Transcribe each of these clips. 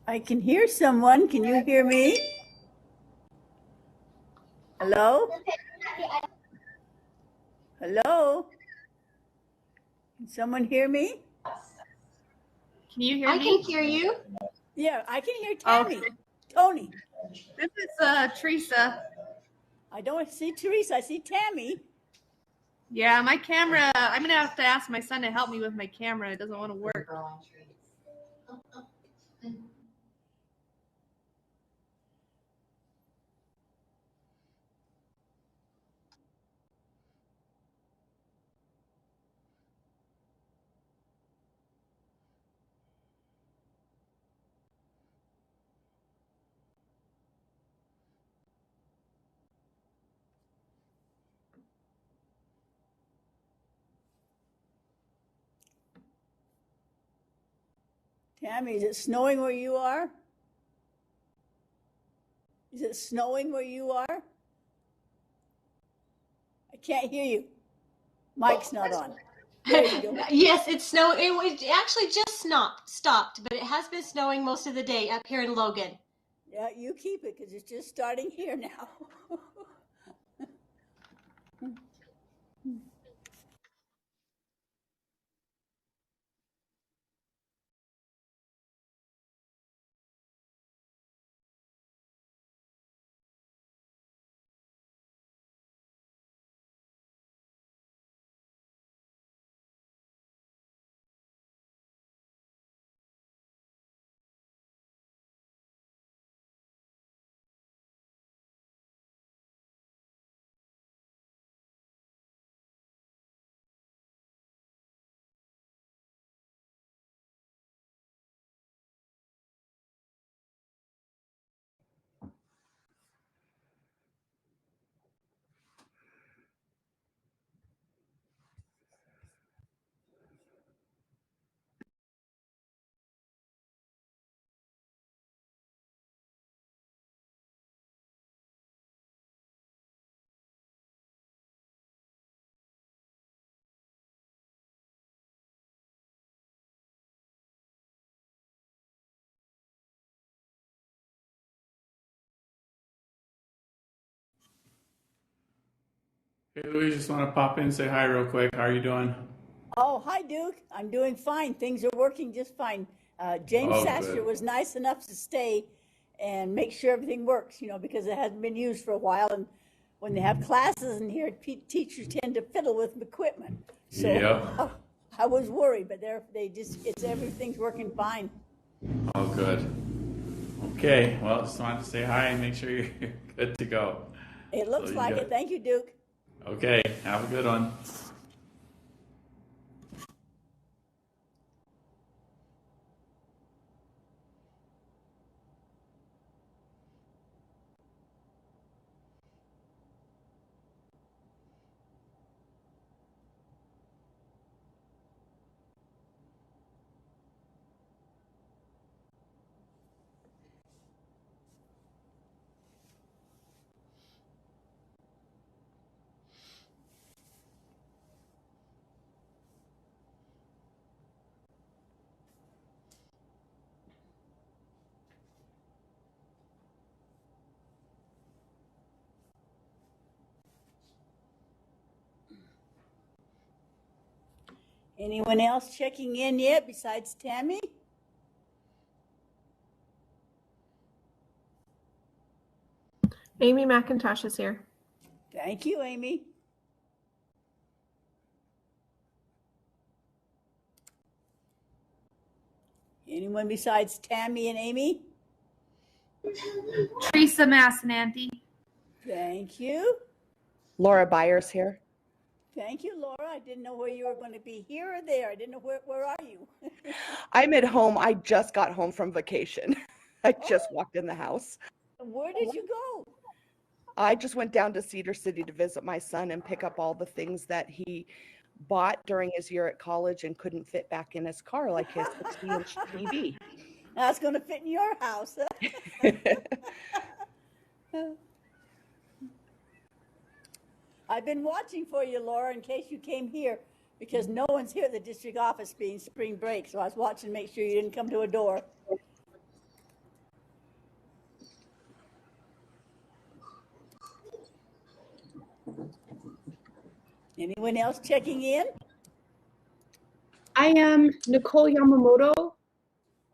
I can hear someone. Can you hear me? Hello? Hello? Can someone hear me? Can you hear me? I can hear you. Yeah, I can hear Tammy. Oh. Tony. This is Teresa. I don't see Teresa. I see Tammy. Yeah, my camera, I'm going to have to ask my son to help me with my camera. It doesn't want to work. Tammy, is it snowing where you are? Is it snowing where you are? I can't hear you. Mic's not on. There you go. Yes, it's snowing. It actually just stopped, but it has been snowing most of the day up here in Logan. Yeah, you keep it because it's just starting here now. Hey, we just want to pop in and say hi real quick. How are you doing? Oh, hi, Duke. I'm doing fine. Things are working just fine. James Sasser was nice enough to stay and make sure everything works, because it hasn't been used for a while. And when they have classes in here, teachers tend to fiddle with equipment. So Yep. I was worried, but everything's working fine. Oh, good. Okay. Well, just wanted to say hi and make sure you're good to go. It looks like it. Thank you, Duke. Okay. Have a good one. Anyone else checking in yet besides Tammy? Amy McIntosh is here. Thank you, Amy. Anyone besides Tammy and Amy? Teresa Massananti. Thank you. Laura Byers here. Thank you, Laura. I didn't know where you were going to be, here or there. I didn't know where are you? I'm at home. I just got home from vacation. I just walked in the house. Where did you go? I just went down to Cedar City to visit my son and pick up all the things that he bought during his year at college and couldn't fit back in his car, like his 60-inch TV. That's going to fit in your house. I've been watching for you, Laura, in case you came here. because no one's here at the district office being spring break. So I was watching to make sure you didn't come to a door. Anyone else checking in? I am Nicole Yamamoto.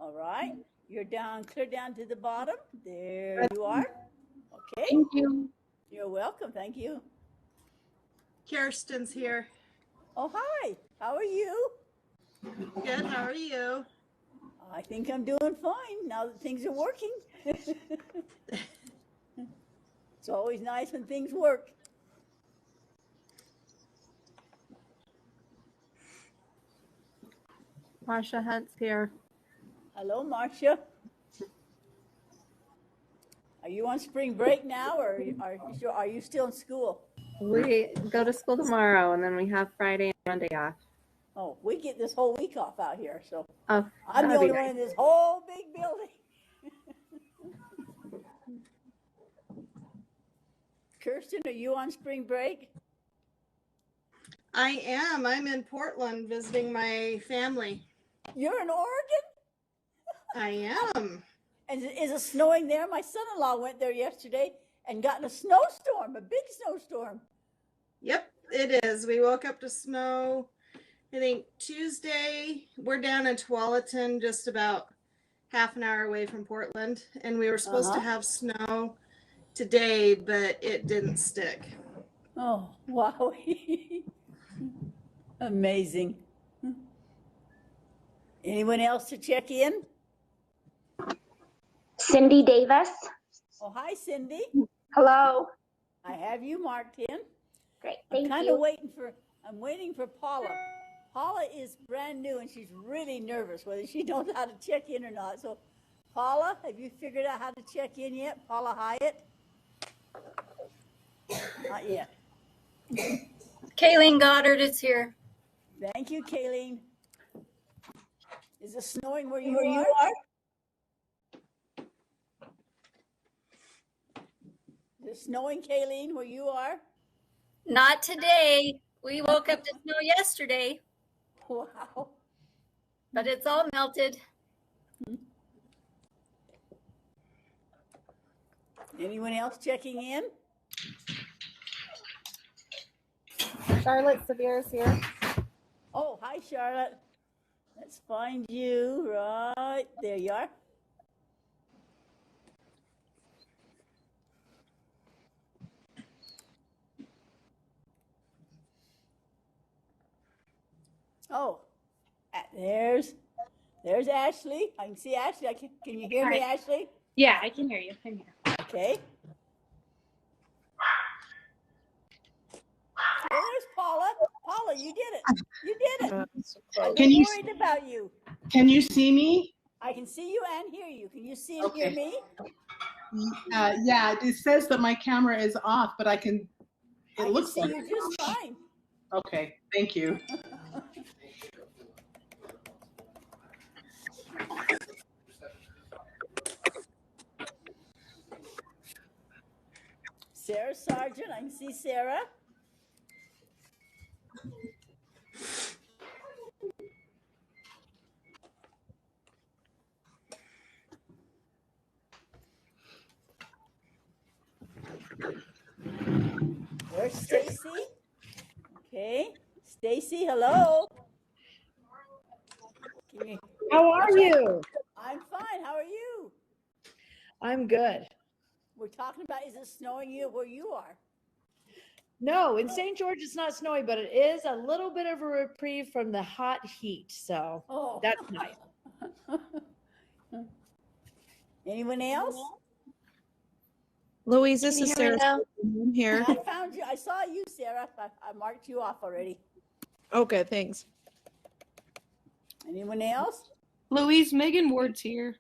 All right. You're down, clear down to the bottom. There you are. Okay. Thank you. You're welcome. Thank you. Kirsten's here. Oh, hi. How are you? Good. How are you? I think I'm doing fine now that things are working. It's always nice when things work. Marsha Hunt's here. Hello, Marcia. Are you on spring break now, or are you still in school? We go to school tomorrow, and then we have Friday and Monday off. Oh, we get this whole week off out here, so Oh, I'm the that'd be only one in this whole big building. Kirsten, are you on spring break? I am. I'm in Portland visiting my family. You're in Oregon? I am. And is it snowing there? My son-in-law went there yesterday and got in a snowstorm, a big snowstorm. Yep, it is. We woke up to snow, I think Tuesday. We're down in Tualatin, just about half an hour away from Portland. And we were supposed to have snow today, but it didn't stick. Oh, wow. Amazing. Anyone else to check in? Cindy Davis. Oh, hi, Cindy. Hello. I have you marked in. Great, thank I'm you. I'm waiting for Paula. Paula is brand new and she's really nervous whether she knows how to check in or not. So, Paula, have you figured out how to check in yet? Paula Hyatt? Not yet. Kayleen Goddard is here. Thank you, Kayleen. Is it snowing where you are? Is it snowing, Kayleen, where you are? Not today. We woke up to snow yesterday, Wow. but it's all melted. Anyone else checking in? Charlotte Severe's here. Oh, hi, Charlotte. Let's find you right there. You are. Oh, there's Ashley. I can see Ashley. Can you hear me, Ashley? Yeah, I can hear you. I'm here. Okay. Oh, there's Paula. Paula, you did it. You did it. I'm worried about you. Can you see me? I can see you and hear you. Can you see and hear me? Yeah, it says that my camera is off, but I can. It looks see like you just fine. Okay, thank you. Sarah Sargent, I can see Sarah. There's Stacy. Okay, Stacy, hello. How are you? I'm fine. How are you? I'm good. We're talking about, is it snowing where you are? No, in St. George it's not snowy, but it is a little bit of a reprieve from the hot heat. So that's nice. Anyone else? Louise, this is Sarah. I'm here. I found you. I saw you, Sarah. I marked you off already. Okay, thanks. Anyone else? Louise, Megan Ward's here.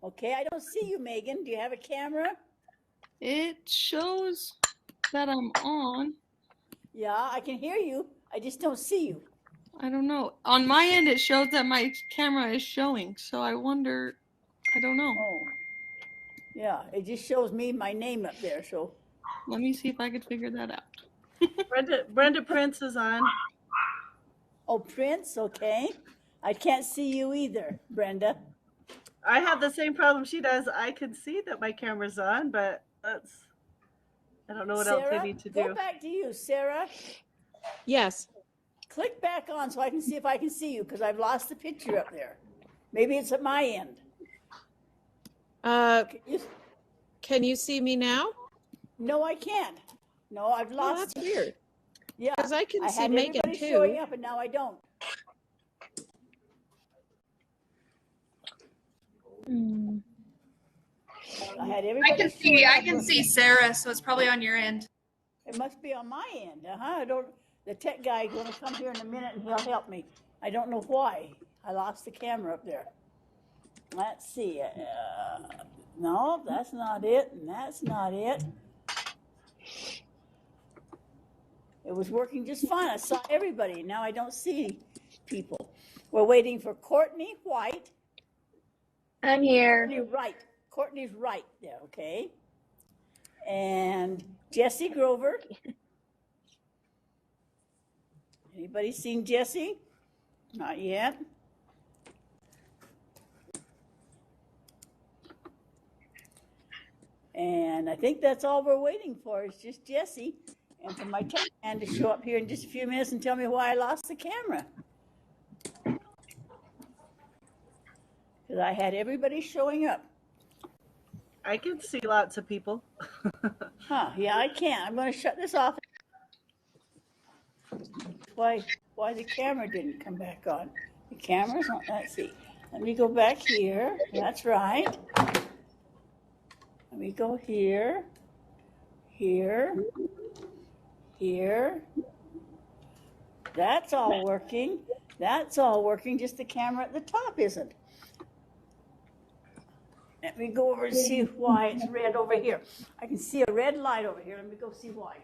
Okay, I don't see you, Megan. Do you have a camera? It shows that I'm on. Yeah, I can hear you. I just don't see you. I don't know. On my end, it shows that my camera is showing. So I wonder, I don't know. Oh, yeah, it just shows me my name up there. So let me see if I could figure that out. Brenda Prince is on. Oh, Prince, okay. I can't see you either, Brenda. I have the same problem she does. I can see that my camera's on, but I don't know what else I need to do. Go back to you, Sarah. Yes. Click back on so I can see if I can see you, because I've lost the picture up there. Maybe it's at my end. Can you see me now? No, I can't. No, I've lost. Oh, that's weird. Yeah, because I can see had Megan everybody too. showing up, and now I don't. I had everybody. I can see Sarah, so it's probably on your end. It must be on my end. I don't. The tech guy is going to come here in a minute, and he'll help me. I don't know why I lost the camera up there. Let's see. No, that's not it, and that's not it. It was working just fine. I saw everybody. Now I don't see people. We're waiting for Courtney White. I'm here. Courtney's right there, okay? And Jesse Grover. Anybody seen Jesse? Not yet. And I think that's all we're waiting for is just Jesse and for my tech man to show up here in just a few minutes and tell me why I lost the camera. Because I had everybody showing up. I can see lots of people. Yeah, I can. I'm going to shut this off. Why the camera didn't come back on? The camera's on. Let's see. Let me go back here. That's right. Let me go here, here, here. That's all working. That's all working. Just the camera at the top isn't. Let me go over and see why it's red over here. I can see a red light over here. Let me go see why.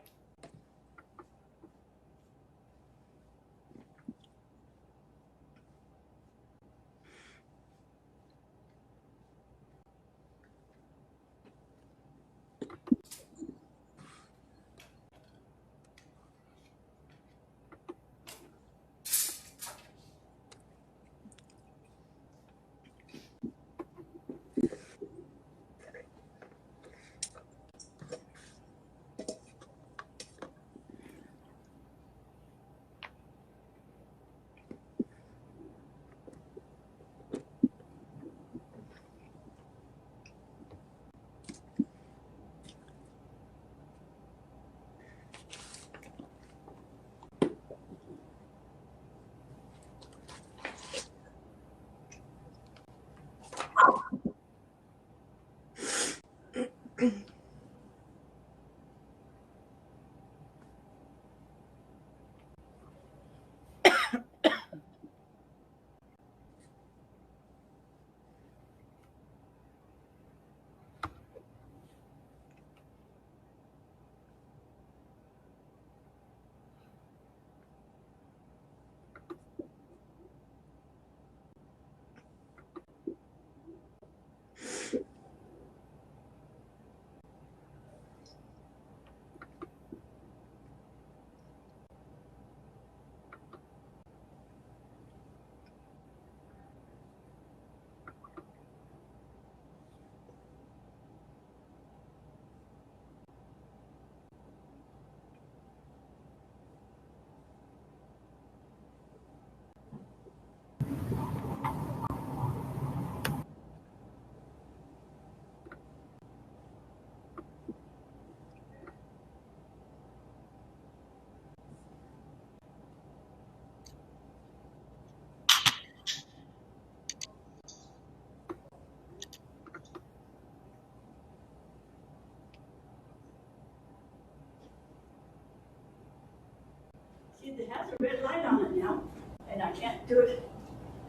See, it has a red light on it now, and I can't do it,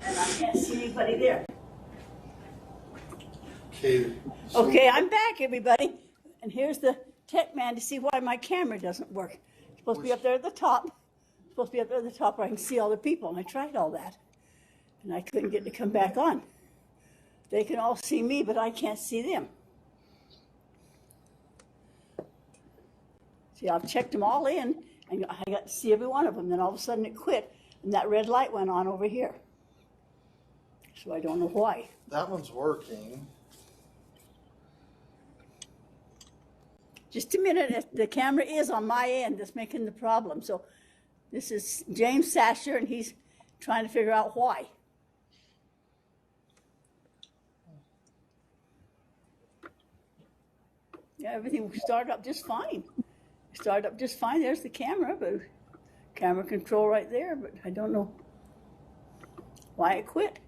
and I can't see anybody there. Okay, I'm back, everybody. And here's the tech man to see why my camera doesn't work. It's supposed to be up there at the top. It's supposed to be up there at the top where I can see all the people, and I tried all that. And I couldn't get it to come back on. They can all see me, but I can't see them. See, I've checked them all in, and I got to see every one of them. Then all of a sudden it quit. And that red light went on over here. So I don't know why. That one's working. Just a minute, the camera is on my end that's making the problem. So this is James Sasher, and he's trying to figure out why. Yeah, everything started up just fine. Started up just fine. There's the camera, but camera control right there, but I don't know why it quit.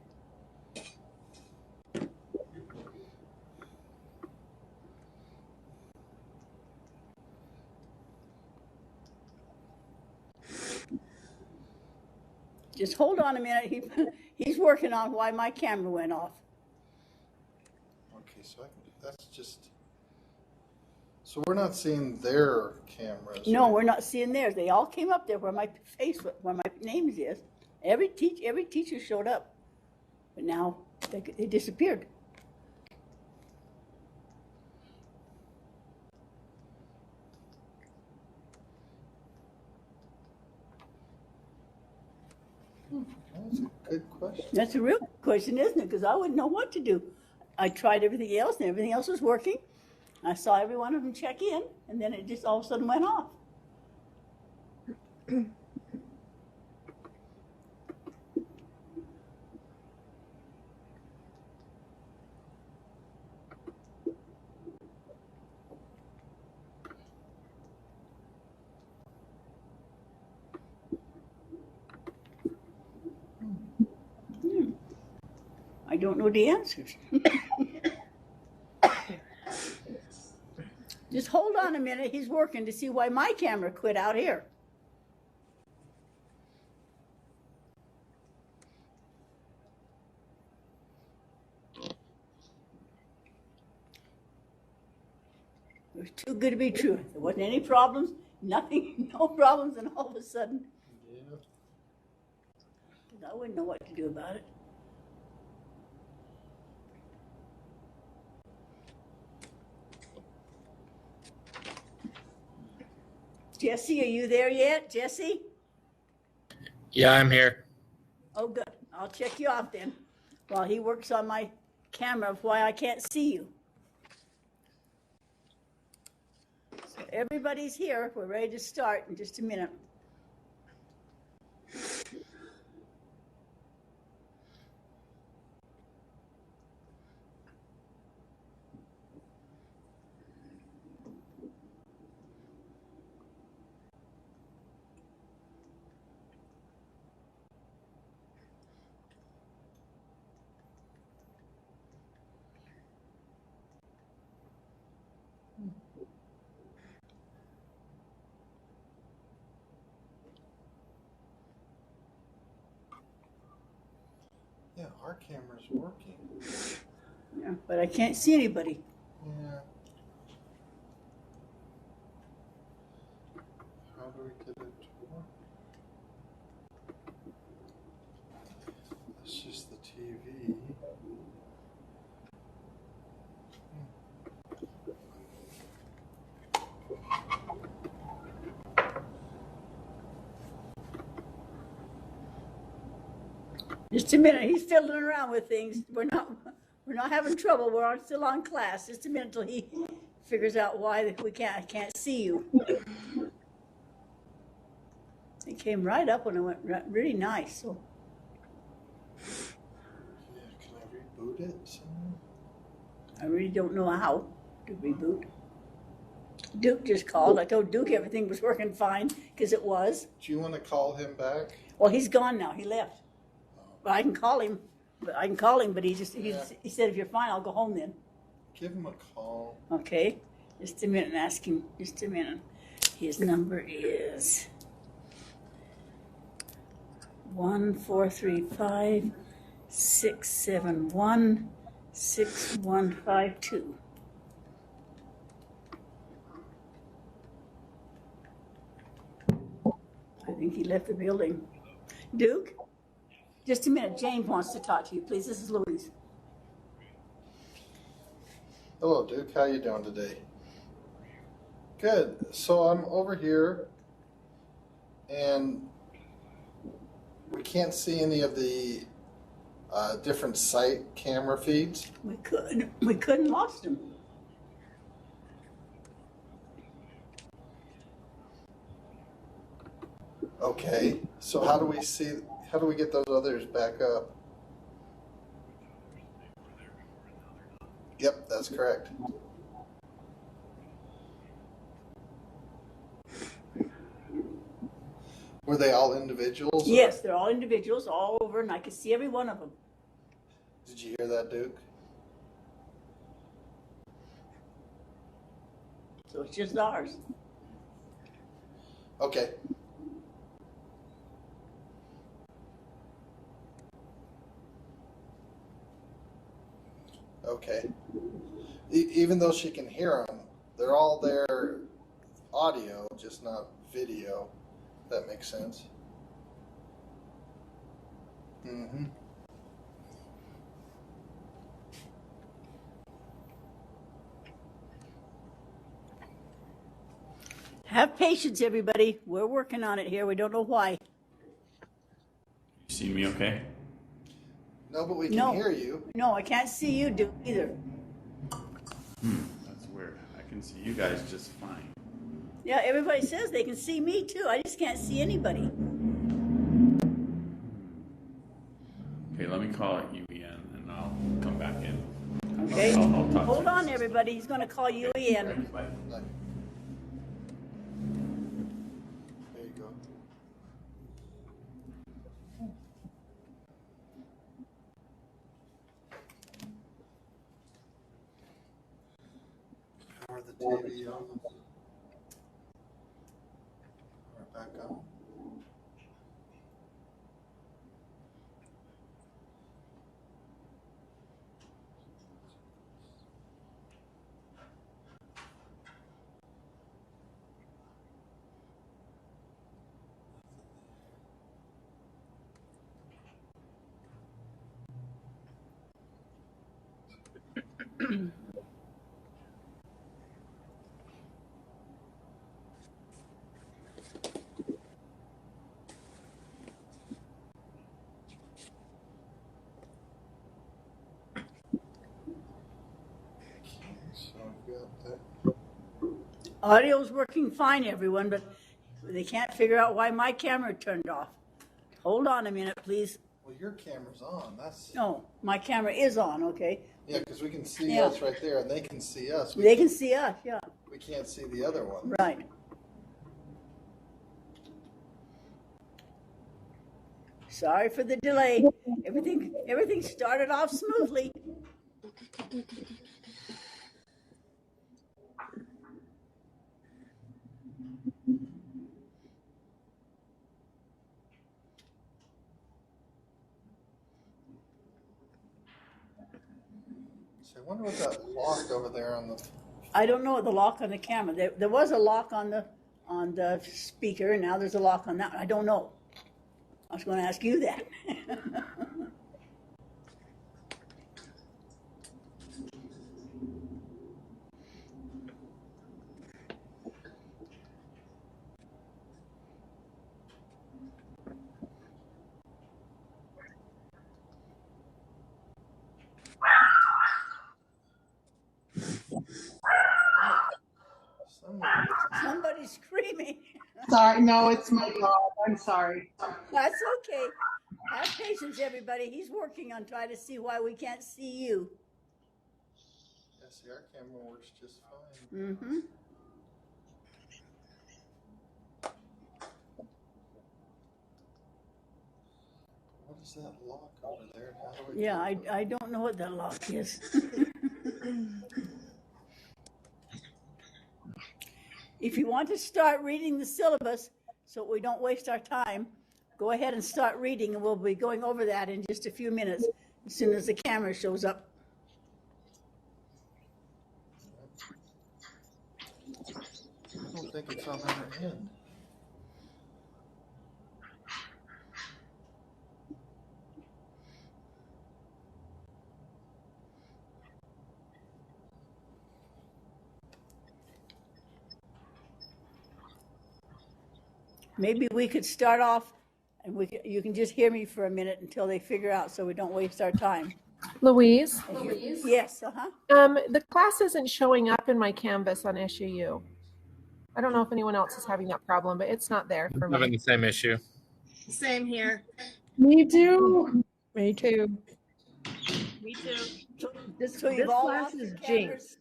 Just hold on a minute. He's working on why my camera went off. Okay, so that's just. So we're not seeing their cameras. No, right? we're not seeing theirs. They all came up there where my face, where my name is. Every teacher showed up, but now they disappeared. That's a good question. That's a real question, isn't it? Because I wouldn't know what to do. I tried everything else, and everything else was working. I saw every one of them check in, and then it just all of a sudden went off. I don't know the answers. Just hold on a minute. He's working to see why my camera quit out here. It was too good to be true. There wasn't any problems, nothing, no problems, and all of a sudden, I wouldn't know what to do about it. Jesse, are you there yet, Jesse? Yeah, I'm here. Oh, good. I'll check you out then while he works on my camera of why I can't see you. So everybody's here. We're ready to start in just a minute. Yeah, our camera's working. Yeah, but I can't see anybody. Yeah. How do we get it to work? That's just the TV. Just a minute. He's fiddling around with things. We're not having trouble. We're still on class. Just a minute till he figures out why I can't see you. It came right up when it went really nice. So. Yeah, can I reboot it somehow? I really don't know how to reboot. Duke just called. I told Duke everything was working fine because it was. Do you want to call him back? Well, he's gone now. He left. But I can call him. But he said if you're fine, I'll go home then. Give him a call. Okay. Just a minute and ask him. Just a minute. His number is 1-435-671-6152. I think he left the building. Duke? Just a minute. James wants to talk to you, please. This is Louise. Hello, Duke. How you doing today? Good. So I'm over here, and we can't see any of the different site camera feeds. We couldn't lost them. Okay, so how do we get those others back up? Yep, that's correct. Were they all individuals? Yes, they're all individuals, all over, and I could see every one of them. Did you hear that, Duke? So it's just ours. Okay. Okay. Even though she can hear them, they're all there audio, just not video. That makes sense. Mm-hmm. Have patience, everybody. We're working on it here. We don't know why. You see me okay? No, but we can hear you. No, I can't see you either. That's weird. I can see you guys just fine. Yeah, everybody says they can see me too. I just can't see anybody. Okay, let me call it UEN and I'll come back in. Okay. I'll talk Hold to on, everybody. He's going to call you in. There you go. Power the TV on. Or back on. Audio's working fine, everyone, but they can't figure out why my camera turned off. Hold on a minute, please. Well, your camera's on. That's. No, my camera is on, okay? Yeah, because we can see us right there, and they can see us. They can see us, yeah. We can't see the other one. Right. Sorry for the delay. Everything started off smoothly. So I wonder what that lock over there on the. I don't know the lock on the camera. There was a lock on the speaker, and now there's a lock on that one. I don't know. I was going to ask you that. Somebody's screaming. Sorry, no, it's my dog. I'm sorry. That's okay. Have patience, everybody. He's working on trying to see why we can't see you. Yeah, see, our camera works just fine. Mm-hmm. What is that lock over there? How do we Yeah, I don't know what that lock is. If you want to start reading the syllabus so we don't waste our time, go ahead and start reading, and we'll be going over that in just a few minutes as soon as the camera shows up. I don't think it's on our end. Maybe we could start off And you can just hear me for a minute until they figure out, so we don't waste our time. Louise? Yes, The class isn't showing up in my Canvas on SUU. I don't know if anyone else is having that problem, but it's not there for I'm having me. the same issue. Same here. Me too. Me too. Me too. This you've all class lost is your cameras? jinxed.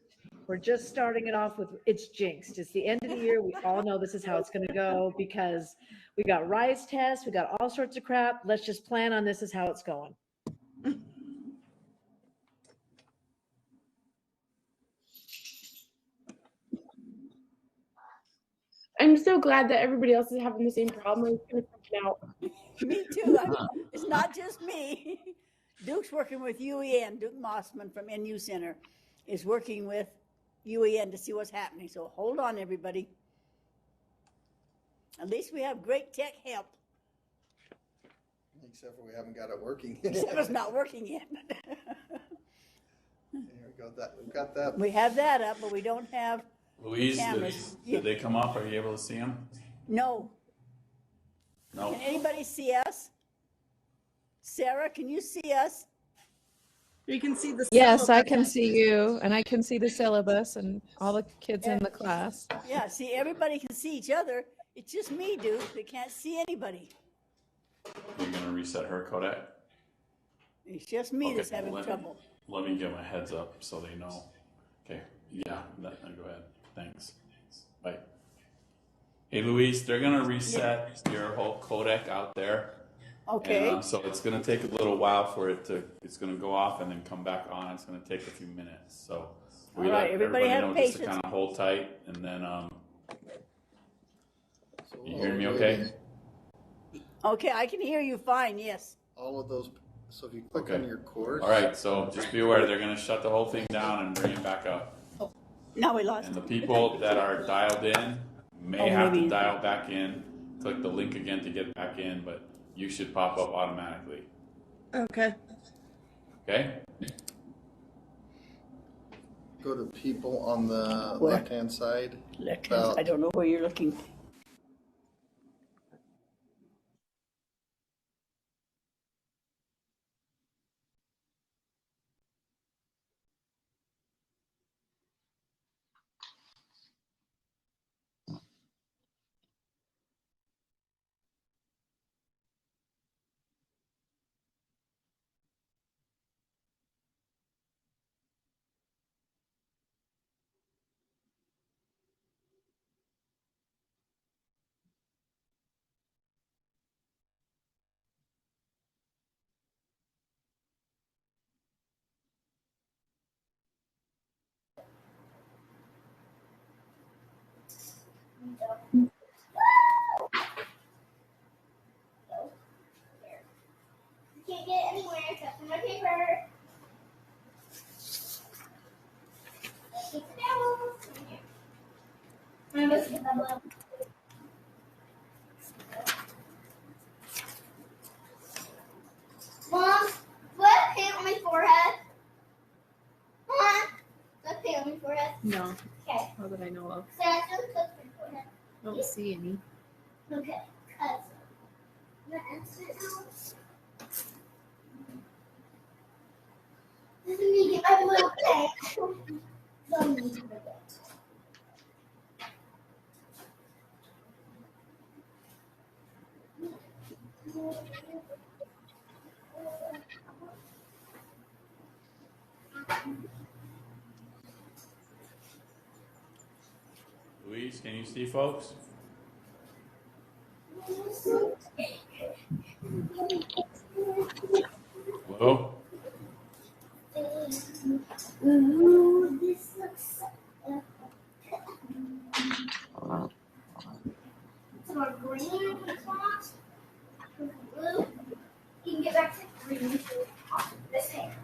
We're just starting it off with it's jinxed. It's the end of the year. We all know this is how it's going to go because we got rise tests, we got all sorts of crap. Let's just plan on this is how it's going. I'm so glad that everybody else is having the same problem. I'm kind of freaking out. Me too. It's not just me. Duke's working with UEN. Duke Mossman from NU Center is working with UEN to see what's happening. So hold on, everybody. At least we have great tech help. Except for we haven't got it working. Except it's not working yet. There we go. We've got that. We have that up, but we don't have Louise, cameras. did they come up? Are you able to see them? No. No. Can anybody see us? Sarah, can you see us? You can see the Yes, I syllabus. can see you, and I can see the syllabus and all the kids in the class. Yeah, see, everybody can see each other. It's just me, Duke, that can't see anybody. You're gonna reset her codec? It's just me that's well, having trouble. Let me give them a heads up so they know. Okay, yeah, go ahead. Thanks. Bye. Hey, Louise, they're gonna reset your whole codec out there. Okay. And, so it's gonna take a little while for it's gonna go off and then come back on. It's gonna take a few minutes. So we All right, let everybody have know just to patience. kind of hold tight, and then you hearing me okay? Okay, I can hear you fine, yes. All of those. So if you click on your course. All right, so just be aware they're gonna shut the whole thing down and bring it back up. Now we lost. And the people that are dialed in may have to dial back in. Click the link again to get back in, but you should pop up automatically. Okay. Okay? Go to people on the Where? left-hand side. I don't know where you're looking. Can't get it anywhere except for my paper. Keep it down. I'm just gonna blow. Mom, do I have paint on my forehead? Mom, do I have paint on my forehead? No. Okay. Not that I know of. So I have to touch my forehead. Don't see any. Okay. Cause the answer now. Let me get my little thing. Don't need to forget. Louise, can you see folks? Hello? Ooh, this looks some more green spots. Blue. You can get back to green. This hair.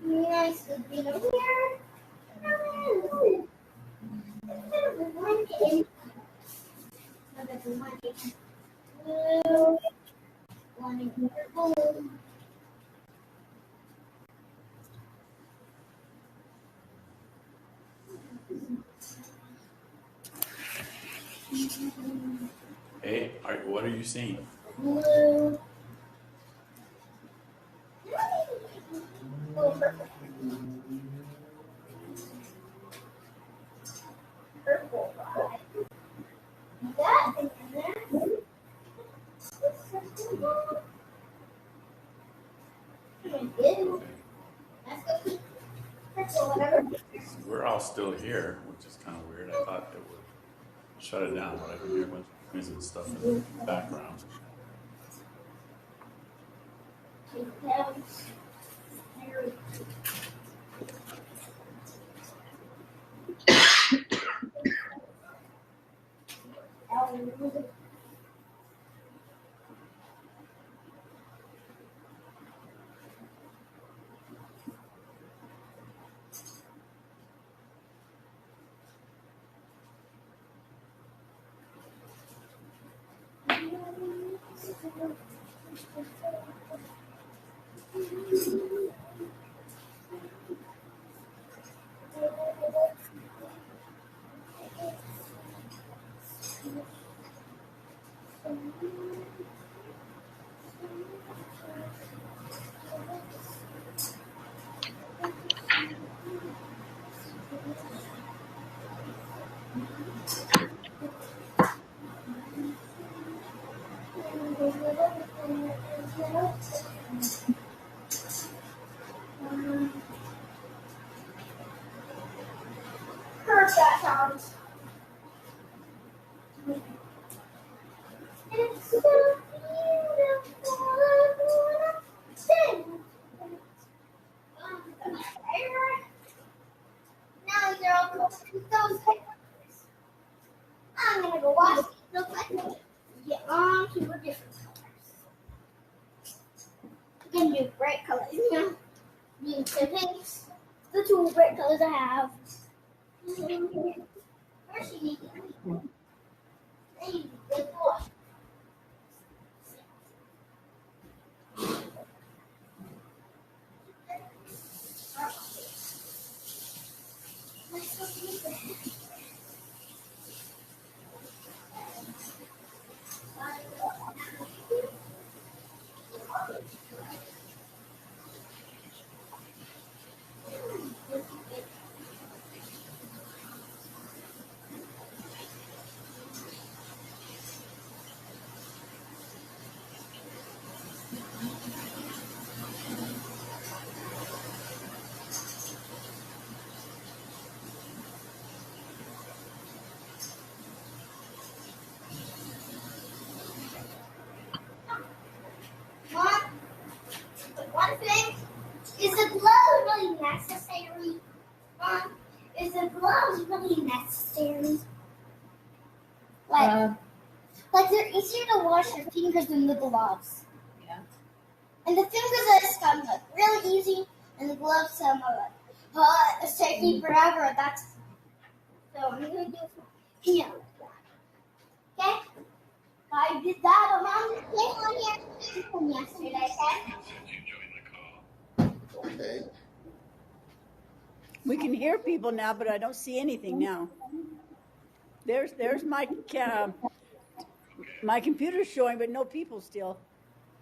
Nice being over here. blue, one in purple. Hey, what are you seeing? Blue. Oh, purple. Purple. That in there. We're all still here, which is kind of weird. I thought it would shut it down, but I can hear a bunch of noise and stuff in the background. That sounds. It's so beautiful. Now they're all going to those pictures. I'm gonna go wash these real quick. Get on to the different colors. You can do bright colors, you know. Use the pinks, the two bright colors I have. First you need to then you need to wash. One thing, is the glove really necessary? Is the gloves really necessary? Like they're easier to wash your fingers than the gloves. Yeah. And the fingers just come like really easy, and the gloves come like, it's taking forever. That's so I'm gonna do here. Okay. I did that around the thing on here from yesterday, okay? Okay. We can hear people now, but I don't see anything now. There's my my computer showing, but no people still.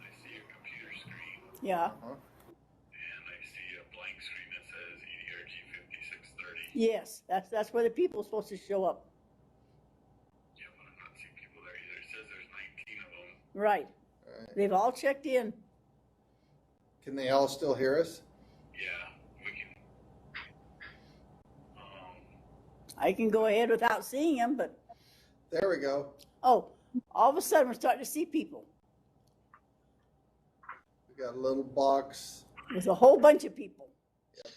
I see a computer screen. Yeah. And I see a blank screen that says EDRG 5630. Yes, that's where the people are supposed to show up. Yeah, but I'm not seeing people there either. It says there's 19 of them. Right. They've all checked in. Can they all still hear us? Yeah, we can. I can go ahead without seeing them, but. There we go. Oh, all of a sudden we're starting to see people. We got a little box. There's a whole bunch of people. Yep.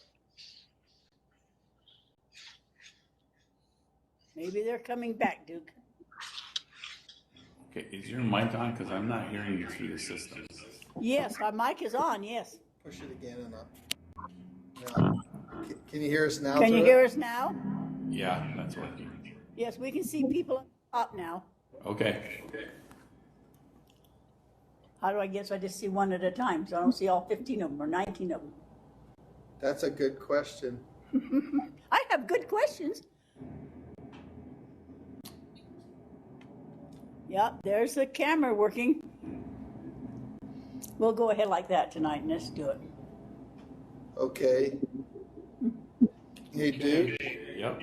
Maybe they're coming back, Duke. Okay, is your mic on? Because I'm not hearing you through the system. Yes, our mic is on, yes. Push it again and up. Now, can you hear us now? Can you hear us now? Yeah, that's working. Yes, we can see people up now. Okay. How do I get, so I just see one at a time, so I don't see all 15 of them or 19 of them? That's a good question. I have good questions. Yeah, there's the camera working. We'll go ahead like that tonight and let's do it. Okay. Hey, dude. Yep.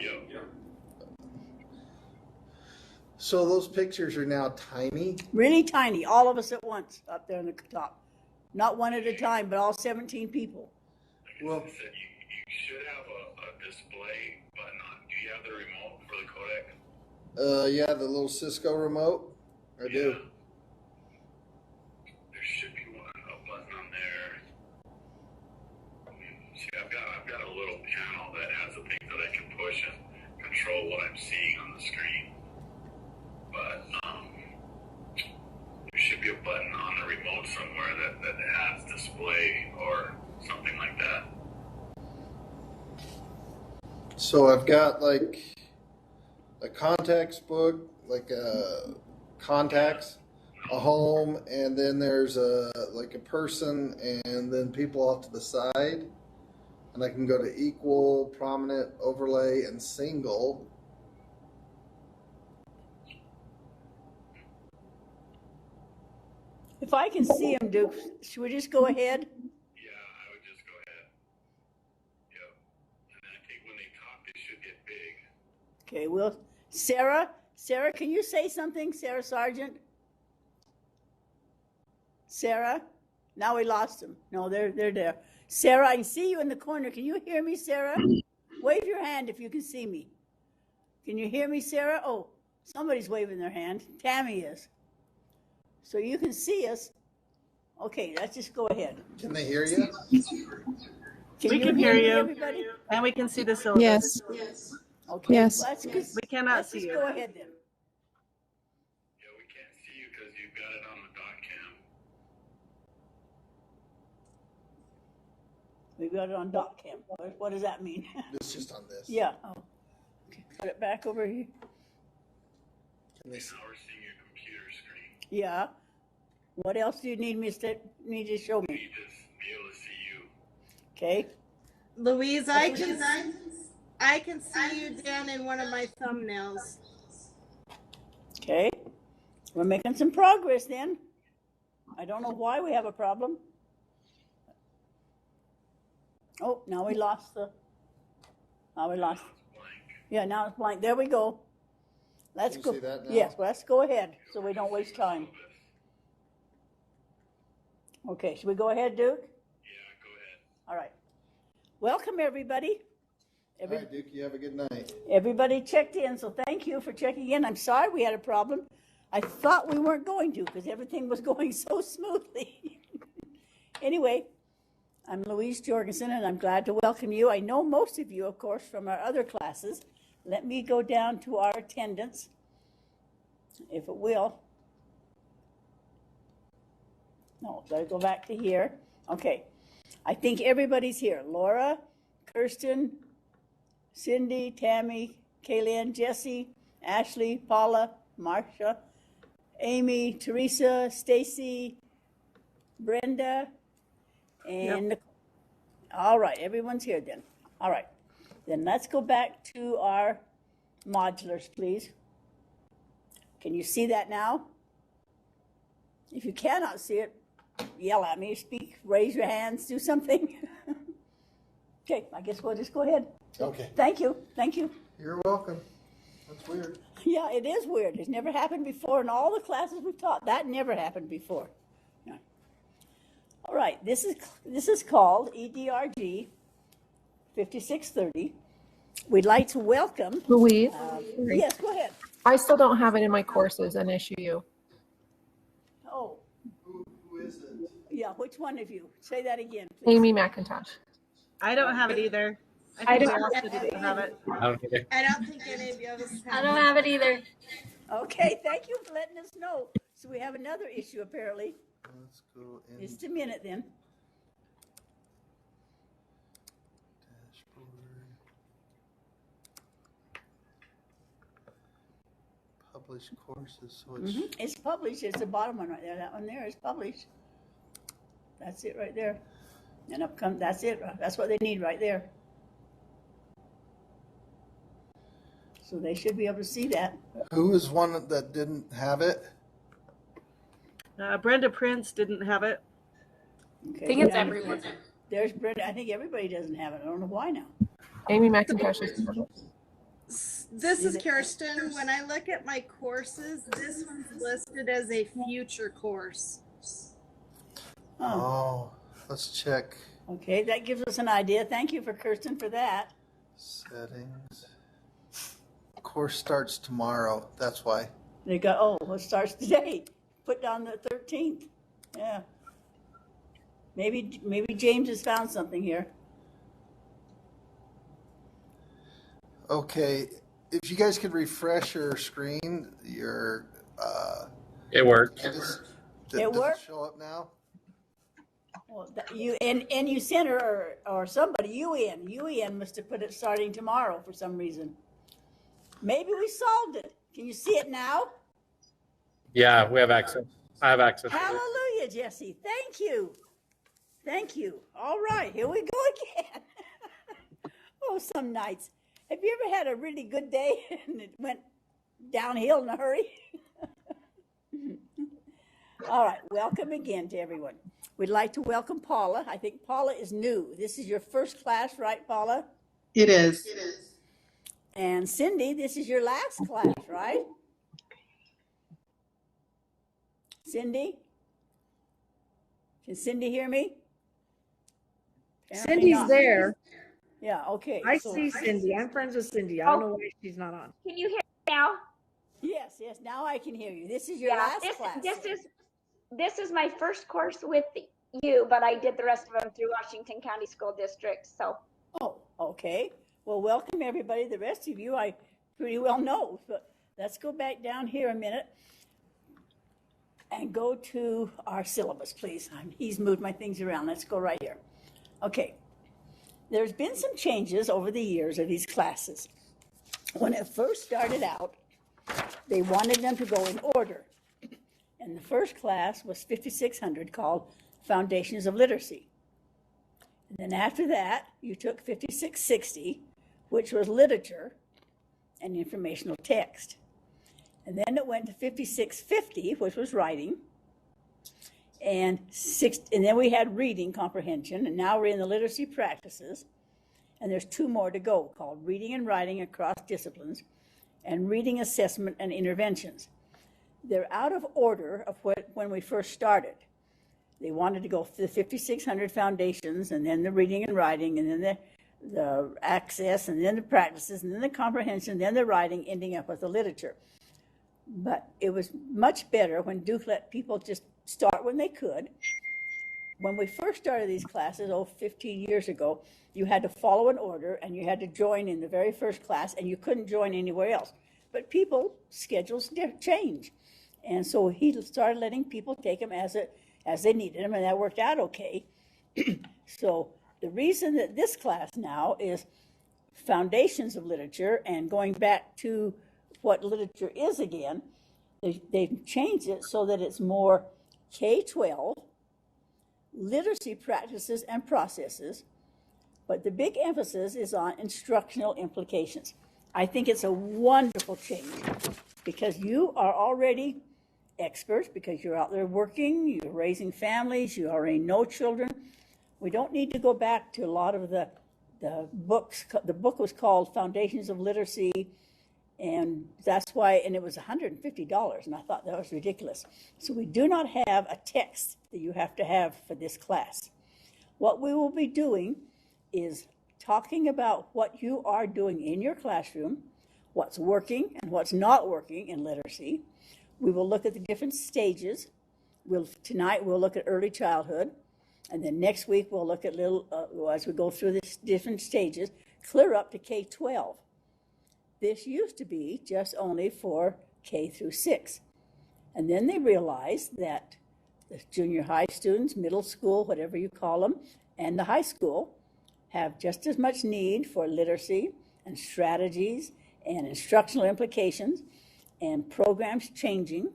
So those pictures are now tiny? Really tiny, all of us at once up there on the top. Not one at a time, but all 17 people. Well, You should have a display button on. Do you have the remote for the codec? Yeah, the little Cisco remote. I do. There should be a button on there. See, I've got a little panel that has the things that I can push and control what I'm seeing on the screen. But there should be a button on the remote somewhere that has display or something like that. So I've got like a contacts book, like contacts, a home, and then there's a person, and then people off to the side, and I can go to equal, prominent, overlay, and single. If I can see them, Duke, should we just go ahead? Yeah, I would just go ahead. Yep. And then I think when they talk, they should get big. Okay, well, Sarah, can you say something? Sarah Sargent? Sarah? Now we lost them. No, they're there. Sarah, I can see you in the corner. Can you hear me, Sarah? Wave your hand if you can see me. Can you hear me, Sarah? Oh, somebody's waving their hand. Tammy is. So you can see us. Okay, let's just go ahead. Can they hear you? We can hear you, everybody? and we can see the syllabus. Yes. Okay. Yes. Let's just, We cannot let's see just you. go ahead then. Yeah, we can't see you because you've got it on the dot cam. We've got it on dot cam. What does that mean? It's just on this. Yeah. Oh. Okay. Put it back over here. Can they see? Now we're seeing your computer screen. Yeah. What else do you need me to show We me? need to be able to see you. Okay. Louise, I can see you down in one of my thumbnails. Okay. We're making some progress then. I don't know why we have a problem. Oh, now we lost the. Now we lost. Yeah, now it's blank. There we go. Let's Can you go. see that now? Yes, let's go ahead so we don't waste time. Okay, should we go ahead, Duke? Yeah, go ahead. All right. Welcome, everybody. All right, Duke, you have a good night. Everybody checked in, so thank you for checking in. I'm sorry we had a problem. I thought we weren't going to because everything was going so smoothly. Anyway, I'm Louise Jorgensen, and I'm glad to welcome you. I know most of you, of course, from our other classes. Let me go down to our attendance, if it will. No, gotta go back to here. Okay, I think everybody's here. Laura, Kirsten, Cindy, Tammy, Kaylin, Jesse, Ashley, Paula, Marcia, Amy, Teresa, Stacy, Brenda, and Nicole. All right, everyone's here then. All right, then let's go back to our modulars, please. Can you see that now? If you cannot see it, yell at me, speak, raise your hands, do something. Okay, I guess we'll just go ahead. Okay. Thank you. Thank you. You're welcome. That's weird. Yeah, it is weird. It's never happened before in all the classes we've taught. That never happened before. Yeah. All right, this is called EDRG 5630. We'd like to welcome Louise? Yes, go ahead. I still don't have it in my courses and SUU. Oh, Who is it? yeah, which one of you? Say that again, please. Amy McIntosh. I don't have it either. I think don't we all should have it. I don't either. I don't think any of you have I don't have it either. Okay, thank you for letting us know. So we have another issue apparently. Let's go in Just a minute then. dashboard. Published courses. So it's It's published. It's the bottom one right there. That one there is published. That's it right there. And that's it. That's what they need right there. So they should be able to see that. Who is one that didn't have it? Brenda Prince didn't have it. Okay. I think it's everyone. There's Brenda. I think everybody doesn't have it. I don't know why now. Amy McIntosh is This is Kirsten. When I look at my courses, this one's listed as a future course. Oh, let's check. Okay, that gives us an idea. Thank you for Kirsten for that. Settings. Course starts tomorrow. That's why. They go, it starts today. Put down the 13th. Yeah. Maybe James has found something here. Okay, if you guys could refresh your screen, It worked. Does It worked? it show up now? Well, you center or somebody, UN must have put it starting tomorrow for some reason. Maybe we solved it. Can you see it now? Yeah, we have access. I have access. Hallelujah, Jesse. Thank you. Thank you. All right, here we go again. Oh, some nights. Have you ever had a really good day and it went downhill in a hurry? All right, welcome again to everyone. We'd like to welcome Paula. I think Paula is new. This is your first class, right, Paula? It is. It is. And Cindy, this is your last class, right? Cindy? Can Cindy hear me? Apparently Cindy's not. there. Yeah, okay. I see Cindy. I'm friends with Cindy. I don't know why she's not on. Can you hear me now? Yes, now I can hear you. This is your last class. This is my first course with you, but I did the rest of them through Washington County School District. So. Oh, okay. Well, welcome everybody. The rest of you I pretty well know, but let's go back down here a minute and go to our syllabus, please. He's moved my things around. Let's go right here. Okay. There's been some changes over the years of these classes. When it first started out, they wanted them to go in order. And the first class was 5600 called Foundations of Literacy. And then after that, you took 5660, which was literature and informational text. And then it went to 5650, which was writing. And then we had reading comprehension, and now we're in the literacy practices. And there's 2 more to go called reading and writing across disciplines and reading assessment and interventions. They're out of order of when we first started. They wanted to go to the 5600 foundations, and then the reading and writing, and then the access, and then the practices, and then the comprehension, and then the writing, ending up with the literature. But it was much better when Duke let people just start when they could. When we first started these classes, 15 years ago, you had to follow an order, and you had to join in the very first class, and you couldn't join anywhere else. But schedules change. And so he started letting people take them as they needed them, and that worked out okay. So the reason that this class now is Foundations of Literature and going back to what literature is again, they've changed it so that it's more K-12, literacy practices and processes, but the big emphasis is on instructional implications. I think it's a wonderful change because you are already experts, because you're out there working, you're raising families, you already know children. We don't need to go back to a lot of the books. The book was called Foundations of Literacy, and that's why, and it was $150, and I thought that was ridiculous. So we do not have a text that you have to have for this class. What we will be doing is talking about what you are doing in your classroom, what's working and what's not working in literacy. We will look at the different stages. Tonight we'll look at early childhood, and then next week we'll look at as we go through the different stages, clear up to K-12. This used to be just only for K through 6. And then they realized that the junior high students, middle school, whatever you call them, and the high school have just as much need for literacy and strategies and instructional implications and programs changing.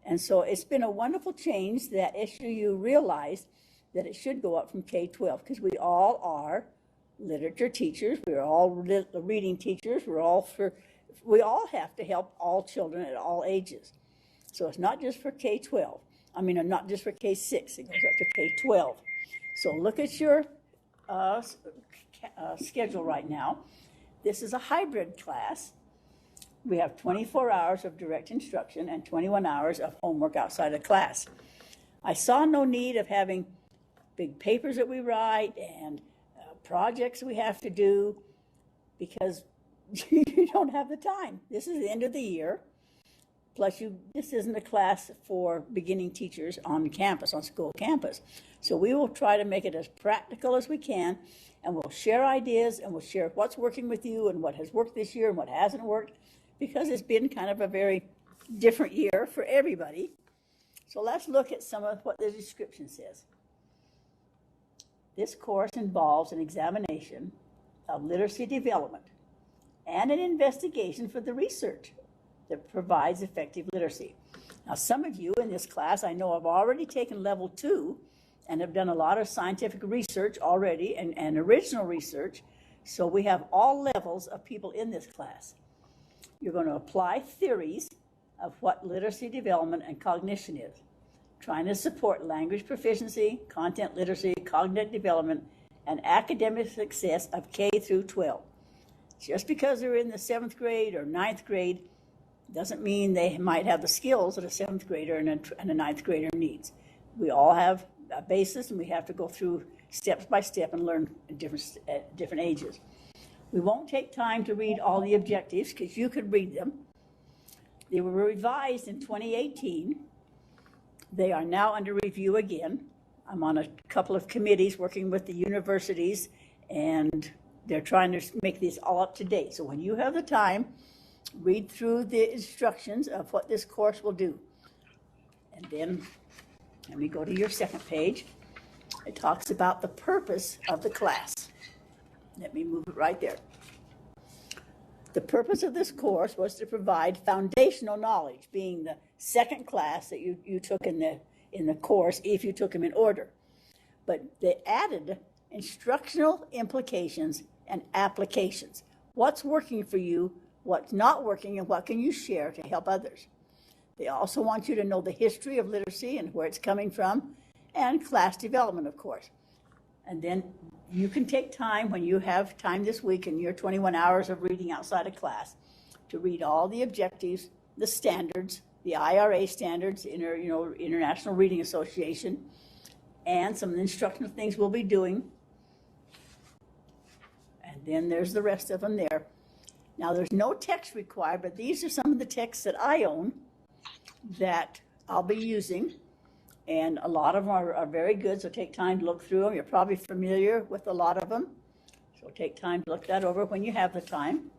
And so it's been a wonderful change that SUU realized that it should go up from K-12 because we all are literature teachers. We're all reading teachers. We all have to help all children at all ages. So it's not just for K-12. I mean, not just for K-6. It goes up to K-12. So look at your schedule right now. This is a hybrid class. We have 24 hours of direct instruction and 21 hours of homework outside of class. I saw no need of having big papers that we write and projects we have to do because you don't have the time. This is the end of the year. Plus, this isn't a class for beginning teachers on campus, on school campus. So we will try to make it as practical as we can, and we'll share ideas, and we'll share what's working with you and what has worked this year and what hasn't worked, because it's been kind of a very different year for everybody. So let's look at some of what the description says. This course involves an examination of literacy development and an investigation for the research that provides effective literacy. Now, some of you in this class I know have already taken level 2 and have done a lot of scientific research already and original research. So we have all levels of people in this class. You're going to apply theories of what literacy development and cognition is, trying to support language proficiency, content literacy, cognitive development, and academic success of K through 12. Just because they're in the 7th grade or 9th grade doesn't mean they might have the skills that a 7th grader and a 9th grader needs. We all have a basis, and we have to go through steps by step and learn at different ages. We won't take time to read all the objectives because you could read them. They were revised in 2018. They are now under review again. I'm on a couple of committees working with the universities, and they're trying to make these all up to date. So when you have the time, read through the instructions of what this course will do. And then, let me go to your second page. It talks about the purpose of the class. Let me move it right there. The purpose of this course was to provide foundational knowledge, being the second class that you took in the course, if you took them in order. But they added instructional implications and applications. What's working for you, what's not working, and what can you share to help others? They also want you to know the history of literacy and where it's coming from, and class development, of course. And then you can take time when you have time this week in your 21 hours of reading outside of class to read all the objectives, the standards, the IRA standards, International Reading Association, and some of the instructional things we'll be doing. And then there's the rest of them there. Now, there's no text required, but these are some of the texts that I own that I'll be using. And a lot of them are very good, so take time to look through them. You're probably familiar with a lot of them. So take time to look that over when you have the time.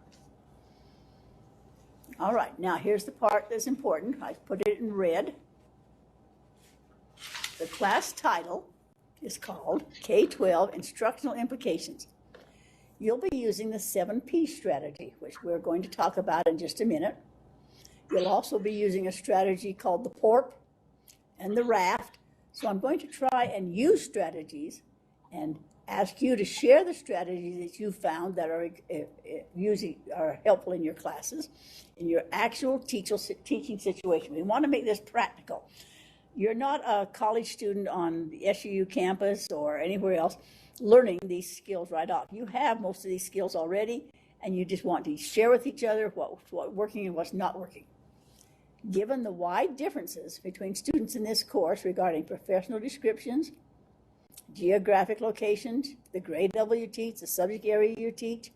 All right, now here's the part that's important. I put it in red. The class title is called K-12 Instructional Implications. You'll be using the 7P strategy, which we're going to talk about in just a minute. You'll also be using a strategy called the PORP and the RAFT. So I'm going to try and use strategies and ask you to share the strategies that you found that are helpful in your classes, in your actual teaching situation. We want to make this practical. You're not a college student on the SUU campus or anywhere else learning these skills right off. You have most of these skills already, and you just want to share with each other what's working and what's not working. Given the wide differences between students in this course regarding professional descriptions, geographic locations, the grade level you teach, the subject area you teach,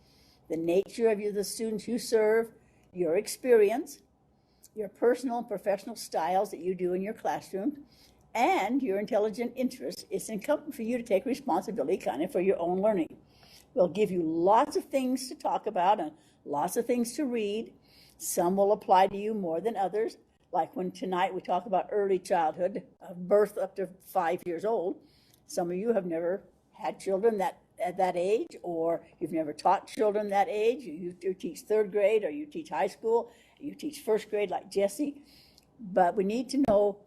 the nature of the students you serve, your experience, your personal and professional styles that you do in your classroom, and your intelligent interests, it's incumbent for you to take responsibility kind of for your own learning. We'll give you lots of things to talk about and lots of things to read. Some will apply to you more than others, like when tonight we talk about early childhood, birth up to 5 years old. Some of you have never had children that at that age, or you've never taught children that age, you teach third grade, or you teach high school, you teach first grade like Jesse. But we need to know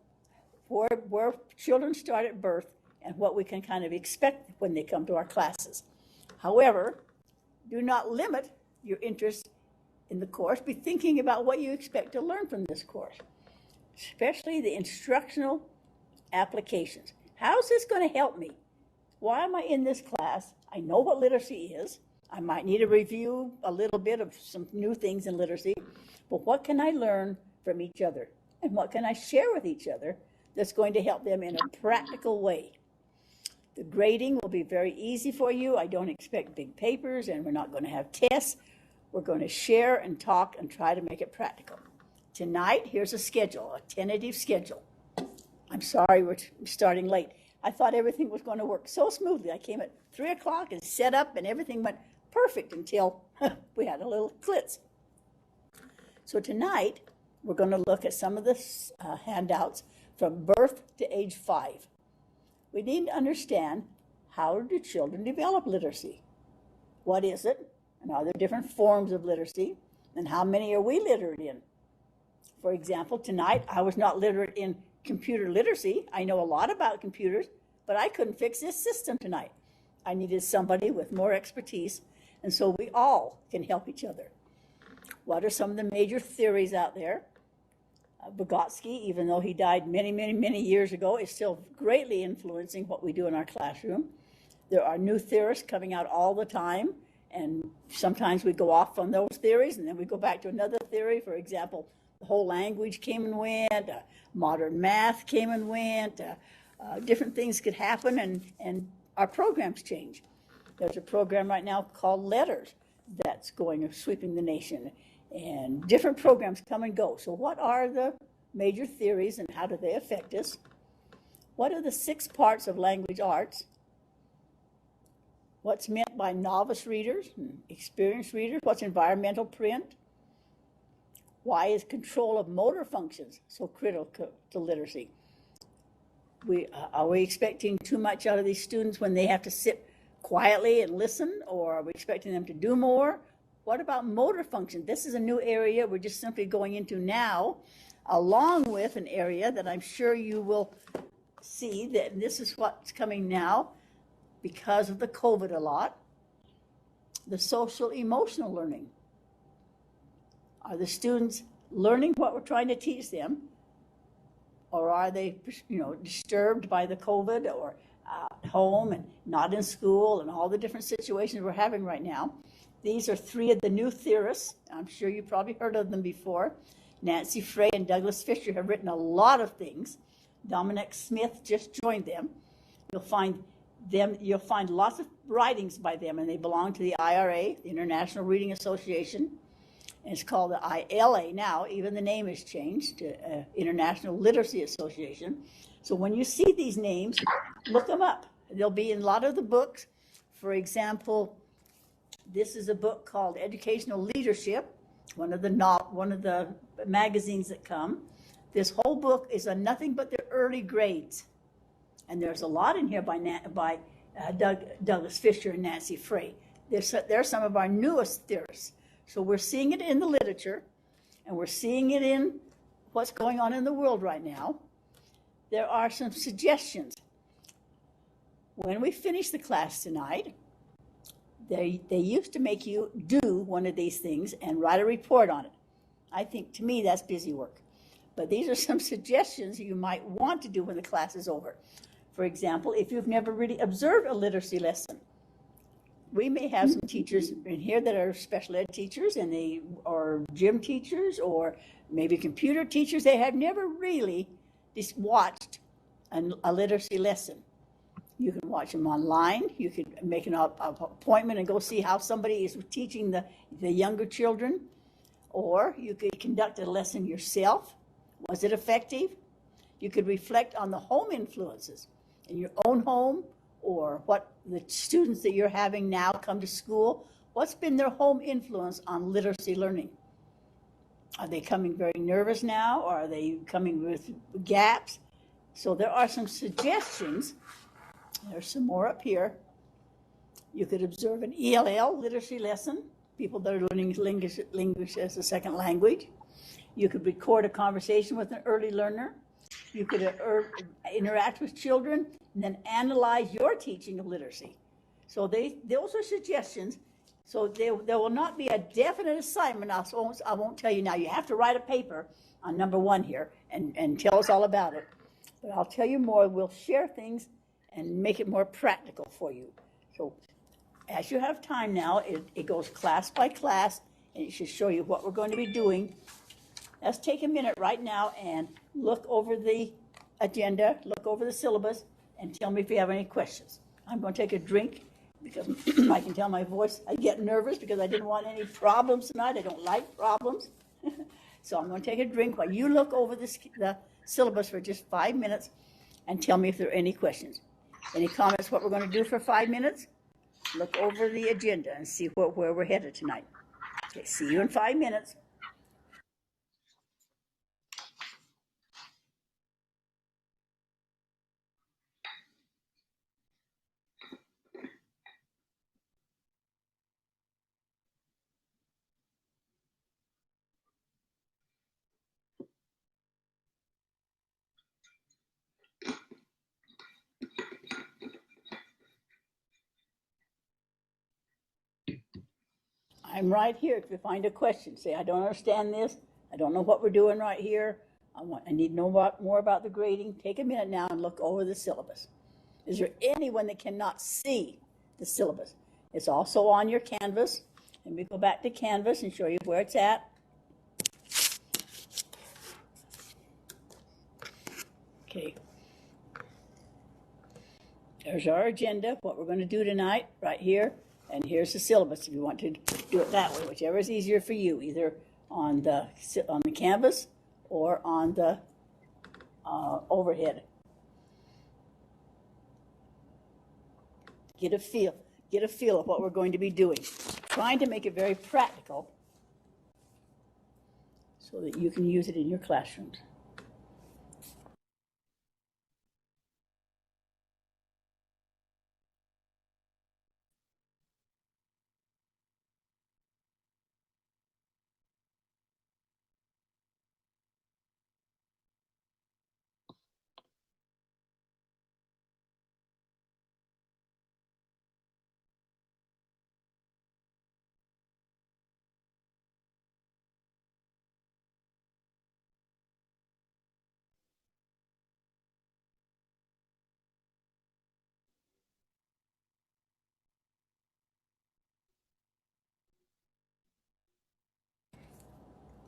where children start at birth and what we can kind of expect when they come to our classes. However, do not limit your interest in the course. Be thinking about what you expect to learn from this course, especially the instructional applications. How is this going to help me? Why am I in this class? I know what literacy is. I might need to review a little bit of some new things in literacy, but what can I learn from each other? And what can I share with each other that's going to help them in a practical way? The grading will be very easy for you. I don't expect big papers, and we're not going to have tests. We're going to share and talk and try to make it practical. Tonight, here's a schedule, a tentative schedule. I'm sorry we're starting late. I thought everything was going to work so smoothly. I came at 3 o'clock and set up, and everything went perfect until we had a little glitch. So tonight, we're going to look at some of the handouts from birth to age 5. We need to understand, how do children develop literacy? What is it? And are there different forms of literacy? And how many are we literate in? For example, tonight, I was not literate in computer literacy. I know a lot about computers, but I couldn't fix this system tonight. I needed somebody with more expertise, and so we all can help each other. What are some of the major theories out there? Vygotsky, even though he died many years ago, is still greatly influencing what we do in our classroom. There are new theorists coming out all the time, and sometimes we go off on those theories, and then we go back to another theory. For example, the whole language came and went, modern math came and went, different things could happen, and our programs change. There's a program right now called Letters that's sweeping the nation, and different programs come and go. So what are the major theories and how do they affect us? What are the 6 parts of language arts? What's meant by novice readers and experienced readers? What's environmental print? Why is control of motor functions so critical to literacy? Are we expecting too much out of these students when they have to sit quietly and listen, or are we expecting them to do more? What about motor function? This is a new area we're just simply going into now, along with an area that I'm sure you will see that this is what's coming now because of the COVID a lot, the social emotional learning. Are the students learning what we're trying to teach them, or are they, disturbed by the COVID, or at home and not in school, and all the different situations we're having right now? These are 3 of the new theorists. I'm sure you've probably heard of them before. Nancy Frey and Douglas Fisher have written a lot of things. Dominic Smith just joined them. You'll find lots of writings by them, and they belong to the IRA, the International Reading Association. And it's called the ILA now. Even the name has changed to International Literacy Association. So when you see these names, look them up. They'll be in a lot of the books. For example, this is a book called Educational Leadership, one of the magazines that come. This whole book is on nothing but the early grades. And there's a lot in here by Douglas Fisher and Nancy Frey. They're some of our newest theorists. So we're seeing it in the literature, and we're seeing it in what's going on in the world right now. There are some suggestions. When we finish the class tonight, they used to make you do one of these things and write a report on it. I think, to me, that's busy work. But these are some suggestions you might want to do when the class is over. For example, if you've never really observed a literacy lesson, we may have some teachers in here that are special ed teachers, and they are gym teachers, or maybe computer teachers. They have never really just watched a literacy lesson. You can watch them online. You can make an appointment and go see how somebody is teaching the younger children, or you could conduct a lesson yourself. Was it effective? You could reflect on the home influences in your own home, or what the students that you're having now come to school. What's been their home influence on literacy learning? Are they coming very nervous now, or are they coming with gaps? So there are some suggestions. There's some more up here You could observe an ELL literacy lesson, people that are learning English as a second language. You could record a conversation with an early learner. You could interact with children and then analyze your teaching of literacy. So those are suggestions. So there will not be a definite assignment. I won't tell you now. You have to write a paper on number 1 here and tell us all about it. But I'll tell you more. We'll share things and make it more practical for you. So as you have time now, it goes class by class, and it should show you what we're going to be doing. Let's take a minute right now and look over the agenda, look over the syllabus, and tell me if you have any questions. I'm going to take a drink because I can tell my voice, I get nervous because I didn't want any problems tonight. I don't like problems. So I'm going to take a drink while you look over the syllabus for just 5 minutes and tell me if there are any questions. Any comments what we're going to do for 5 minutes? Look over the agenda and see where we're headed tonight. Okay, see you in 5 minutes. I'm right here. If you find a question, say, I don't understand this. I don't know what we're doing right here. I need to know more about the grading. Take a minute now and look over the syllabus. Is there anyone that cannot see the syllabus? It's also on your Canvas. And we go back to Canvas and show you where it's at. Okay. There's our agenda, what we're going to do tonight, right here. And here's the syllabus if you want to do it that way, whichever is easier for you, either on the Canvas or on the overhead. Get a feel of what we're going to be doing. Trying to make it very practical so that you can use it in your classrooms.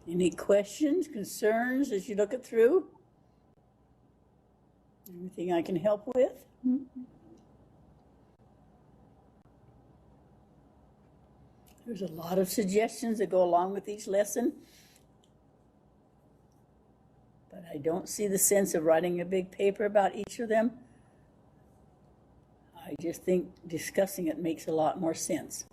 Any questions, concerns as you look it through? Anything I can help with? There's a lot of suggestions that go along with each lesson, but I don't see the sense of writing a big paper about each of them. I just think discussing it makes a lot more sense.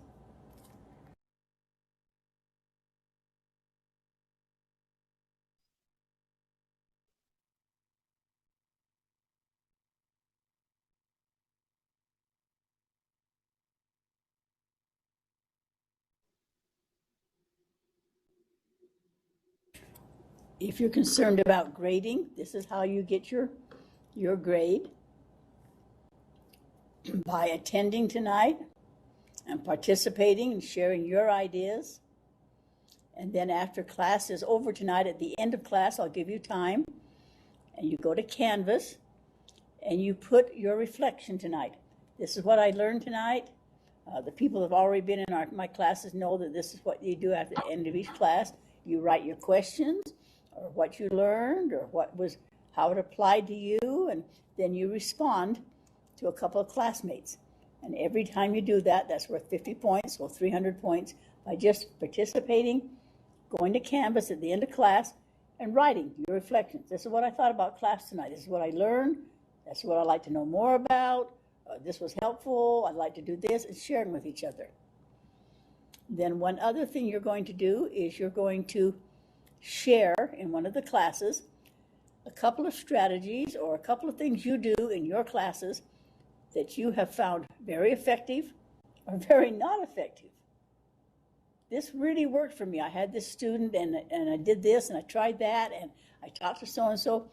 If you're concerned about grading, this is how you get your grade. By attending tonight and participating and sharing your ideas. And then after class is over tonight, at the end of class, I'll give you time. And you go to Canvas and you put your reflection tonight. This is what I learned tonight. The people that have already been in my classes know that this is what you do at the end of each class. You write your questions or what you learned or how it applied to you, and then you respond to a couple of classmates. And every time you do that, that's worth 50 points, or 300 points, by just participating, going to Canvas at the end of class, and writing your reflections. This is what I thought about class tonight. This is what I learned. That's what I'd like to know more about. This was helpful. I'd like to do this, and sharing with each other. Then one other thing you're going to do is you're going to share in one of the classes a couple of strategies or a couple of things you do in your classes that you have found very effective or very not effective. This really worked for me. I had this student and I did this and I tried that and I talked to so-and-so,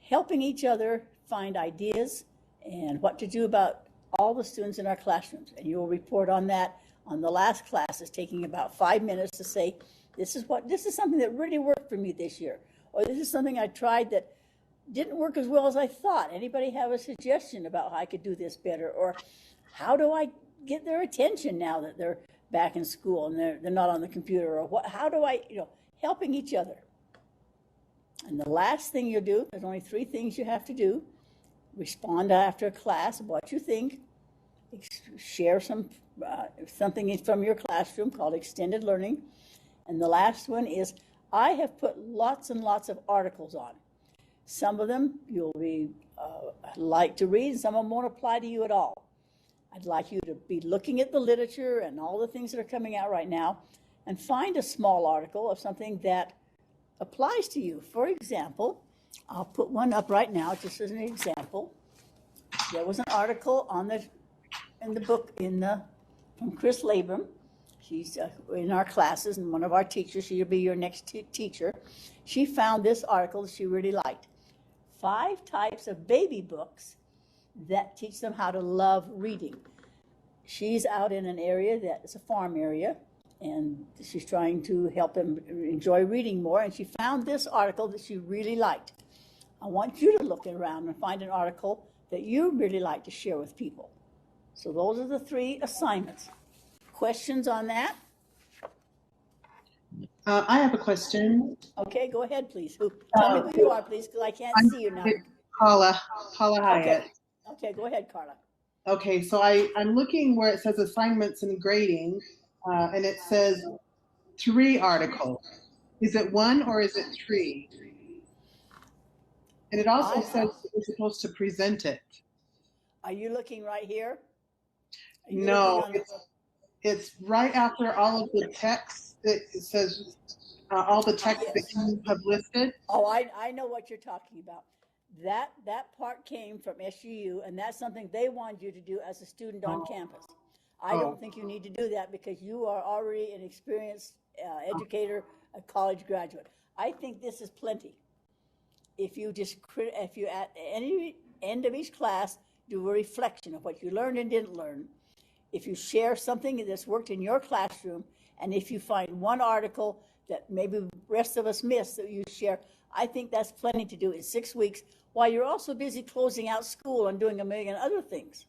helping each other find ideas and what to do about all the students in our classrooms. And you'll report on that on the last class. It's taking about 5 minutes to say, this is something that really worked for me this year. Or this is something I tried that didn't work as well as I thought. Anybody have a suggestion about how I could do this better? Or how do I get their attention now that they're back in school and they're not on the computer? Or how do I, helping each other. And the last thing you'll do, there's only 3 things you have to do. Respond after class of what you think. Share something from your classroom called extended learning. And the last one is, I have put lots and lots of articles on. Some of them you'll be like to read, and some of them won't apply to you at all. I'd like you to be looking at the literature and all the things that are coming out right now and find a small article of something that applies to you. For example, I'll put one up right now just as an example. There was an article in the book from Chris Labram. She's in our classes and one of our teachers. She'll be your next teacher. She found this article that she really liked. 5 types of baby books that teach them how to love reading. She's out in an area that is a farm area, and she's trying to help them enjoy reading more, and she found this article that she really liked. I want you to look around and find an article that you really like to share with people. So those are the 3 assignments. Questions on that? I have a question. Okay, go ahead, please. Tell me who you are, please, because I can't see you now. Paula Hyatt. Okay, go ahead, Carla. Okay, so I'm looking where it says assignments and grading, and it says 3 articles. Is it 1 or is it 3? And it also says that we're supposed to present it. Are you looking right here? No, it's right after all of the text. It says all the text that you have listed. Oh, I know what you're talking about. That part came from SUU, and that's something they want you to do as a student on campus. I don't think you need to do that because you are already an experienced educator, a college graduate. I think this is plenty. If you at any end of each class do a reflection of what you learned and didn't learn, if you share something that's worked in your classroom, and if you find one article that maybe the rest of us missed that you share, I think that's plenty to do in 6 weeks while you're also busy closing out school and doing a million other things.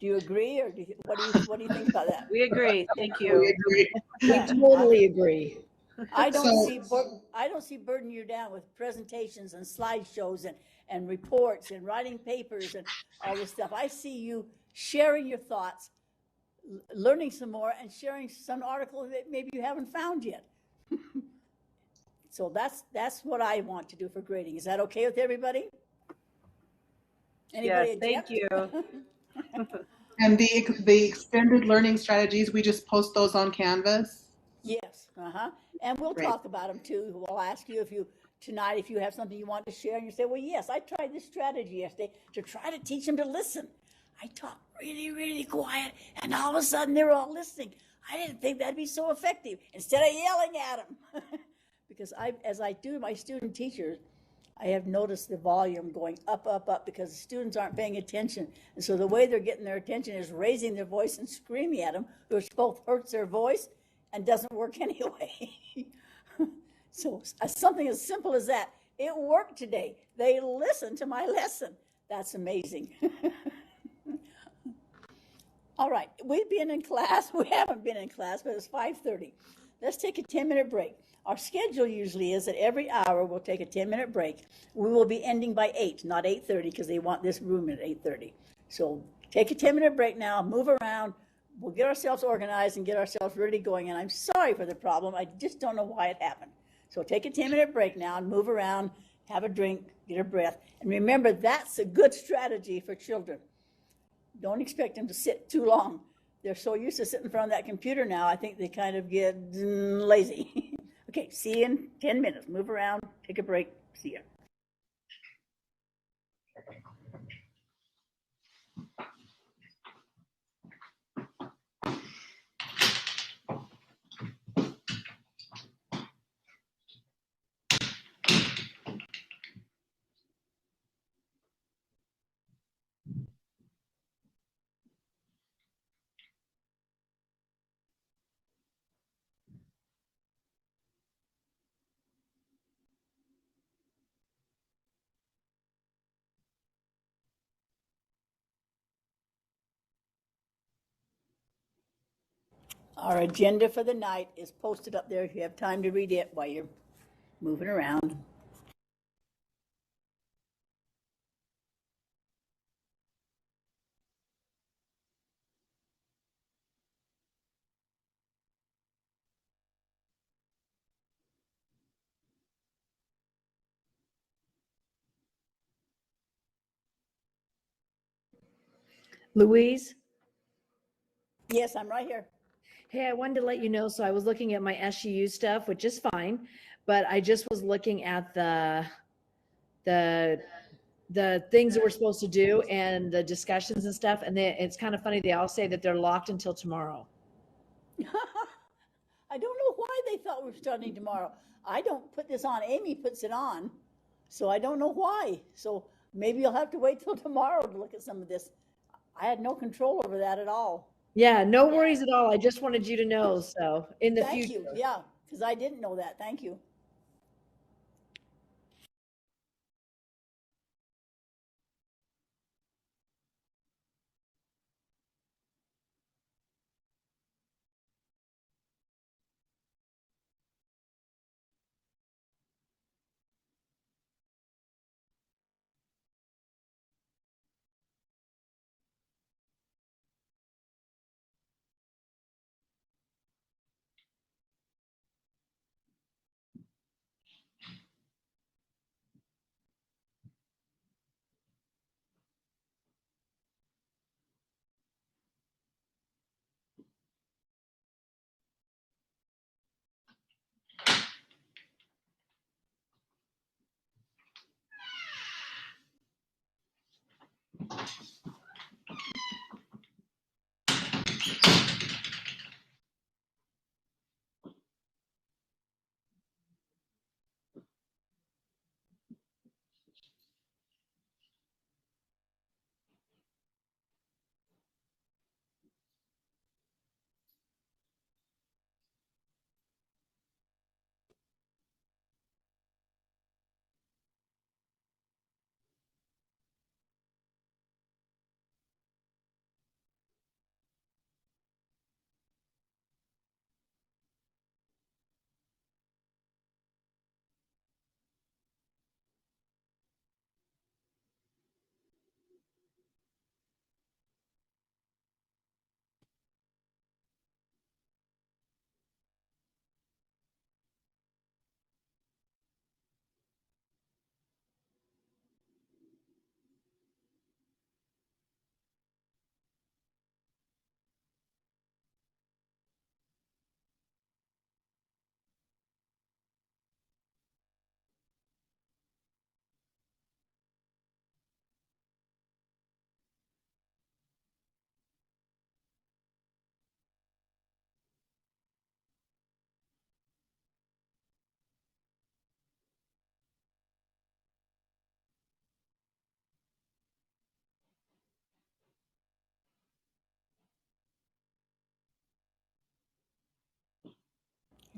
Do you agree, or what do you think about that? We agree. Thank you. We agree. Yeah. We totally agree. I don't see burden you down with presentations and slideshows and reports and writing papers and all this stuff. I see you sharing your thoughts, learning some more, and sharing some article that maybe you haven't found yet. So that's what I want to do for grading. Is that okay with everybody? Yes, thank you. And the extended learning strategies, we just post those on Canvas? Yes, and we'll talk about them too. We'll ask you if you have something you want to share, and you say, well, yes, I tried this strategy yesterday to try to teach them to listen. I talked really, really quiet, and all of a sudden they were all listening. I didn't think that'd be so effective, instead of yelling at them. Because as I do my student teachers, I have noticed the volume going up, up, up, because the students aren't paying attention. And so the way they're getting their attention is raising their voice and screaming at them, which both hurts their voice and doesn't work anyway. So something as simple as that, it worked today. They listened to my lesson. That's amazing. All right, we've been in class. We haven't been in class, but it's 5:30. Let's take a 10-minute break. Our schedule usually is that every hour we'll take a 10-minute break. We will be ending by 8, not 8:30, because they want this room at 8:30. So take a 10-minute break now, move around. We'll get ourselves organized and get ourselves really going. And I'm sorry for the problem. I just don't know why it happened. So take a 10-minute break now and move around, have a drink, get a breath. And remember, that's a good strategy for children. Don't expect them to sit too long. They're so used to sitting in front of that computer now, I think they kind of get lazy. Okay, see you in 10 minutes. Move around, take a break, see you. Our agenda for the night is posted up there if you have time to read it while you're moving around. Louise? Yes, I'm right here. Hey, I wanted to let you know, so I was looking at my SUU stuff, which is fine, but I just was looking at the things that we're supposed to do and the discussions and stuff, and it's kind of funny, they all say that they're locked until tomorrow. I don't know why they thought we were starting tomorrow. I don't put this on. Amy puts it on. So I don't know why. So maybe you'll have to wait till tomorrow to look at some of this. I had no control over that at all. Yeah, no worries at all. I just wanted you to know, so in the Thank future. you. Yeah, because I didn't know that. Thank you.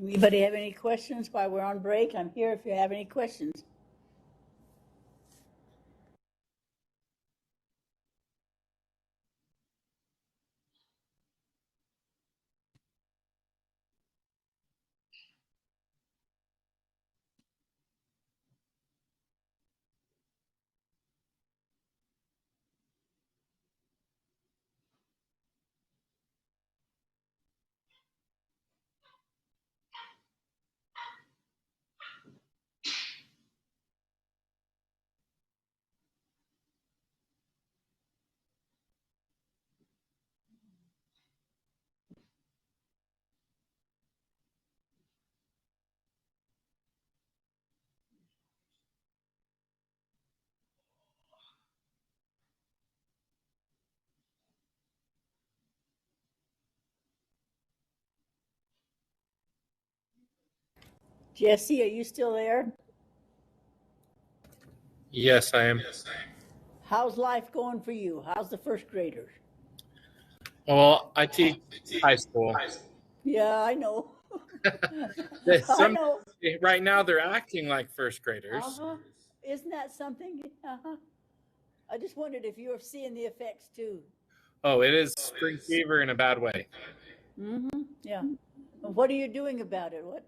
Anybody have any questions while we're on break? I'm here if you have any questions. Jesse, are you still there? Yes, I am. How's life going for you? How's the first graders? Well, I teach high school. Yeah, I know. I Some, know. right now, they're acting like first graders. Uh-huh. Isn't that something? Uh-huh. I just wondered if you were seeing the effects too. Oh, it is spring fever in a bad way. Yeah. And what are you doing about it? What?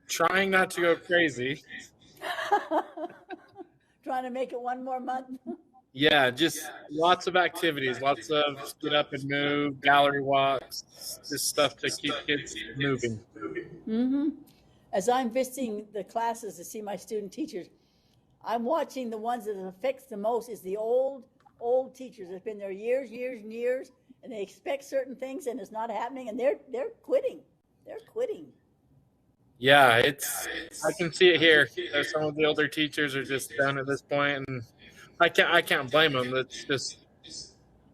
Trying not to go crazy. Trying to make it one more month? Yeah, just lots of activities, lots of get up and move, gallery walks, just stuff to keep kids moving. As I'm visiting the classes to see my student teachers, I'm watching the ones that it affects the most is the old teachers that have been there years and years, and they expect certain things and it's not happening, and they're quitting. They're quitting. Yeah, I can see it here. Some of the older teachers are just done at this point, and I can't blame them. It's just,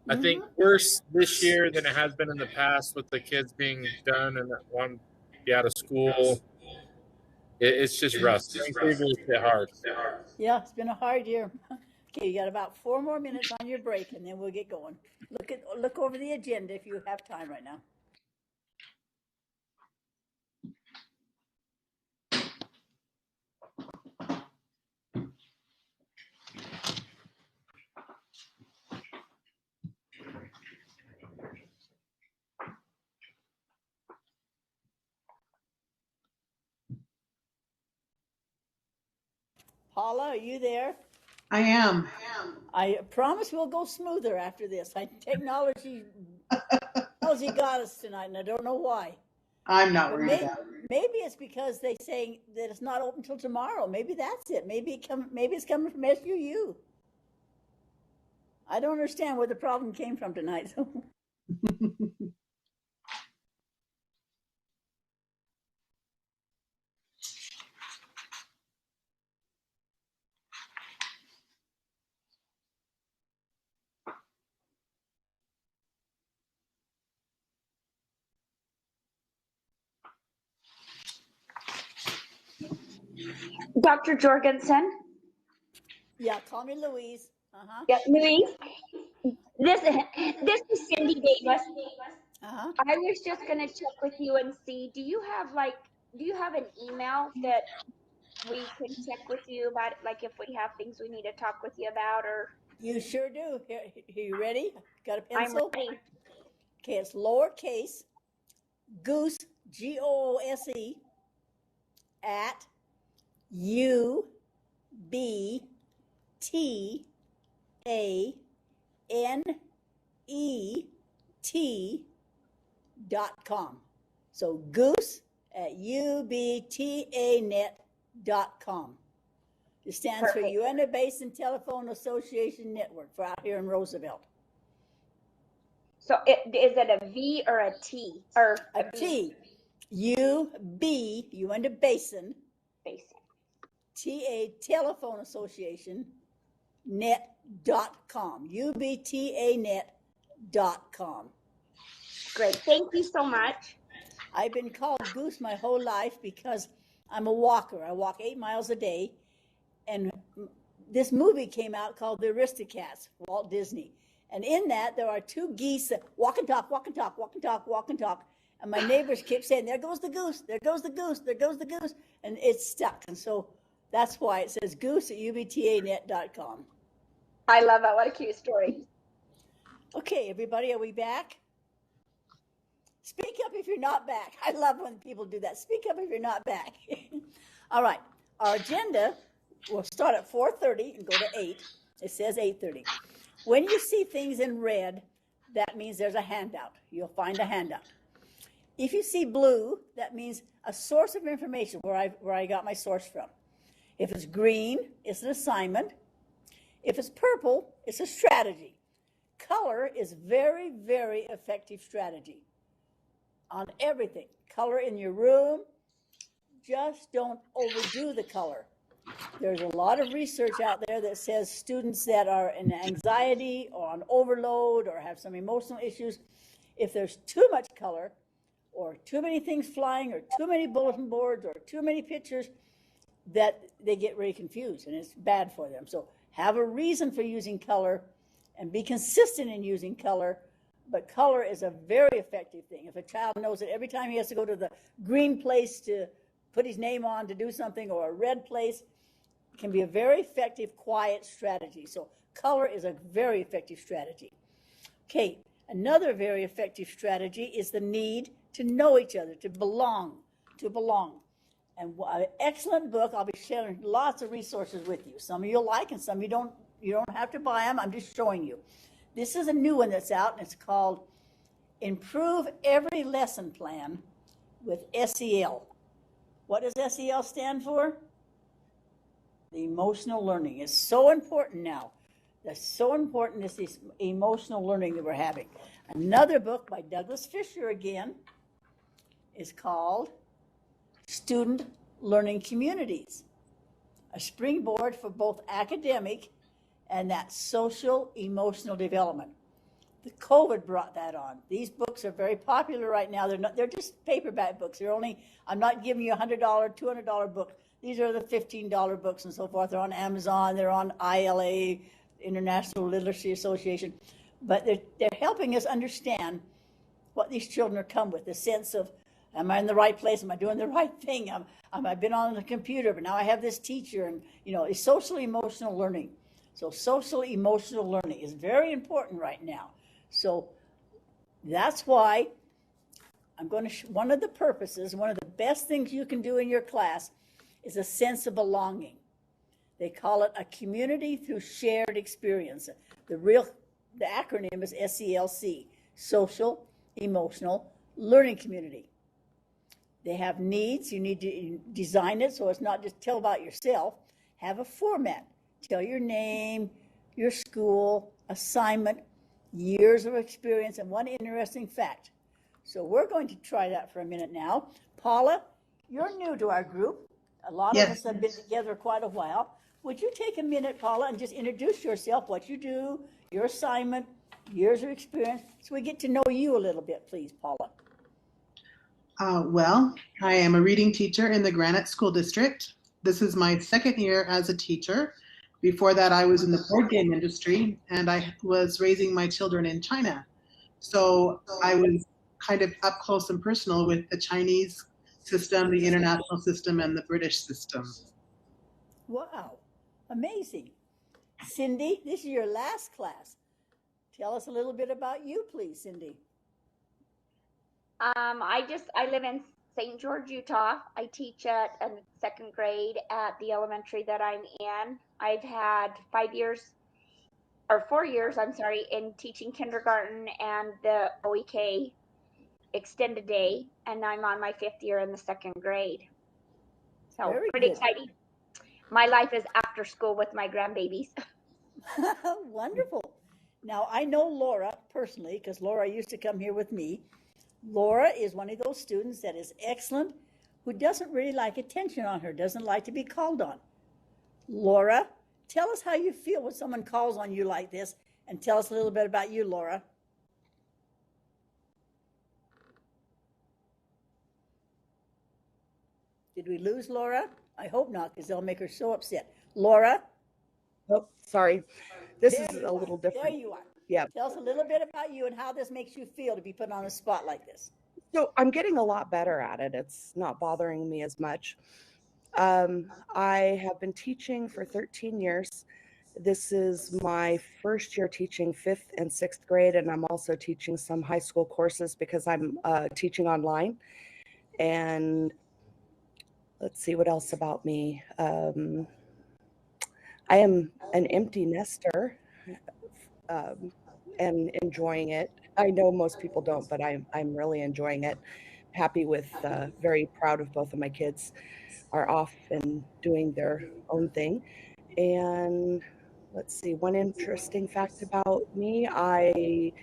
I think worse this year than it has been in the past with the kids being done and that one be out of school. It's just rough. Things really hit hard. Yeah, it's been a hard year. Okay, you got about 4 more minutes on your break, and then we'll get going. Look over the agenda if you have time right now. Paula, are you there? I am. I promise we'll go smoother after this. Technology got us tonight, and I don't know why. I'm not But worried about it. maybe it's because they saying that it's not open till tomorrow. Maybe that's it. Maybe it's coming from SUU. I don't understand where the problem came from tonight. Dr. Jorgensen? Yeah, call me Louise. Yeah, Louise. This is Cindy Davis. I was just gonna check with you and see. Do you have an email that we can check with you about, like if we have things we need to talk with you about, or? You sure do. Here, you ready? Got a I'm pencil? ready. Okay, it's lowercase goose, GOOSE, at UBTANET.com. So goose at UBTANet.com. It stands for Uinta Basin Telephone Association Network for out here in Roosevelt. So is it a V or a T? Or a T. UB, Uinta Basin. TA Telephone Association net.com. UBTANet.com. Great. Thank you so much. I've been called Goose my whole life because I'm a walker. I walk 8 miles a day. And this movie came out called The Aristocats, Walt Disney. And in that, there are 2 geese that walk and talk, walk and talk, walk and talk, walk and talk. And my neighbors kept saying, there goes the goose, there goes the goose, there goes the goose. And it's stuck. And so that's why it says goose at UBTANet.com. I love that. What a cute story. Okay, everybody, are we back? Speak up if you're not back. I love when people do that. Speak up if you're not back. All right, our agenda will start at 4:30 and go to 8. It says 8:30. When you see things in red, that means there's a handout. You'll find a handout. If you see blue, that means a source of information where I got my source from. If it's green, it's an assignment. If it's purple, it's a strategy. Color is very, very effective strategy on everything. Color in your room, just don't overdo the color. There's a lot of research out there that says students that are in anxiety or on overload or have some emotional issues, if there's too much color or too many things flying or too many bulletin boards or too many pictures, that they get really confused and it's bad for them. So have a reason for using color and be consistent in using color. But color is a very effective thing. If a child knows that every time he has to go to the green place to put his name on to do something or a red place, it can be a very effective, quiet strategy. So color is a very effective strategy. Okay, Another very effective strategy is the need to know each other, to belong, And an excellent book. I'll be sharing lots of resources with you. Some you'll like, and some you don't. You don't have to buy them. I'm just showing you. This is a new one that's out, and it's called "Improve Every Lesson Plan with SEL." What does SEL stand for? The emotional learning is so important now. That's so important, this emotional learning that we're having. Another book by Douglas Fisher again is called Student Learning Communities, a springboard for both academic and that social emotional development. The COVID brought that on. These books are very popular right now. They're just paperback books. I'm not giving you $100, $200 books. These are the $15 books and so forth. They're on Amazon, they're on ILA, International Literacy Association. But they're helping us understand what these children are come with, the sense of, am I in the right place? Am I doing the right thing? I've been on the computer, but now I have this teacher. And, it's social emotional learning. So social emotional learning is very important right now. So that's why I'm going to, one of the purposes, one of the best things you can do in your class is a sense of belonging. They call it a community through shared experience. The acronym is SELC, Social Emotional Learning Community. They have needs. You need to design it so it's not just tell about yourself. Have a format. Tell your name, your school, assignment, years of experience, and one interesting fact. So we're going to try that for a minute now. Paula, you're new to our group. A lot of us have been together quite a while. Would you take a minute, Paula, and just introduce yourself, what you do, your assignment, years of experience, so we get to know you a little bit, please, Paula. Well, I am a reading teacher in the Granite School District. This is my second year as a teacher. Before that, I was in the board game industry, and I was raising my children in China. So I was kind of up close and personal with the Chinese system, the international system, and the British system. Wow, amazing. Cindy, this is your last class. Tell us a little bit about you, please, Cindy. I live in St. George, Utah. I teach at a second grade at the elementary that I'm in. I've had 4 years, in teaching kindergarten and the OEK extended day, and I'm on my 5th year in the second grade. So pretty exciting. My life is after school with my grandbabies. Wonderful. Now, I know Laura personally because Laura used to come here with me. Laura is one of those students that is excellent, who doesn't really like attention on her, doesn't like to be called on. Laura, tell us how you feel when someone calls on you like this, and tell us a little bit about you, Laura. Did we lose Laura? I hope not, because they'll make her so upset. Laura? Oh, sorry. This is a little different. There you are. Yeah. Tell us a little bit about you and how this makes you feel to be put on a spot like this. So I'm getting a lot better at it. It's not bothering me as much. I have been teaching for 13 years. This is my first year teaching 5th and 6th grade, and I'm also teaching some high school courses because I'm teaching online. And let's see what else about me. I am an empty nester and enjoying it. I know most people don't, but I'm really enjoying it. Happy with, very proud of both of my kids are off and doing their own thing. And let's see, one interesting fact about me, I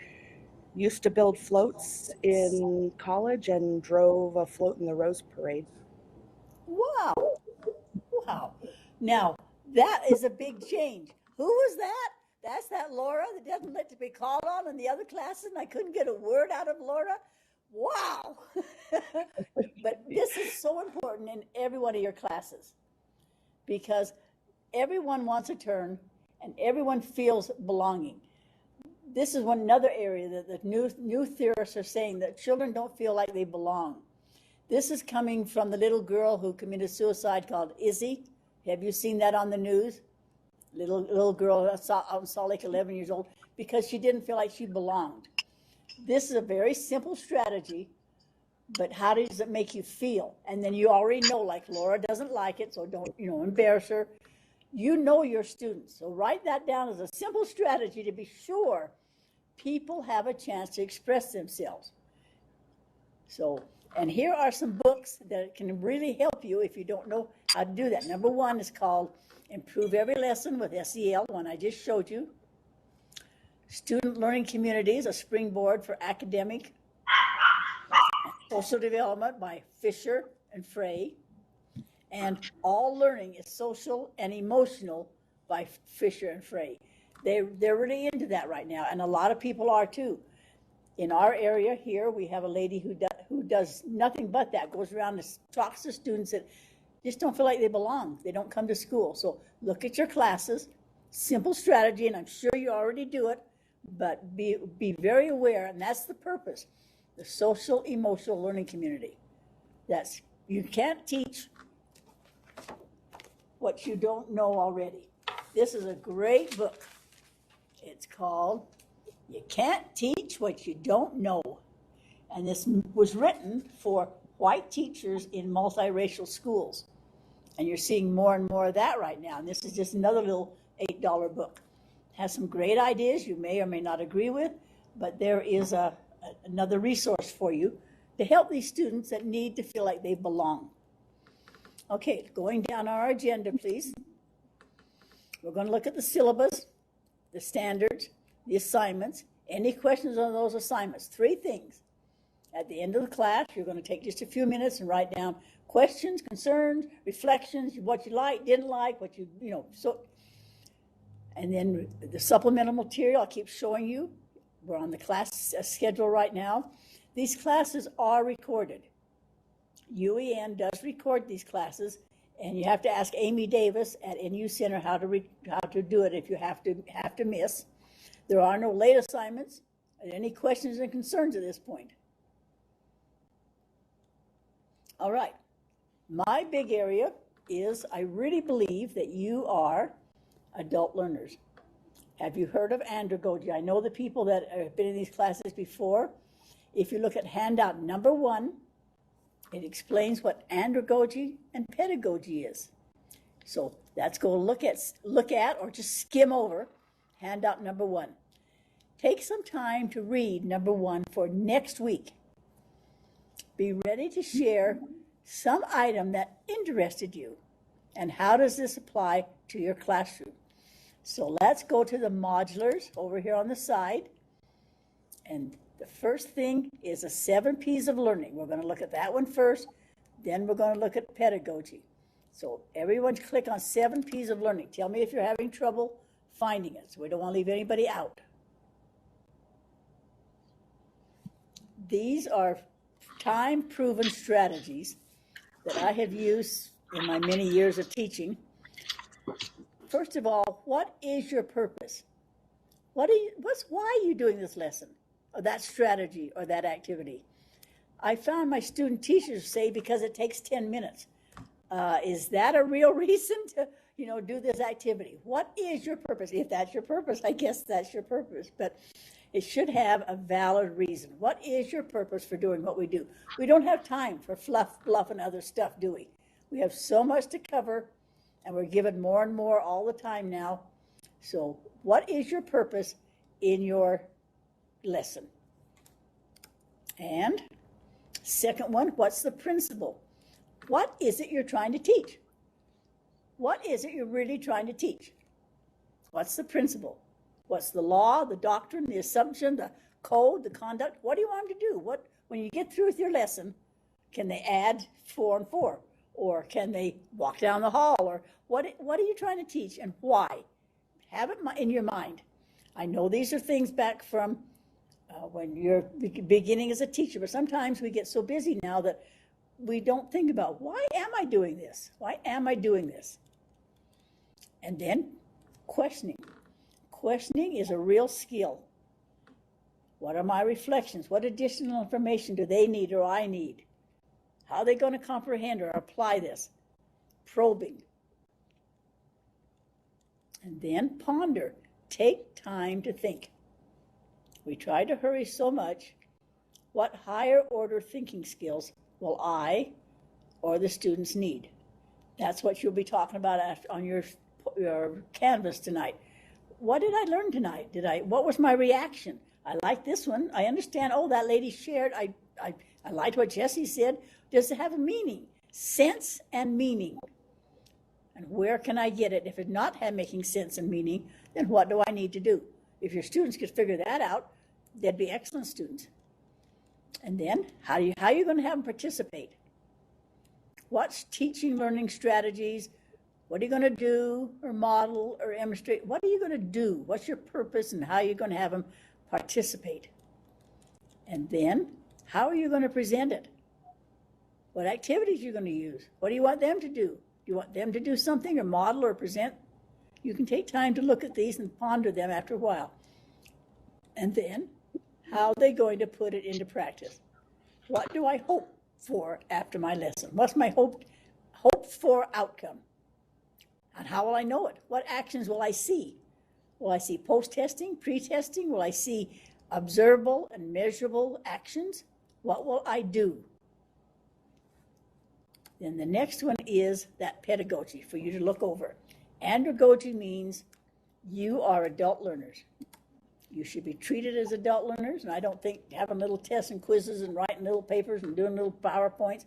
used to build floats in college and drove a float in the Rose Parade. Wow. Wow. Now, that is a big change. Who was that? That's that Laura that doesn't let to be called on in the other classes, and I couldn't get a word out of Laura. Wow. But this is so important in every one of your classes because everyone wants a turn and everyone feels belonging. This is another area that the new theorists are saying that children don't feel like they belong. This is coming from the little girl who committed suicide called Izzy. Have you seen that on the news? Little girl out in Salt Lake, 11 years old, because she didn't feel like she belonged. This is a very simple strategy, but how does it make you feel? And then you already know, like Laura doesn't like it, so don't, embarrass her. You know your students. So write that down as a simple strategy to be sure people have a chance to express themselves. So, and here are some books that can really help you if you don't know how to do that. Number one is called Improve Every Lesson with SEL, one I just showed you. Student Learning Communities, a Springboard for Academic Social Development by Fisher and Frey. And All Learning is Social and Emotional by Fisher and Frey. They're really into that right now, and a lot of people are too. In our area here, we have a lady who does nothing but that, goes around and talks to students that just don't feel like they belong. They don't come to school. So look at your classes, simple strategy, and I'm sure you already do it, but be very aware, and that's the purpose, the social emotional learning community. You can't teach what you don't know already. This is a great book. It's called You Can't Teach What You Don't Know. And this was written for white teachers in multiracial schools. And you're seeing more and more of that right now. And this is just another little $8 book. It has some great ideas you may or may not agree with, but there is another resource for you to help these students that need to feel like they belong. Okay, going down our agenda, please. We're going to look at the syllabus, the standards, the assignments. Any questions on those assignments? 3 things. At the end of the class, you're going to take just a few minutes and write down questions, concerns, reflections, what you liked, didn't like, what so. And then the supplemental material I'll keep showing you. We're on the class schedule right now. These classes are recorded. UEN does record these classes, and you have to ask Amy Davis at NU Center how to do it if you have to miss. There are no late assignments. Are there any questions and concerns at this point? All right. My big area is I really believe that you are adult learners. Have you heard of andragogy? I know the people that have been in these classes before. If you look at handout number 1, it explains what andragogy and pedagogy is. So let's go look at or just skim over handout number 1. Take some time to read number 1 for next week. Be ready to share some item that interested you, and how does this apply to your classroom? So let's go to the modulars over here on the side. And the first thing is the 7 P's of learning. We're going to look at that one first, then we're going to look at pedagogy. So everyone click on 7 P's of learning. Tell me if you're having trouble finding it, so we don't want to leave anybody out. These are time-proven strategies that I have used in my many years of teaching. First of all, what is your purpose? Why are you doing this lesson, or that strategy, or that activity? I found my student teachers say because it takes 10 minutes. Is that a real reason to, do this activity? What is your purpose? If that's your purpose, I guess that's your purpose. But it should have a valid reason. What is your purpose for doing what we do? We don't have time for fluff, bluff, and other stuff, do we? We have so much to cover, and we're given more and more all the time now. So what is your purpose in your lesson? And second one, what's the principle? What is it you're trying to teach? What is it you're really trying to teach? What's the principle? What's the law, the doctrine, the assumption, the code, the conduct? What do you want them to do? When you get through with your lesson, can they add 4 and 4? Or can they walk down the hall? Or what are you trying to teach, and why? Have it in your mind. I know these are things back from when you're beginning as a teacher, but sometimes we get so busy now that we don't think about, why am I doing this? Why am I doing this? And then questioning. Questioning is a real skill. What are my reflections? What additional information do they need or I need? How are they going to comprehend or apply this? Probing. And then ponder. Take time to think. We try to hurry so much. What higher order thinking skills will I or the students need? That's what you'll be talking about on your Canvas tonight. What did I learn tonight? What was my reaction? I like this one. I understand. Oh, that lady shared. I liked what Jessie said. Does it have a meaning? Sense and meaning. And where can I get it? If it's not making sense and meaning, then what do I need to do? If your students could figure that out, they'd be excellent students. And then how are you going to have them participate? What's teaching learning strategies? What are you going to do or model or demonstrate? What are you going to do? What's your purpose and how are you going to have them participate? And then how are you going to present it? What activities are you going to use? What do you want them to do? Do you want them to do something or model or present? You can take time to look at these and ponder them after a while. And then how are they going to put it into practice? What do I hope for after my lesson? What's my hope for outcome? And how will I know it? What actions will I see? Will I see post-testing, pre-testing? Will I see observable and measurable actions? What will I do? Then the next one is that pedagogy for you to look over. Andragogy means you are adult learners. You should be treated as adult learners, and I don't think having little tests and quizzes and writing little papers and doing little PowerPoints.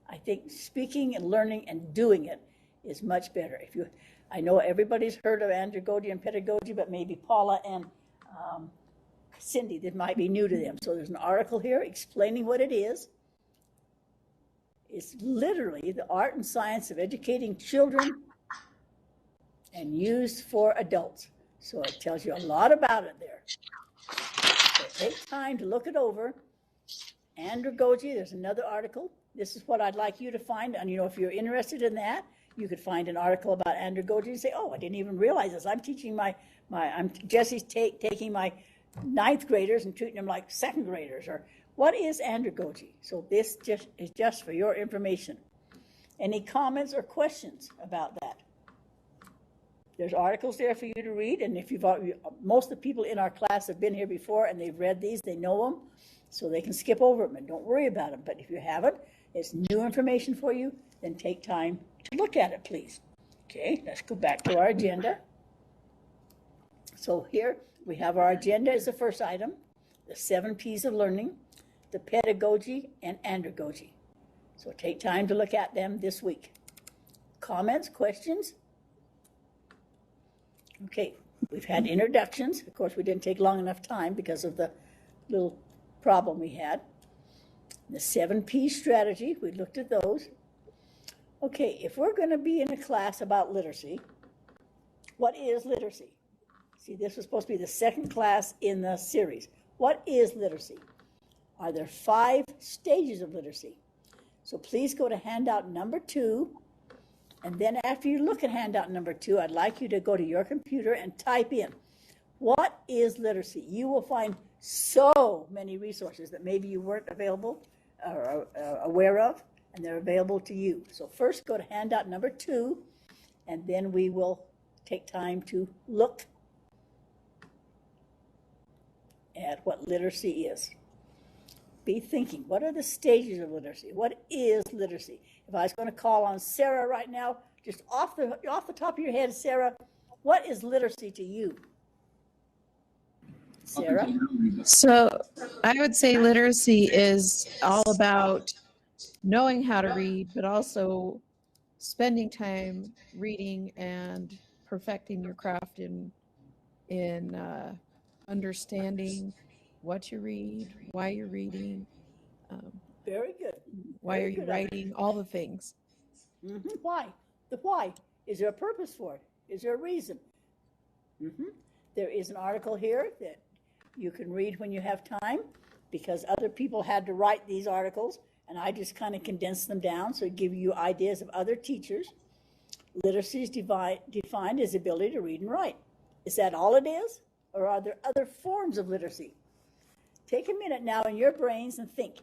I think speaking and learning and doing it is much better. I know everybody's heard of andragogy and pedagogy, but maybe Paula and Cindy, that might be new to them. So there's an article here explaining what it is. It's literally the art and science of educating children and used for adults. So it tells you a lot about it there. So take time to look it over. Andragogy, there's another article. This is what I'd like you to find. And if you're interested in that, you could find an article about andragogy and say, oh, I didn't even realize this. I'm teaching Jessie's taking my 9th graders and treating them like 2nd graders. Or what is andragogy? So this is just for your information. Any comments or questions about that? There's articles there for you to read, and if most of the people in our class have been here before and they've read these, they know them, so they can skip over them and don't worry about them. But if you haven't, it's new information for you, then take time to look at it, please. Okay, let's go back to our agenda. So here we have our agenda as the first item, the 7 P's of learning, the pedagogy, and andragogy. So take time to look at them this week. Comments, questions? Okay, we've had introductions. Of course, we didn't take long enough time because of the little problem we had. The 7 P strategy, we looked at those. Okay, if we're going to be in a class about literacy, what is literacy? See, this was supposed to be the 2nd class in the series. What is literacy? Are there 5 stages of literacy? So please go to handout number 2. And then after you look at handout number 2, I'd like you to go to your computer and type in, what is literacy? You will find so many resources that maybe you weren't available or aware of, and they're available to you. So first go to handout number 2, and then we will take time to look at what literacy is. Be thinking, what are the stages of literacy? What is literacy? If I was going to call on Sarah right now, just off the top of your head, Sarah, what is literacy to you? Sarah? So I would say literacy is all about knowing how to read, but also spending time reading and perfecting your craft in understanding what you read, why you're reading. Very good. Why Very are you good. writing? All the things. Why? The why. Is there a purpose for it? Is there a reason? There is an article here that you can read when you have time, because other people had to write these articles, and I just kind of condensed them down so to give you ideas of other teachers. Literacy is defined as the ability to read and write. Is that all it is? Or are there other forms of literacy? Take a minute now in your brains and think.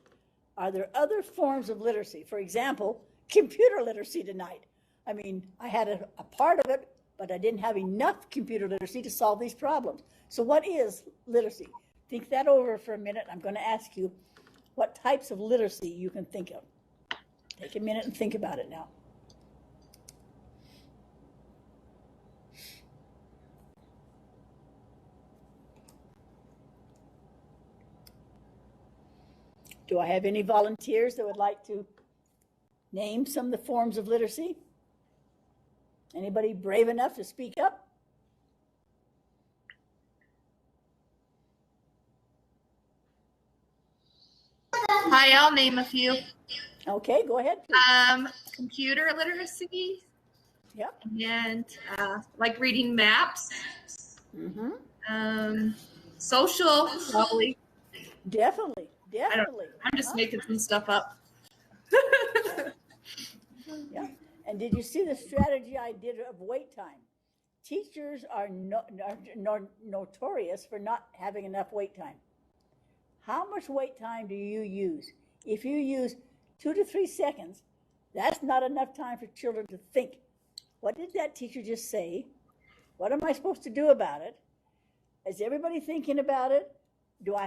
Are there other forms of literacy? For example, computer literacy tonight. I mean, I had a part of it, but I didn't have enough computer literacy to solve these problems. So what is literacy? think that over for a minute. I'm going to ask you what types of literacy you can think of. Take a minute and think about it now. Do I have any volunteers that would like to name some of the forms of literacy? Anybody brave enough to speak up? Hi, I'll name a few. Okay, go ahead. Computer literacy. Yep. And like reading maps. Mm-hmm. Social, probably. Definitely. I'm just making some stuff up. Yeah. And did you see the strategy I did of wait time? Teachers are notorious for not having enough wait time. How much wait time do you use? If you use 2 to 3 seconds, that's not enough time for children to think. What did that teacher just say? What am I supposed to do about it? Is everybody thinking about it?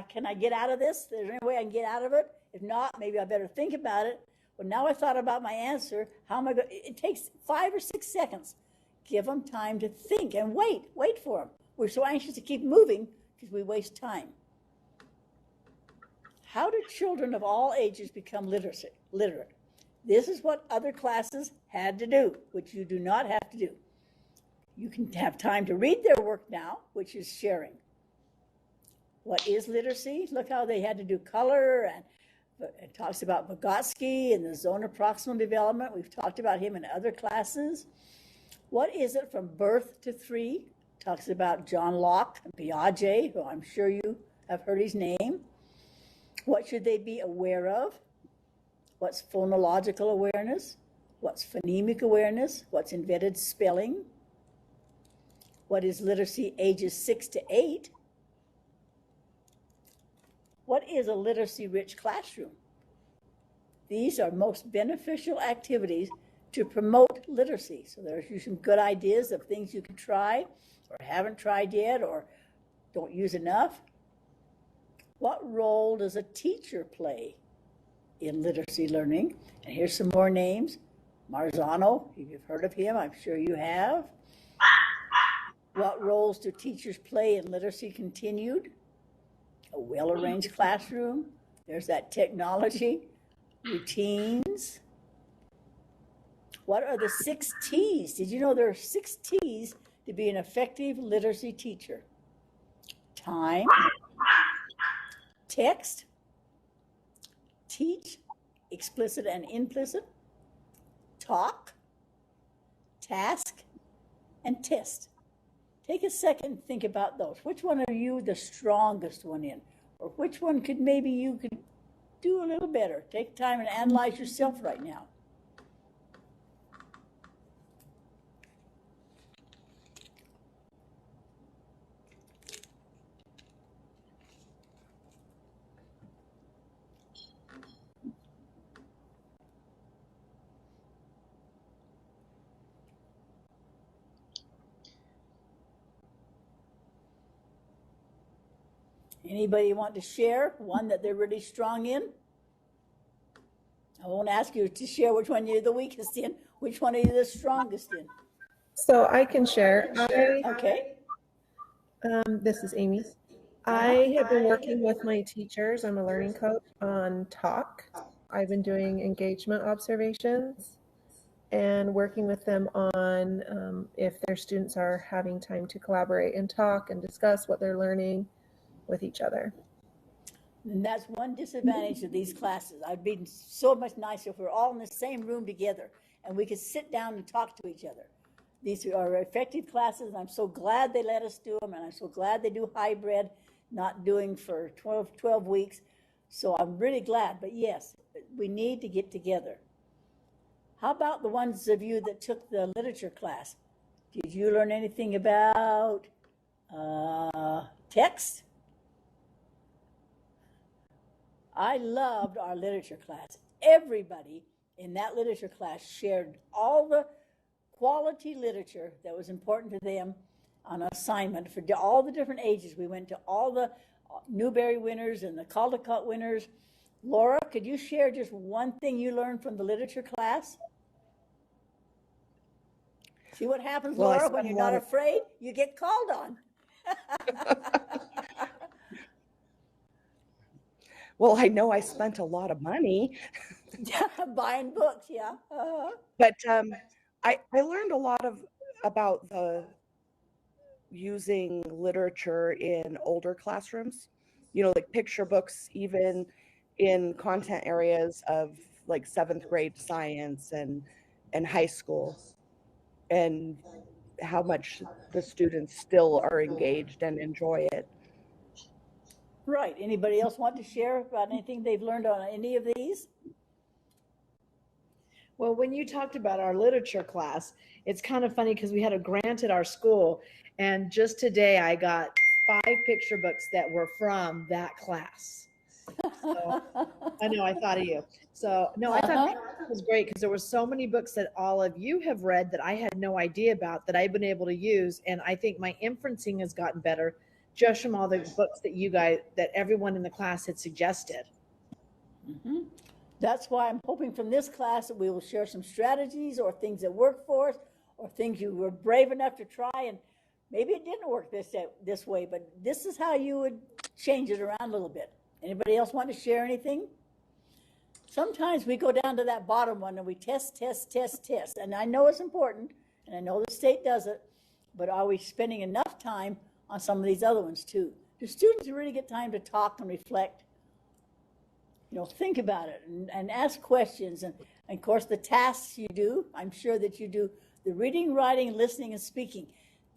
Can I get out of this? Is there any way I can get out of it? If not, maybe I better think about it. Well, now I thought about my answer. How am I going? It takes 5 or 6 seconds. Give them time to think and wait for them. We're so anxious to keep moving because we waste time. How do children of all ages become literate? This is what other classes had to do, which you do not have to do. You can have time to read their work now, which is sharing. What is literacy? Look how they had to do color, and it talks about Vygotsky and the zone of proximal development. We've talked about him in other classes. What is it from birth to 3? Talks about John Locke and Piaget, who I'm sure you have heard his name. What should they be aware of? What's phonological awareness? What's phonemic awareness? What's embedded spelling? What is literacy ages 6 to 8? What is a literacy-rich classroom? These are most beneficial activities to promote literacy. So there's some good ideas of things you can try or haven't tried yet or don't use enough. What role does a teacher play in literacy learning? And here's some more names. Marzano, if you've heard of him, I'm sure you have. What roles do teachers play in literacy continued? A well-arranged classroom. There's that technology. Routines. What are the 6 T's? Did you know there are 6 T's to be an effective literacy teacher? Time, text, teach, explicit and implicit, talk, task, and test. Take a second and think about those. Which one are you the strongest one in? Or which one could maybe you could do a little better? Take time and analyze yourself right now. Anybody want to share one that they're really strong in? I won't ask you to share which one you're the weakest in. Which one are you the strongest in? So I can share. Okay. This is Amy. I have been working with my teachers. I'm a learning coach on talk. I've been doing engagement observations and working with them on if their students are having time to collaborate and talk and discuss what they're learning with each other. And that's one disadvantage of these classes. I'd be so much nicer if we're all in the same room together and we could sit down and talk to each other. These are effective classes, and I'm so glad they let us do them, and I'm so glad they do hybrid, not doing for 12 weeks. So I'm really glad, but yes, we need to get together. How about the ones of you that took the literature class? Did you learn anything about text? I loved our literature class. Everybody in that literature class shared all the quality literature that was important to them on assignment for all the different ages. We went to all Newbery winners and the Caldecott winners. Laura, could you share just one thing you learned from the literature class? See what happens, Well, Laura, when you're not afraid? You get called on. Well, I know I spent a lot of money. Buying books, yeah. But I learned a lot about using literature in older classrooms, like picture books, even in content areas of like 7th grade science and high school, and how much the students still are engaged and enjoy it. Right. Anybody else want to share about anything they've learned on any of these? Well, when you talked about our literature class, it's kind of funny because we had a grant at our school, and just today I got 5 picture books that were from that class. So, I know, I thought of you. So, no, I thought it was great because there were so many books that all of you have read that I had no idea about that I've been able to use, and I think my inferencing has gotten better just from all the books that everyone in the class had suggested. Mm-hmm. That's why I'm hoping from this class that we will share some strategies or things that work for us or things you were brave enough to try, and maybe it didn't work this way, but this is how you would change it around a little bit. Anybody else want to share anything? Sometimes we go down to that bottom one and we test. And I know it's important, and I know the state does it, but are we spending enough time on some of these other ones too? Do students really get time to talk and reflect? Think about it and ask questions. And of course, the tasks you do, I'm sure that you do the reading, writing, listening, and speaking.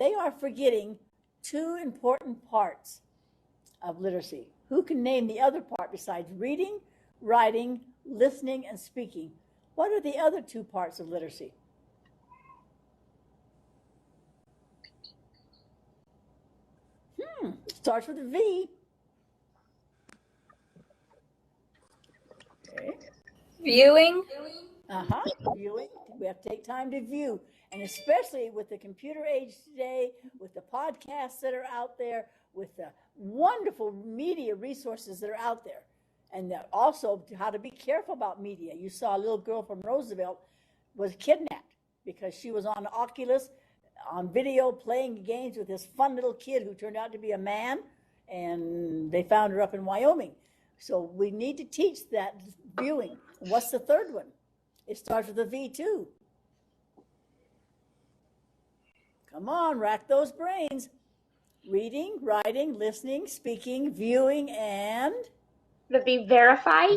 They are forgetting 2 important parts of literacy. Who can name the other part besides reading, writing, listening, and speaking? What are the other 2 parts of literacy? Starts with a V. Okay. Viewing. Viewing. We have to take time to view. And especially with the computer age today, with the podcasts that are out there, with the wonderful media resources that are out there. And also how to be careful about media. You saw a little girl from Roosevelt was kidnapped because she was on Oculus on video playing games with this fun little kid who turned out to be a man, and they found her up in Wyoming. So we need to teach that viewing. What's the third one? It starts with a V too. Come on, rack those brains. Reading, writing, listening, speaking, viewing, and? The V, verify.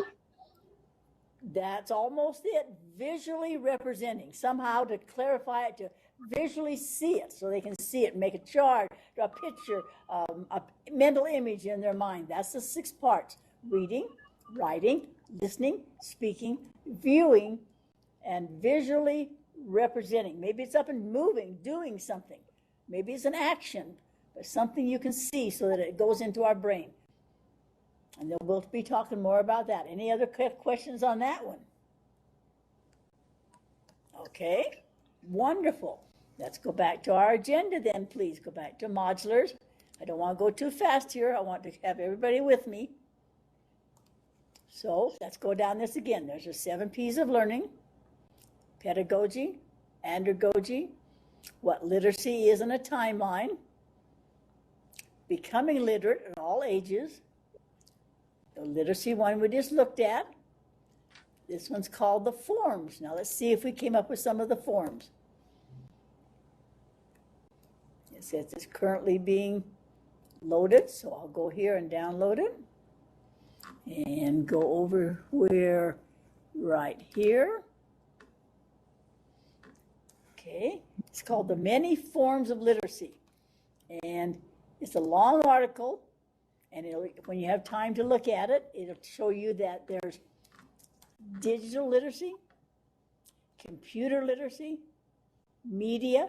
That's almost it. Visually representing. Somehow to clarify it, to visually see it so they can see it, make a chart, draw a picture, a mental image in their mind. That's the 6 parts. Reading, writing, listening, speaking, viewing, and visually representing. Maybe it's up and moving, doing something. Maybe it's an action, but something you can see so that it goes into our brain. And then we'll be talking more about that. Any other questions on that one? Okay, wonderful. Let's go back to our agenda then, please. Go back to modulars. I don't want to go too fast here. I want to have everybody with me. So let's go down this again. There's the 7 P's of learning: pedagogy, andragogy, what literacy is in a timeline, becoming literate at all ages, the literacy one we just looked at. This one's called the forms. Now let's see if we came up with some of the forms. It says it's currently being loaded, so I'll go here and download it. And go over where, right here. Okay, it's called The Many Forms of Literacy. And it's a long article, and when you have time to look at it, it'll show you that there's digital literacy, computer literacy, media,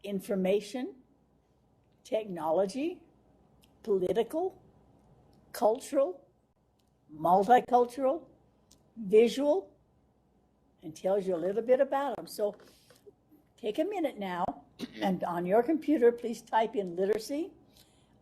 information, technology, political, cultural, multicultural, visual, and tells you a little bit about them. So take a minute now, and on your computer, please type in literacy,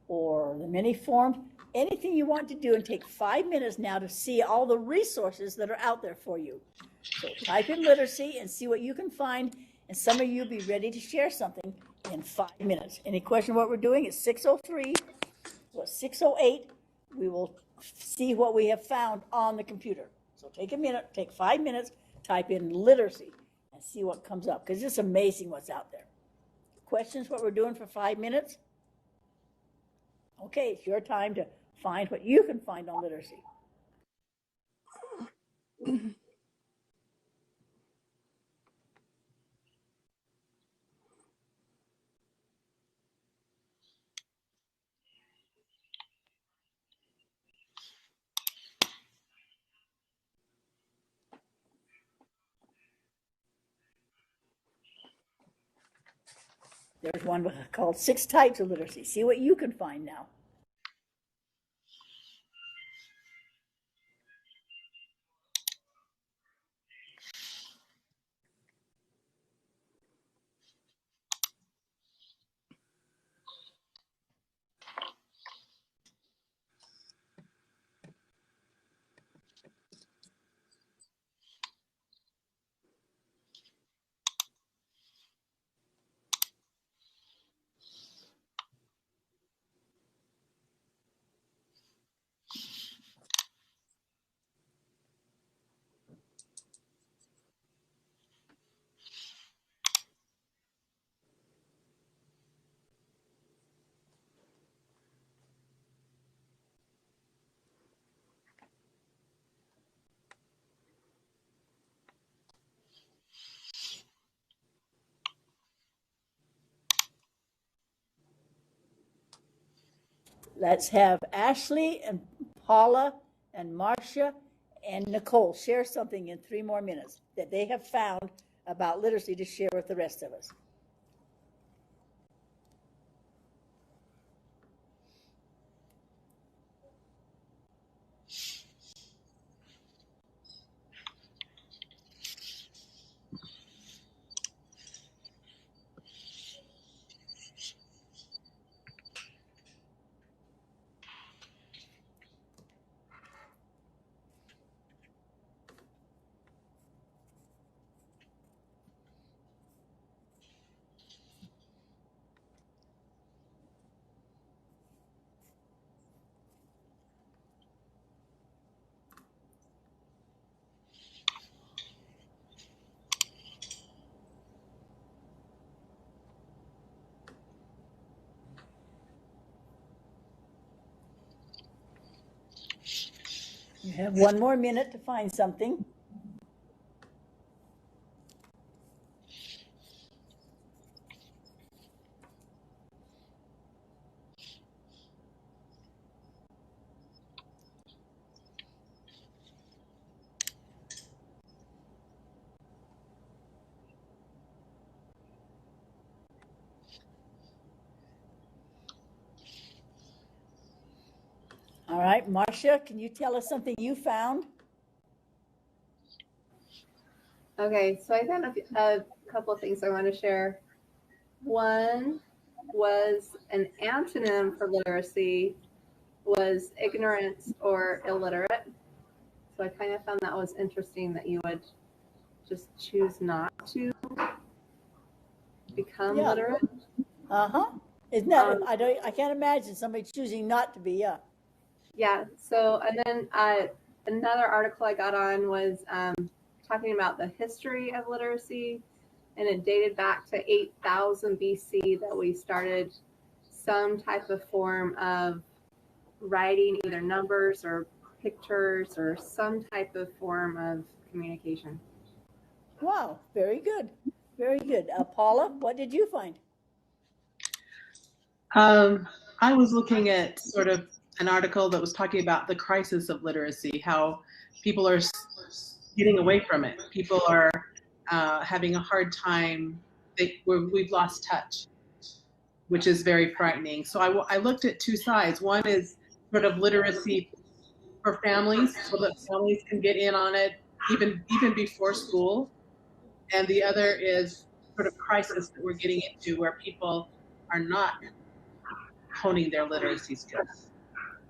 or the mini form, anything you want to do, and take 5 minutes now to see all the resources that are out there for you. So type in literacy and see what you can find, and some of you be ready to share something in 5 minutes. Any question what we're doing? It's 6:03, well, 6:08. We will see what we have found on the computer. So take a minute, take 5 minutes, type in literacy and see what comes up, because it's amazing what's out there. Questions what we're doing for 5 minutes? Okay, it's your time to find what you can find on literacy. There's one called 6 Types of Literacy. See what you can find now. Let's have Ashley and Paula and Marcia and Nicole share something in 3 more minutes that they have found about literacy to share with the rest of us. You have 1 more minute to find something. All right, Marcia, can you tell us something you found? Okay, so I found a couple of things I want to share. One was an antonym for literacy was ignorant or illiterate. So I kind of found that was interesting that you would just choose not to become literate. Isn't that, I can't imagine somebody choosing not to be, Yeah, so, and then another article I got on was talking about the history of literacy, and it dated back to 8,000 BC that we started some type of form of writing, either numbers or pictures or some type of form of communication. Wow, very good. Very good. Paula, what did you find? I was looking at sort of an article that was talking about the crisis of literacy, how people are getting away from it. People are having a hard time. We've lost touch, which is very frightening. So I looked at 2 sides. One is sort of literacy for families, so that families can get in on it even before school. And the other is sort of crisis that we're getting into where people are not honing their literacy skills.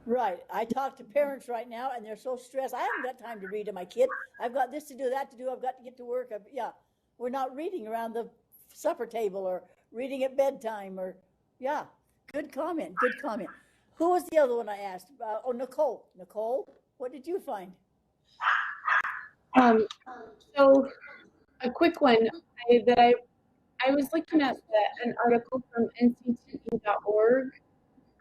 Right. I talk to parents right now, and they're so stressed. I haven't got time to read to my kid. I've got this to do, that to do. I've got to get to work. Yeah, we're not reading around the supper table or reading at bedtime or, yeah. Good comment. Good comment. Who was the other one I asked? Oh, Nicole. Nicole, what did you find? So a quick one I was looking at an article from ncte.org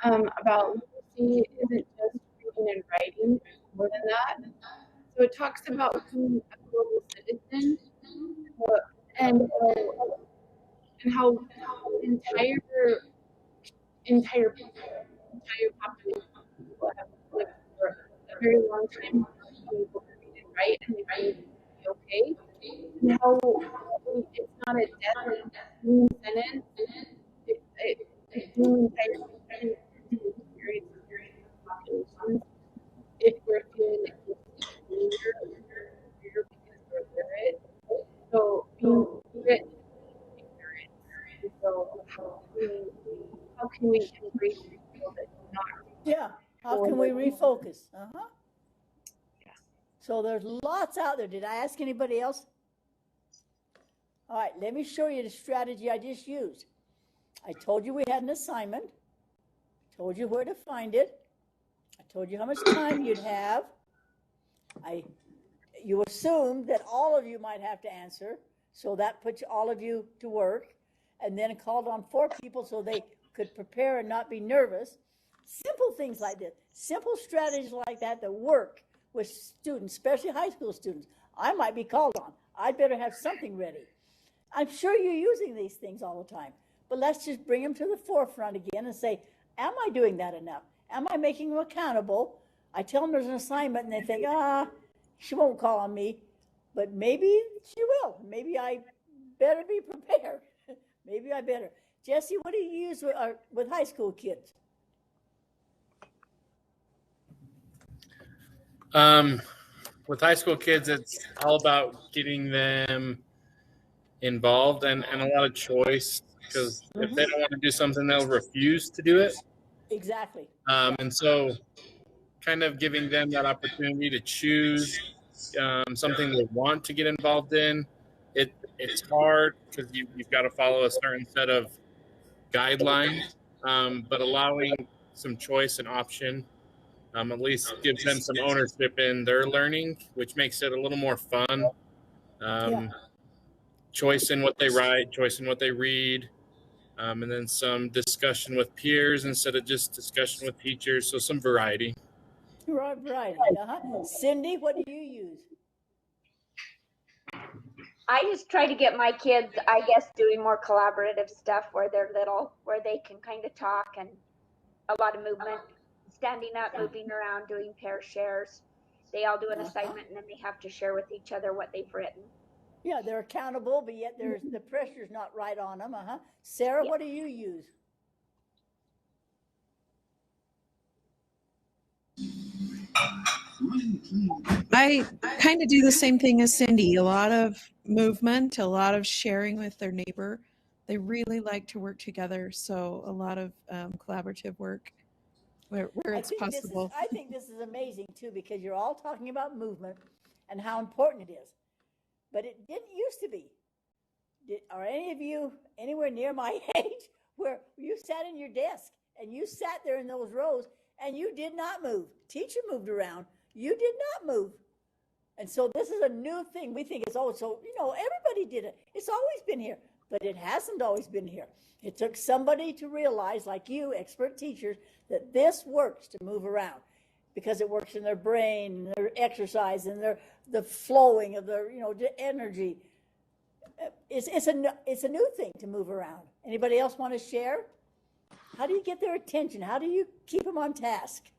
about literacy isn't just reading and writing, it's more than that. So it talks about being a global citizen and how entire population of people have lived for a very long time being able to read and write, and they believe to be okay. And how it's not a death sentence. It's doing entire experience populations. If we're feeling that we're because we're literate, so being literate is ignorance. And so how can we embrace people that do not? Yeah. How can we refocus? Yeah. So there's lots out there. Did I ask anybody else? All right, let me show you the strategy I just used. I told you we had an assignment. I told you where to find it. I told you how much time you'd have. You assumed that all of you might have to answer, so that puts all of you to work, and then called on 4 people so they could prepare and not be nervous. Simple things like this, simple strategies like that that work with students, especially high school students. I might be called on. I'd better have something ready. I'm sure you're using these things all the time, but let's just bring them to the forefront again and say, am I doing that enough? Am I making them accountable? I tell them there's an assignment and they think, she won't call on me, but maybe she will. Maybe I better be prepared. Maybe I better. Jesse, what do you use with high school kids? With high school kids, it's all about getting them involved and a lot of choice, because if they don't want to do something, they'll refuse to do it. Exactly. And so kind of giving them that opportunity to choose something they want to get involved in. It's hard because you've got to follow a certain set of guidelines, but allowing some choice and option at least gives them some ownership in their learning, which makes it a little more fun. Choice in what they write, choice in what they read, and then some discussion with peers instead of just discussion with teachers. So some variety. Variety. Cindy, what do you use? I just try to get my kids, I guess, doing more collaborative stuff where they're little, where they can kind of talk and a lot of movement, standing up, moving around, doing pair shares. They all do an assignment and then they have to share with each other what they've written. Yeah, they're accountable, but yet the pressure's not right on them. Sarah, what do you use? I kind of do the same thing as Cindy. A lot of movement, a lot of sharing with their neighbor. They really like to work together, so a lot of collaborative work where it's possible. I think this is amazing too, because you're all talking about movement and how important it is, but it didn't used to be. Are any of you anywhere near my age where you sat in your desk and you sat there in those rows and you did not move? Teacher moved around. You did not move. And so this is a new thing. We think it's always so, everybody did it. It's always been here, but it hasn't always been here. It took somebody to realize, like you, expert teachers, that this works to move around because it works in their brain, their exercise, and the flowing of their, the energy. It's a new thing to move around. Anybody else want to share? How do you get their attention? How do you keep them on task?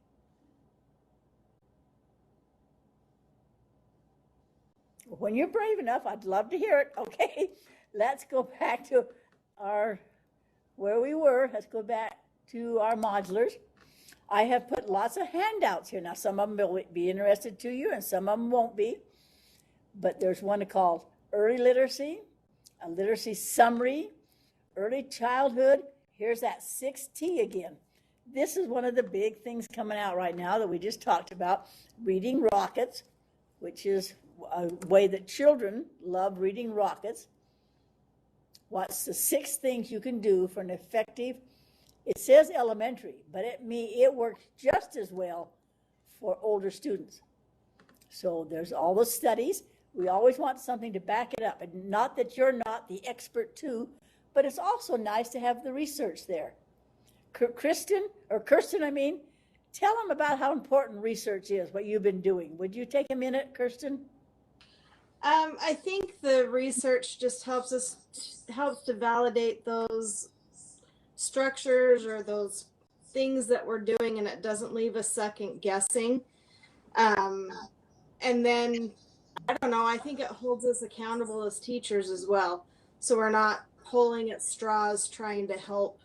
When you're brave enough, I'd love to hear it. Okay, let's go back to where we were. Let's go back to our modulars. I have put lots of handouts here. Now, some of them will be interested to you and some of them won't be. But there's one called Early Literacy, a literacy summary, early childhood. Here's that 6T again. this is one of the big things coming out right now that we just talked about, reading rockets, which is a way that children love reading rockets. What's the 6 things you can do for an effective, it says elementary, but it works just as well for older students. So there's all the studies. We always want something to back it up. And not that you're not the expert too, but it's also nice to have the research there. Kirsten, tell them about how important research is, what you've been doing. Would you take a minute, Kirsten? I think the research just helps to validate those structures or those things that we're doing, and it doesn't leave us second guessing. And then, I don't know, I think it holds us accountable as teachers as well. So we're not pulling at straws trying to help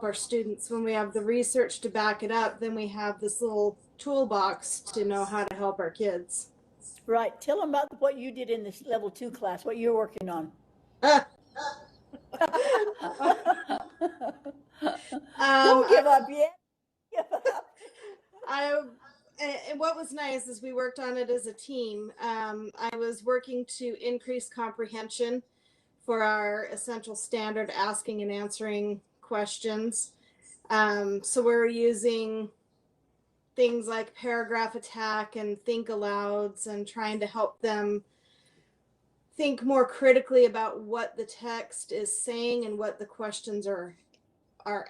our students. When we have the research to back it up, then we have this little toolbox to know how to help our kids. Right. Tell them about what you did in this level 2 class, what you're working on. Don't give up yet. And what was nice is we worked on it as a team. I was working to increase comprehension for our essential standard asking and answering questions. So we're using things like paragraph attack and think alouds and trying to help them think more critically about what the text is saying and what the questions are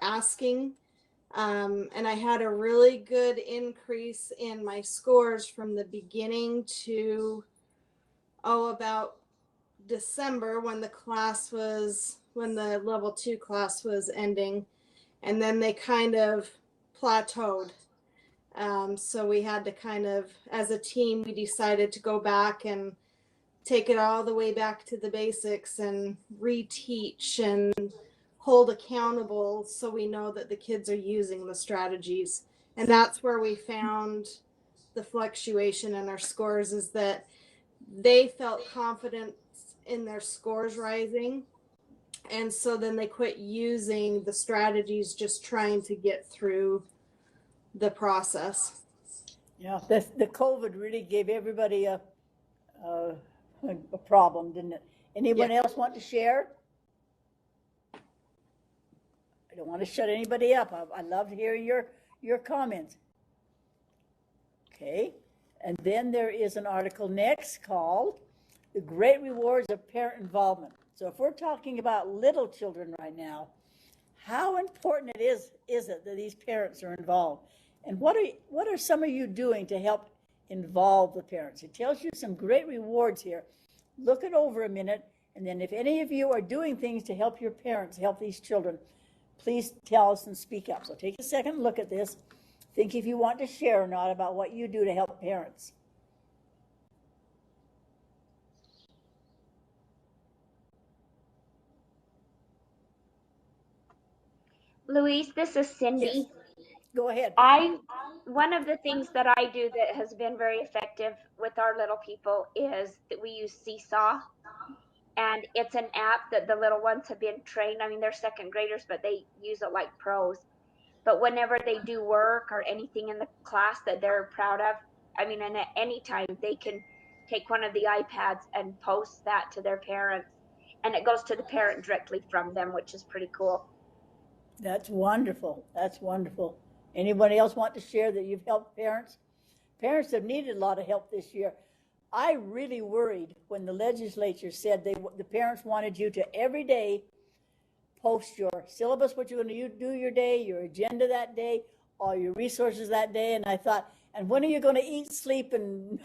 asking. And I had a really good increase in my scores from the beginning to about December when the level 2 class was ending, and then they kind of plateaued. So we had to kind of, as a team, we decided to go back and take it all the way back to the basics and reteach and hold accountable so we know that the kids are using the strategies. And that's where we found the fluctuation in our scores, is that they felt confident in their scores rising. And so then they quit using the strategies, just trying to get through the process. Yeah, the COVID really gave everybody a problem, didn't it? Anyone else want to share? I don't want to shut anybody up. I'd love to hear your comments. Okay, and then there is an article next called The Great Rewards of Parent Involvement. So if we're talking about little children right now, how important is it that these parents are involved? And what are some of you doing to help involve the parents? It tells you some great rewards here. Look it over a minute, and then if any of you are doing things to help your parents, help these children, please tell us and speak up. So take a second and look at this. Think if you want to share or not about what you do to help parents. Louise, this is Cindy. Yes. Go ahead. One of the things that I do that has been very effective with our little people is that we use Seesaw. And it's an app that the little ones have been trained. I mean, they're second graders, but they use it like pros. But whenever they do work or anything in the class that they're proud of, I mean, and at any time they can take one of the iPads and post that to their parents. And it goes to the parent directly from them, which is pretty cool. That's wonderful. That's wonderful. Anybody else want to share that you've helped parents? Parents have needed a lot of help this year. I really worried when the legislature said the parents wanted you to every day post your syllabus, what you're going to do your day, your agenda that day, all your resources that day. And I thought, and when are you going to eat, sleep, and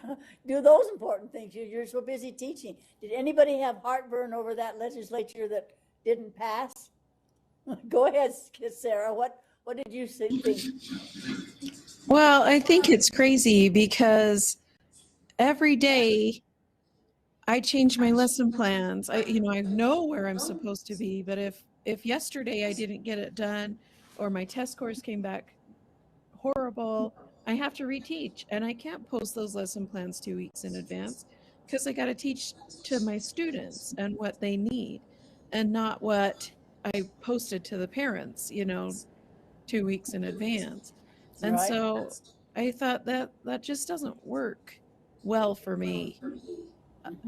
do those important things? You're so busy teaching. Did anybody have heartburn over that legislature that didn't pass? Go ahead, Sarah. What did you think? Well, I think it's crazy because every day I change my lesson plans. I know where I'm supposed to be, but if yesterday I didn't get it done or my test scores came back horrible, I have to reteach, and I can't post those lesson plans 2 weeks in advance because I got to teach to my students and what they need and not what I posted to the parents, 2 2 weeks in advance. And Right. so I thought that just doesn't work well for me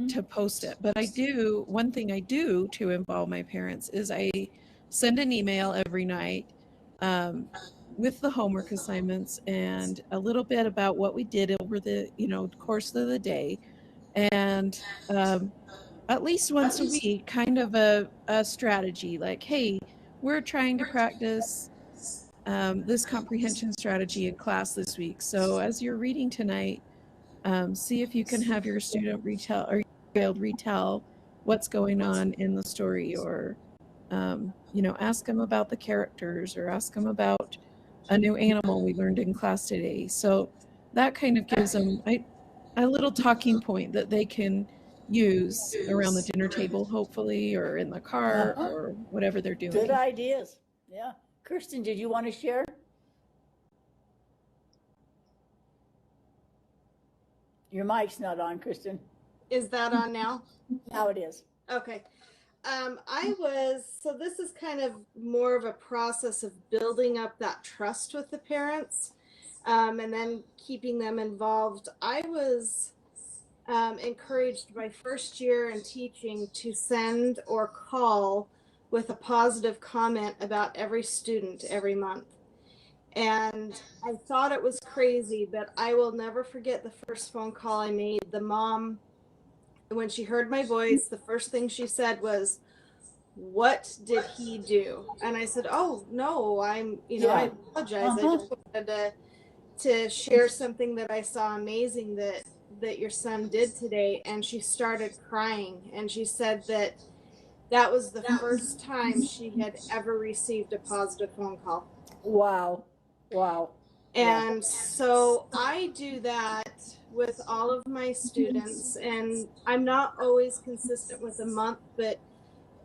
to post it. But one thing I do to involve my parents is I send an email every night with the homework assignments and a little bit about what we did over the course of the day, and at least once a week, kind of a strategy like, hey, we're trying to practice this comprehension strategy in class this week. So as you're reading tonight, see if you can have your student retell or your child retell what's going on in the story, or ask them about the characters, or ask them about a new animal we learned in class today. So that kind of gives them a little talking point that they can use around the dinner table, hopefully, or in the car, or whatever they're doing. Good ideas. Yeah. Kirsten, did you want to share? Your mic's not on, Kristen. Is that on now? Now it is. Okay. So this is kind of more of a process of building up that trust with the parents, and then keeping them involved. I was encouraged my first year in teaching to send or call with a positive comment about every student every month. And I thought it was crazy, but I will never forget the first phone call I made. The mom, when she heard my voice, the first thing she said was, "What did he do?" And I said, "Oh, no, I apologize. I just wanted to share something that I saw amazing that your son did today." And she started crying, and she said that was the first time she had ever received a positive phone call. Wow. Wow. And so I do that with all of my students, and I'm not always consistent with a month, but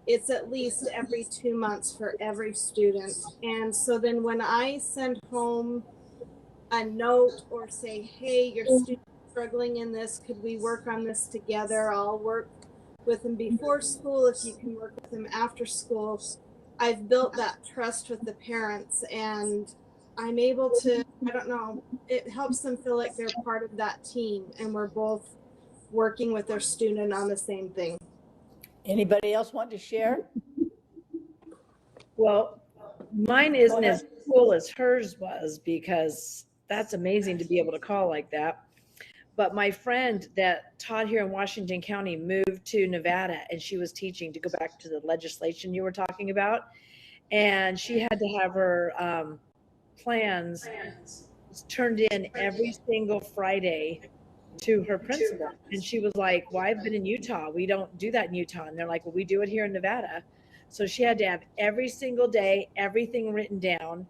it's at least every 2 months for every student. And so then when I send home a note or say, "Hey, your student's struggling in this, could we work on this together? I'll work with them before school if you can work with them after school." I've built that trust with the parents, and I'm able to, it helps them feel like they're part of that team, and we're both working with their student on the same thing. Anybody else want to share? Well, mine isn't as cool as hers was, because that's amazing to be able to call like that. But my friend that taught here in Washington County moved to Nevada, and she was teaching, to go back to the legislation you were talking about. And she had to have her plans turned in every single Friday to her principal. And she was like, "Well, I've been in Utah. We don't do that in Utah." And they're like, "Well, we do it here in Nevada." So she had to have every single day, everything written down.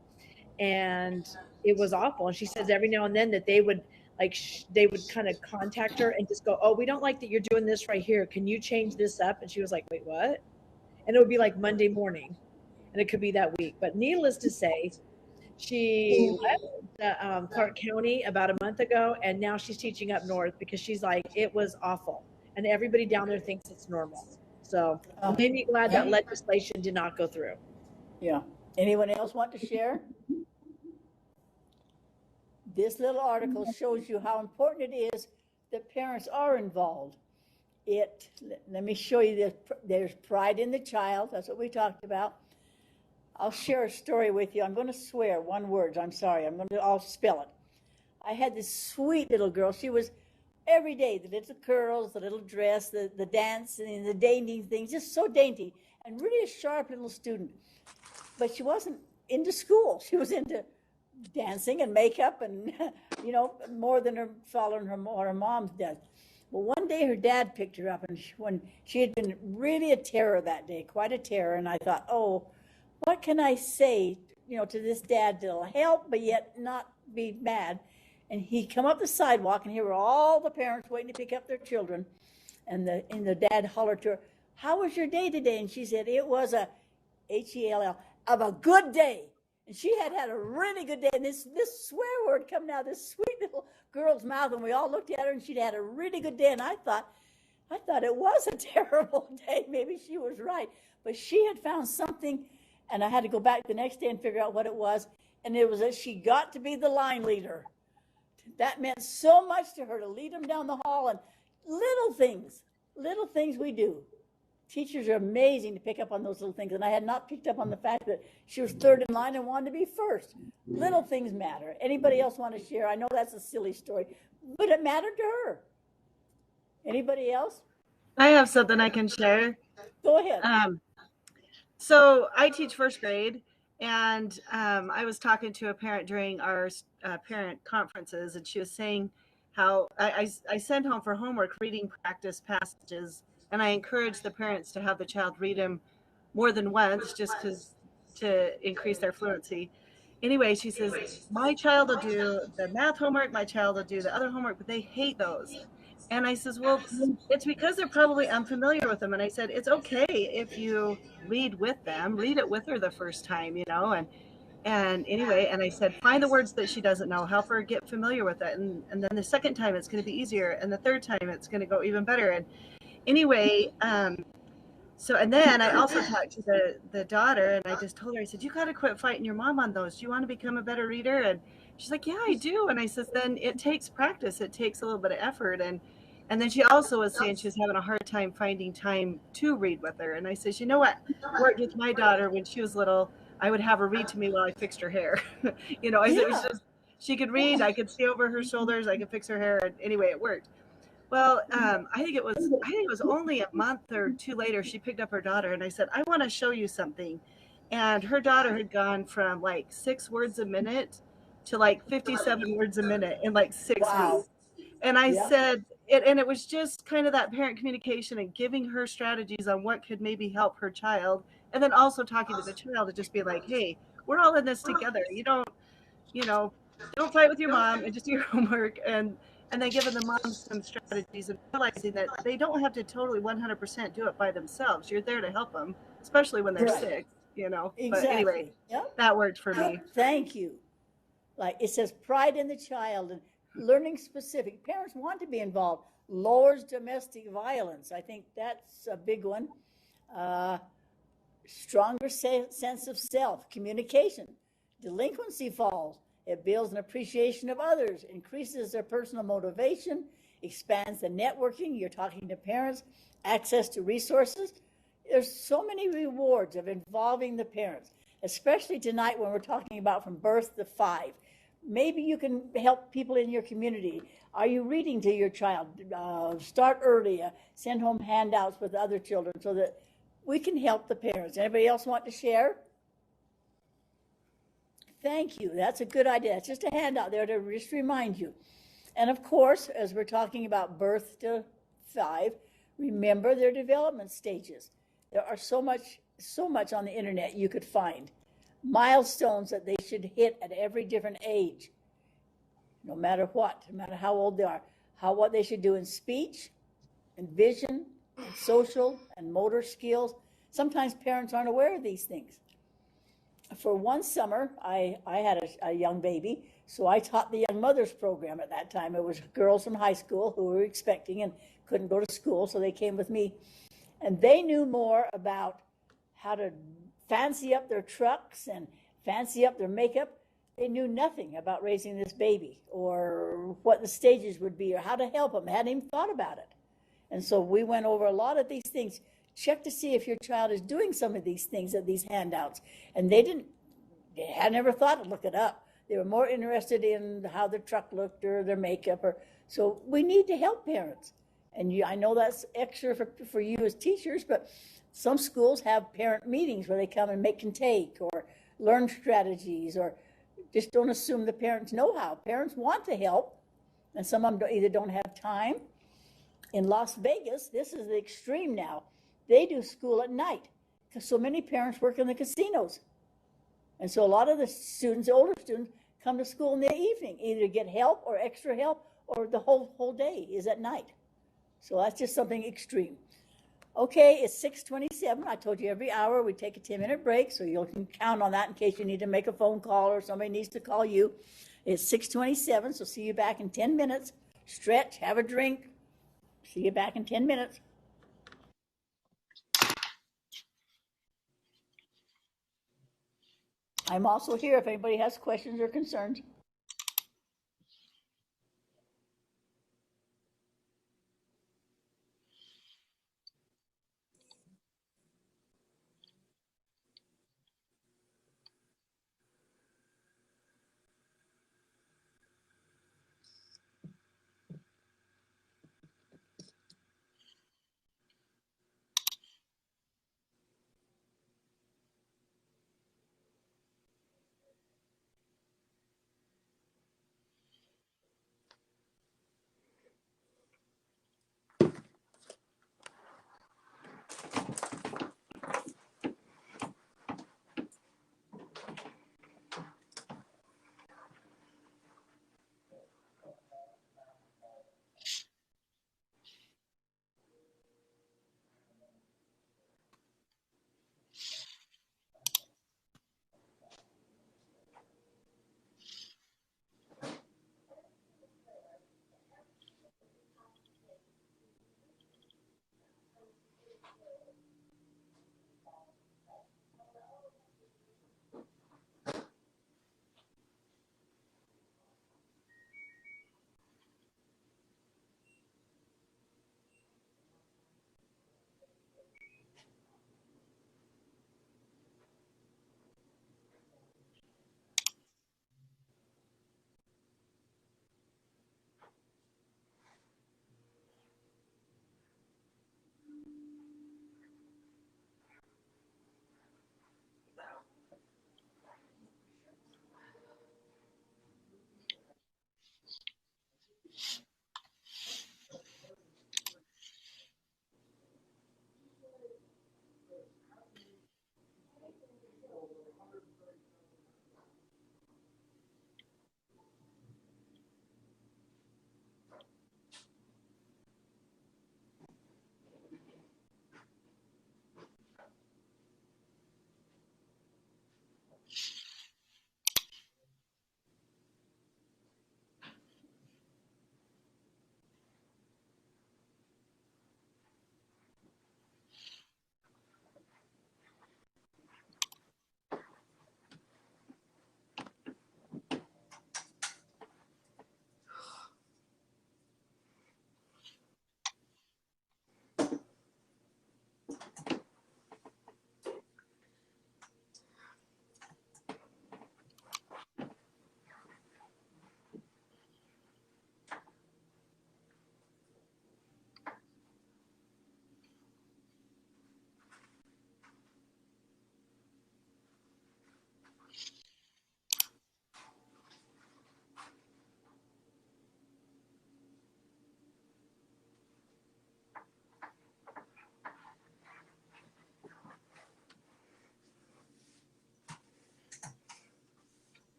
And it was awful. And she says every now and then that they would kind of contact her and just go, "Oh, we don't like that you're doing this right here. Can you change this up?" And she was like, "Wait, what?" And it would be like Monday morning, and it could be that week. But needless to say, she left Clark County about a month ago, and now she's teaching up north, because she's like, it was awful. And everybody down there thinks it's normal. So it made me glad that legislation did not go through. Yeah. Anyone else want to share? This little article shows you how important it is that parents are involved. Let me show you this. There's pride in the child. That's what we talked about. I'll share a story with you. I'm going to swear one word. I'm sorry. I'll spell it. I had this sweet little girl. She was every day, the little curls, the little dress, the dance, and the dainty things, just so dainty, and really a sharp little student. But she wasn't into school. She was into dancing and makeup and, more than following her mom's does. Well, one day her dad picked her up, and when she had been really a terror that day, quite a terror, and I thought, oh, what can I say, to this dad that'll help, but yet not be mad? And he come up the sidewalk, and here were all the parents waiting to pick up their children. And the dad hollered to her, "How was your day today?" And she said, "It was a HELL of a good day." And she had a really good day. And this swear word coming out of this sweet little girl's mouth, and we all looked at her, and she'd had a really good day. And I thought it was a terrible day. Maybe she was right, but she had found something. And I had to go back the next day and figure out what it was. and it was that she got to be the line leader. That meant so much to her, to lead them down the hall, and little things we do. Teachers are amazing to pick up on those little things, and I had not picked up on the fact that she was third in line and wanted to be first. Little things matter. Anybody else want to share? I know that's a silly story, but it mattered to her. Anybody else? I have something I can share. Go ahead. So I teach first grade, and I was talking to a parent during our parent conferences, and she was saying how I send home for homework reading practice passages, and I encourage the parents to have the child read them more than once, just to increase their fluency. Anyway, she says, my child will do the math homework, my child will do the other homework, but they hate those. And I says, well, it's because they're probably unfamiliar with them. And I said, it's okay if you read with them, read it with her the first time, you know, and anyway, and I said, find the words that she doesn't know, help her get familiar with it. And then the second time it's going to be easier. And the third time it's going to go even better. And anyway, so, and then I also talked to the daughter, and I just told her, I said, you got to quit fighting your mom on those. Do you want to become a better reader? And she's like, yeah, I do. And I said, then it takes practice. It takes a little bit of effort. And then she also was saying she was having a hard time finding time to read with her. And I said, you know what? Worked with my daughter when she was little. I would have her read to me while I fixed her hair. You know, I said, it was just, she could read. I could see over her shoulders. I could fix her hair. And anyway, it worked. Well, I think it was only a month or two later, she picked up her daughter, and I said, I want to show you something. And her daughter had gone from like 6 words a minute to like 57 words a minute in like 6 weeks. And I said, and it was just kind of that parent communication and giving her strategies on what could maybe help her child. And then also talking to the child to just be like, hey, we're all in this together. You know, don't fight with your mom and just do your homework. And then giving the moms some strategies and realizing that they don't have to totally 100% do it by themselves. You're there to help them, especially when they're sick, you know. Exactly. But anyway, Yep. that worked for me. Thank you. Like it says, pride in the child and learning specific. Parents want to be involved. Lowers domestic violence. I think that's a big one. Stronger sense of self. Communication. Delinquency falls. It builds an appreciation of others, increases their personal motivation, expands the networking. You're talking to parents, access to resources. There's so many rewards of involving the parents, especially tonight when we're talking about from birth to 5. Maybe you can help people in your community. Are you reading to your child? Start early, send home handouts with other children so that we can help the parents. Anybody else want to share? Thank you. That's a good idea. It's just a handout there to just remind you. And of course, as we're talking about birth to 5, remember their development stages. There are so much on the internet you could find. Milestones that they should hit at every different age, no matter what, no matter how old they are, what they should do in speech and vision and social and motor skills. Sometimes parents aren't aware of these things. For one summer, I had a young baby, so I taught the Young Mothers program at that time. It was girls from high school who were expecting and couldn't go to school, so they came with me. And they knew more about how to fancy up their trucks and fancy up their makeup. They knew nothing about raising this baby or what the stages would be or how to help them. They hadn't even thought about it. And so we went over a lot of these things. Check to see if your child is doing some of these things at these handouts. And they had never thought to look it up. They were more interested in how their truck looked or their makeup. So we need to help parents. And I know that's extra for you as teachers, but some schools have parent meetings where they come and make and take or learn strategies, or just don't assume the parents know how. Parents want to help, and some of them either don't have time. In Las Vegas, this is the extreme now. They do school at night because so many parents work in the casinos. And so a lot of the students, the older students, come to school in the evening, either get help or extra help, or the whole day is at night. So that's just something extreme. Okay, it's 6:27. I told you every hour we take a 10-minute break, so you can count on that in case you need to make a phone call or somebody needs to call you. It's 6:27, so see you back in 10 minutes. Stretch, have a drink. See you back in 10 minutes. I'm also here if anybody has questions or concerns.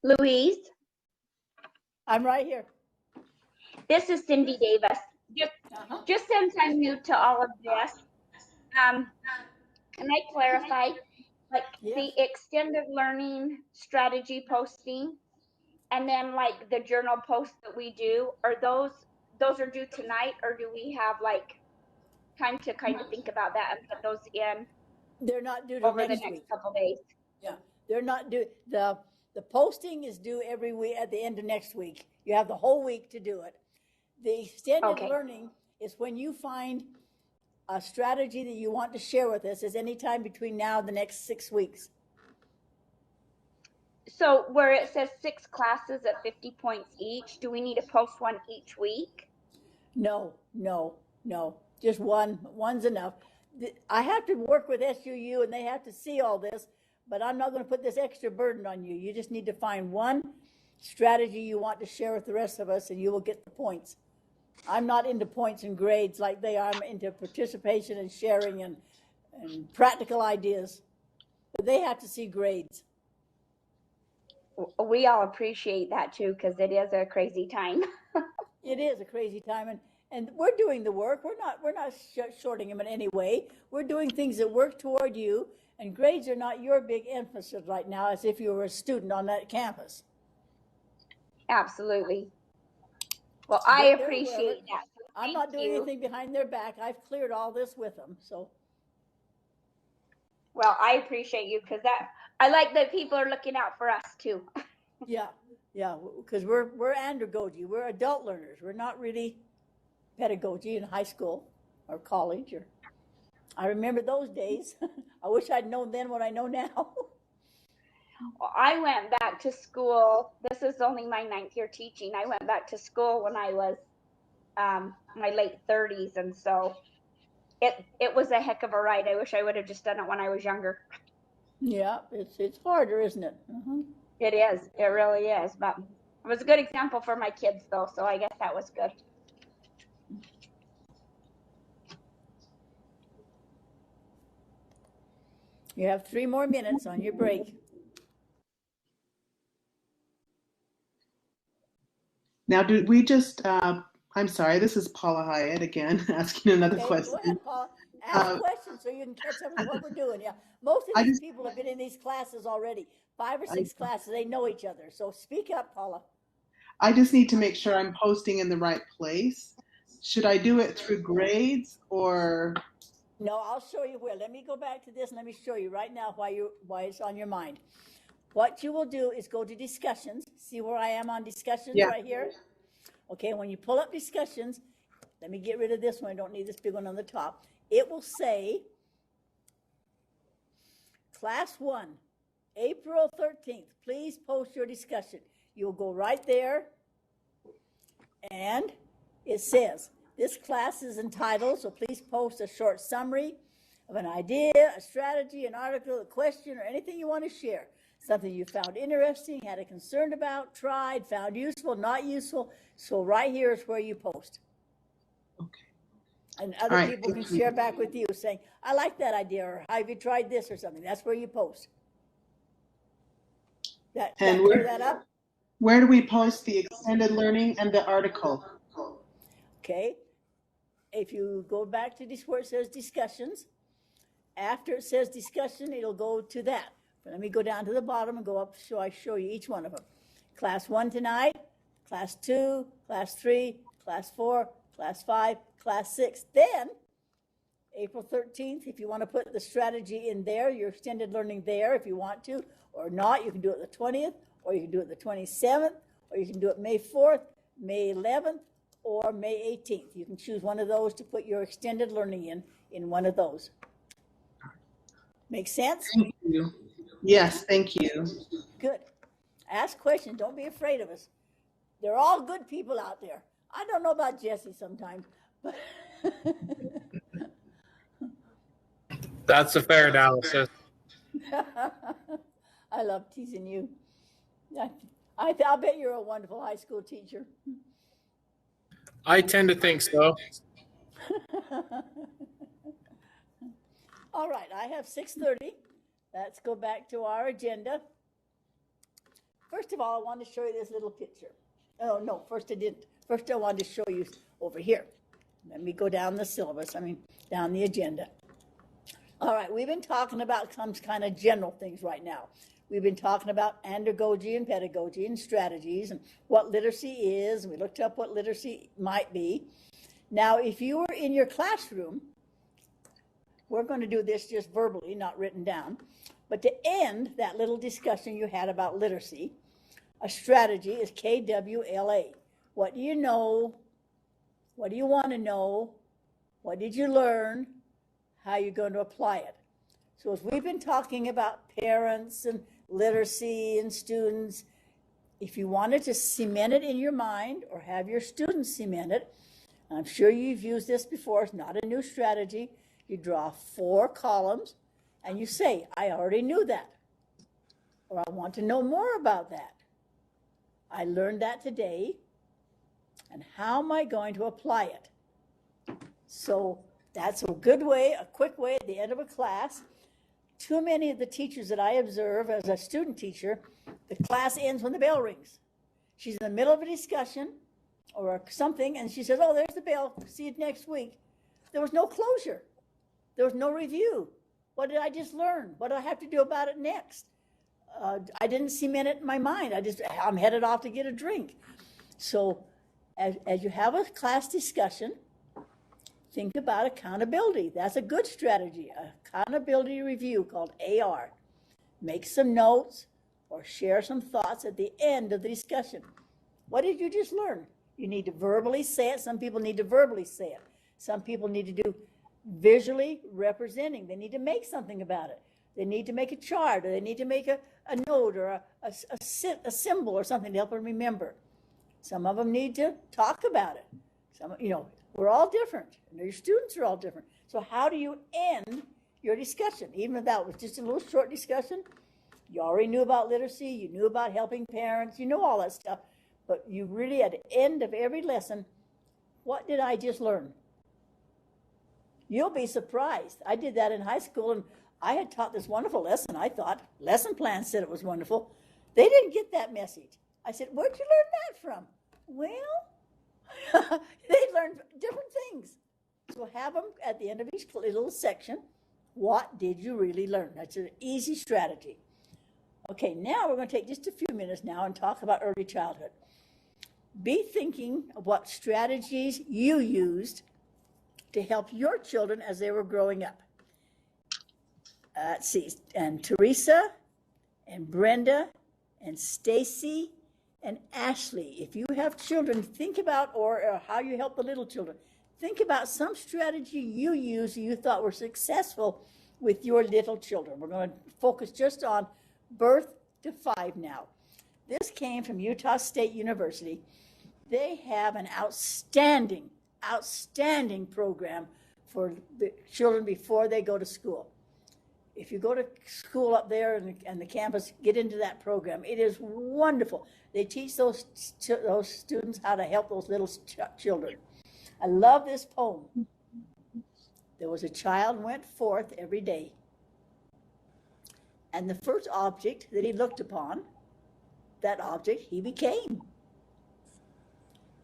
Louise? I'm right here. This is Cindy Davis. Just since I'm new to all of this, can I clarify, like the extended learning strategy posting, and then like the journal posts that we do, are those are due tonight, or do we have like time to kind of think about that and put those in? They're not due over till the next next week. couple days. Yeah, they're not due. The posting is due every week at the end of next week. You have the whole week to do it. The extended learning is when you find a strategy that you want to share with us. Is any time between now and the next 6 weeks. So where it says 6 classes at 50 points each, do we need to post one each week? No. Just one. One's enough. I have to work with SUU and they have to see all this, but I'm not going to put this extra burden on you. You just need to find one strategy you want to share with the rest of us and you will get the points. I'm not into points and grades like they are. I'm into participation and sharing and practical ideas. But they have to see grades. We all appreciate that too, because it is a crazy time. It is a crazy time, and we're doing the work. We're not shorting them in any way. We're doing things that work toward you, and grades are not your big emphasis right now, as if you were a student on that campus. Absolutely. Well, I appreciate that. I'm not doing anything behind their back. I've cleared all this with them. So. Well, I appreciate you because I like that people are looking out for us too. Yeah, because we're andragogy. We're adult learners. We're not really pedagogy in high school or college. I remember those days. I wish I'd known then what I know now. Well, I went back to school. This is only my 9th year teaching. I went back to school when I was my late 30s, and so it was a heck of a ride. I wish I would have just done it when I was younger. Yeah, it's harder, isn't it? Mm-hmm. It is. It really is. But it was a good example for my kids, though, so I guess that was good. You have 3 more minutes on your break. Now, did we just, I'm sorry, this is Paula Hyatt again, asking another question. Go ahead, Paula. Ask questions so you can catch up with what we're doing. Yeah, most of these people have been in these classes already. 5 or 6 classes, they know each other. So speak up, Paula. I just need to make sure I'm posting in the right place. Should I do it through grades or? No, I'll show you where. Let me go back to this and let me show you right now why it's on your mind. What you will do is go to discussions. See where I am on discussions right here? Okay, when you pull up discussions, let me get rid of this one. I don't need this big one on the top. It will say Class 1, April 13th, please post your discussion. You'll go right there and it says, this class is entitled, so please post a short summary of an idea, a strategy, an article, a question, or anything you want to share. Something you found interesting, had a concern about, tried, found useful, not useful. So right here is where you post. Okay. And other people can share back with you saying, I like that idea, or have you tried this or something. That's where you post. Clear that up? Where do we post the extended learning and the article? Okay. If you go back to this where it says discussions, after it says discussion, it'll go to that. But let me go down to the bottom and go up so I show you each one of them. Class 1 tonight, Class 2, Class 3, Class 4, Class 5, Class 6. Then, April 13th, if you want to put the strategy in there, your extended learning there if you want to, or not, you can do it the 20th, or you can do it the 27th, or you can do it May 4th, May 11th, or May 18th. You can choose one of those to put your extended learning in one of those. Make sense? Thank you. Yes, thank you. Good. Ask questions. Don't be afraid of us. They're all good people out there. I don't know about Jesse sometimes, but That's a fair analysis. I love teasing you. I'll bet you're a wonderful high school teacher. I tend to think so. All right, I have 6:30. Let's go back to our agenda. First of all, I want to show you this little picture. Oh, no, first I didn't. First, I wanted to show you over here. Let me go down the syllabus, down the agenda. All right, we've been talking about some kind of general things right now. We've been talking about andragogy and pedagogy and strategies and what literacy is, and we looked up what literacy might be. Now, if you were in your classroom, we're going to do this just verbally, not written down, but to end that little discussion you had about literacy, a strategy is KWLA. What do you know? What do you want to know? What did you learn? How are you going to apply it? So as we've been talking about parents and literacy and students, if you wanted to cement it in your mind or have your students cement it, I'm sure you've used this before, it's not a new strategy. You draw 4 columns and you say, I already knew that, or I want to know more about that. I learned that today, and how am I going to apply it? So that's a good way, a quick way at the end of a class. Too many of the teachers that I observe as a student teacher, the class ends when the bell rings. She's in the middle of a discussion or something, and she says, oh, there's the bell, see you next week. There was no closure. There was no review. What did I just learn? What do I have to do about it next? I didn't cement it in my mind. I'm headed off to get a drink. So as you have a class discussion, think about accountability. That's a good strategy, accountability review called AR. Make some notes or share some thoughts at the end of the discussion. What did you just learn? You need to verbally say it. Some people need to verbally say it. Some people need to do visually representing. They need to make something about it. They need to make a chart, or they need to make a note or a symbol or something to help them remember. Some of them need to talk about it. We're all different, and your students are all different. So how do you end your discussion? Even if that was just a little short discussion, you already knew about literacy, you knew about helping parents, you know all that stuff, but you really, at the end of every lesson, what did I just learn? You'll be surprised. I did that in high school, and I had taught this wonderful lesson, I thought. Lesson plan said it was wonderful. They didn't get that message. I said, where'd you learn that from? Well, they learned different things. So have them at the end of each little section. What did you really learn? That's an easy strategy. Okay, now we're going to take just a few minutes now and talk about early childhood. Be thinking of what strategies you used to help your children as they were growing up. Let's see, and Teresa and Brenda and Stacy and Ashley, if you have children, think about, or how you help the little children, think about some strategy you used you thought were successful with your little children. We're going to focus just on birth to 5 now. This came from Utah State University. They have an outstanding program for the children before they go to school. If you go to school up there and the campus, get into that program. It is wonderful. They teach those students how to help those little children. I love this poem. There was a child went forth every day, and the first object that he looked upon, that object he became.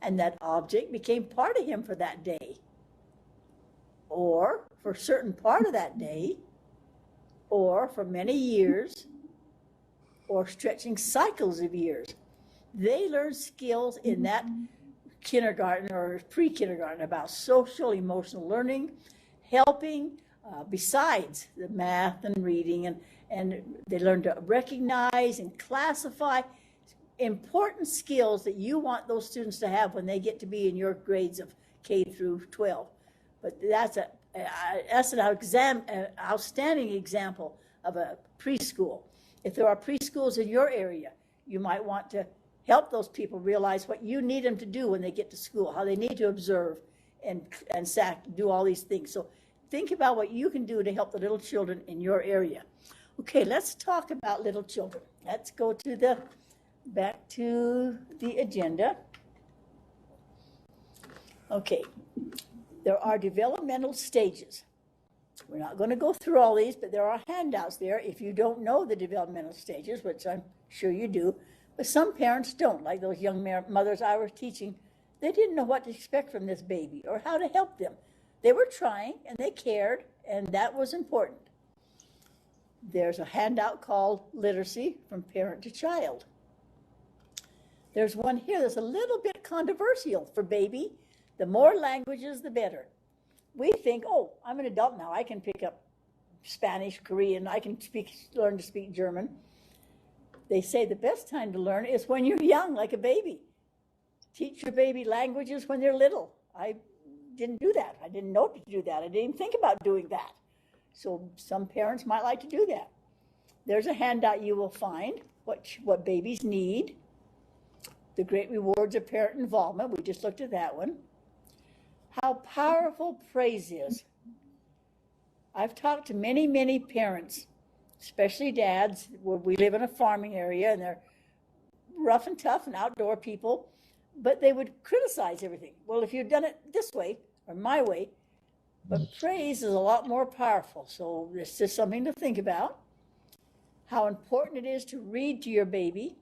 And that object became part of him for that day, or for a certain part of that day, or for many years, or stretching cycles of years. They learn skills in that kindergarten or pre-kindergarten about social, emotional learning, helping, besides the math and reading, and they learn to recognize and classify important skills that you want those students to have when they get to be in your grades of K through 12. But that's an outstanding example of a preschool. If there are preschools in your area, you might want to help those people realize what you need them to do when they get to school, how they need to observe and do all these things. So think about what you can do to help the little children in your area. Okay, let's talk about little children. Let's go to back to the agenda. Okay, there are developmental stages. We're not going to go through all these, but there are handouts there if you don't know the developmental stages, which I'm sure you do. But some parents don't, like those young mothers I was teaching. They didn't know what to expect from this baby or how to help them. They were trying and they cared, and that was important. There's a handout called Literacy from Parent to Child. There's one here that's a little bit controversial for baby. The more languages, the better. We think, oh, I'm an adult now. I can pick up Spanish, Korean. I can learn to speak German. They say the best time to learn is when you're young, like a baby. Teach your baby languages when they're little. I didn't do that. I didn't know to do that. I didn't even think about doing that. So some parents might like to do that. There's a handout you will find, what babies need. The great rewards of parent involvement. We just looked at that one. How powerful praise is. I've talked to many, many parents, especially dads, where we live in a farming area and they're rough and tough and outdoor people, but they would criticize everything. Well, if you'd done it this way or my way, but praise is a lot more powerful. So this is something to think about. How important it is to read to your baby.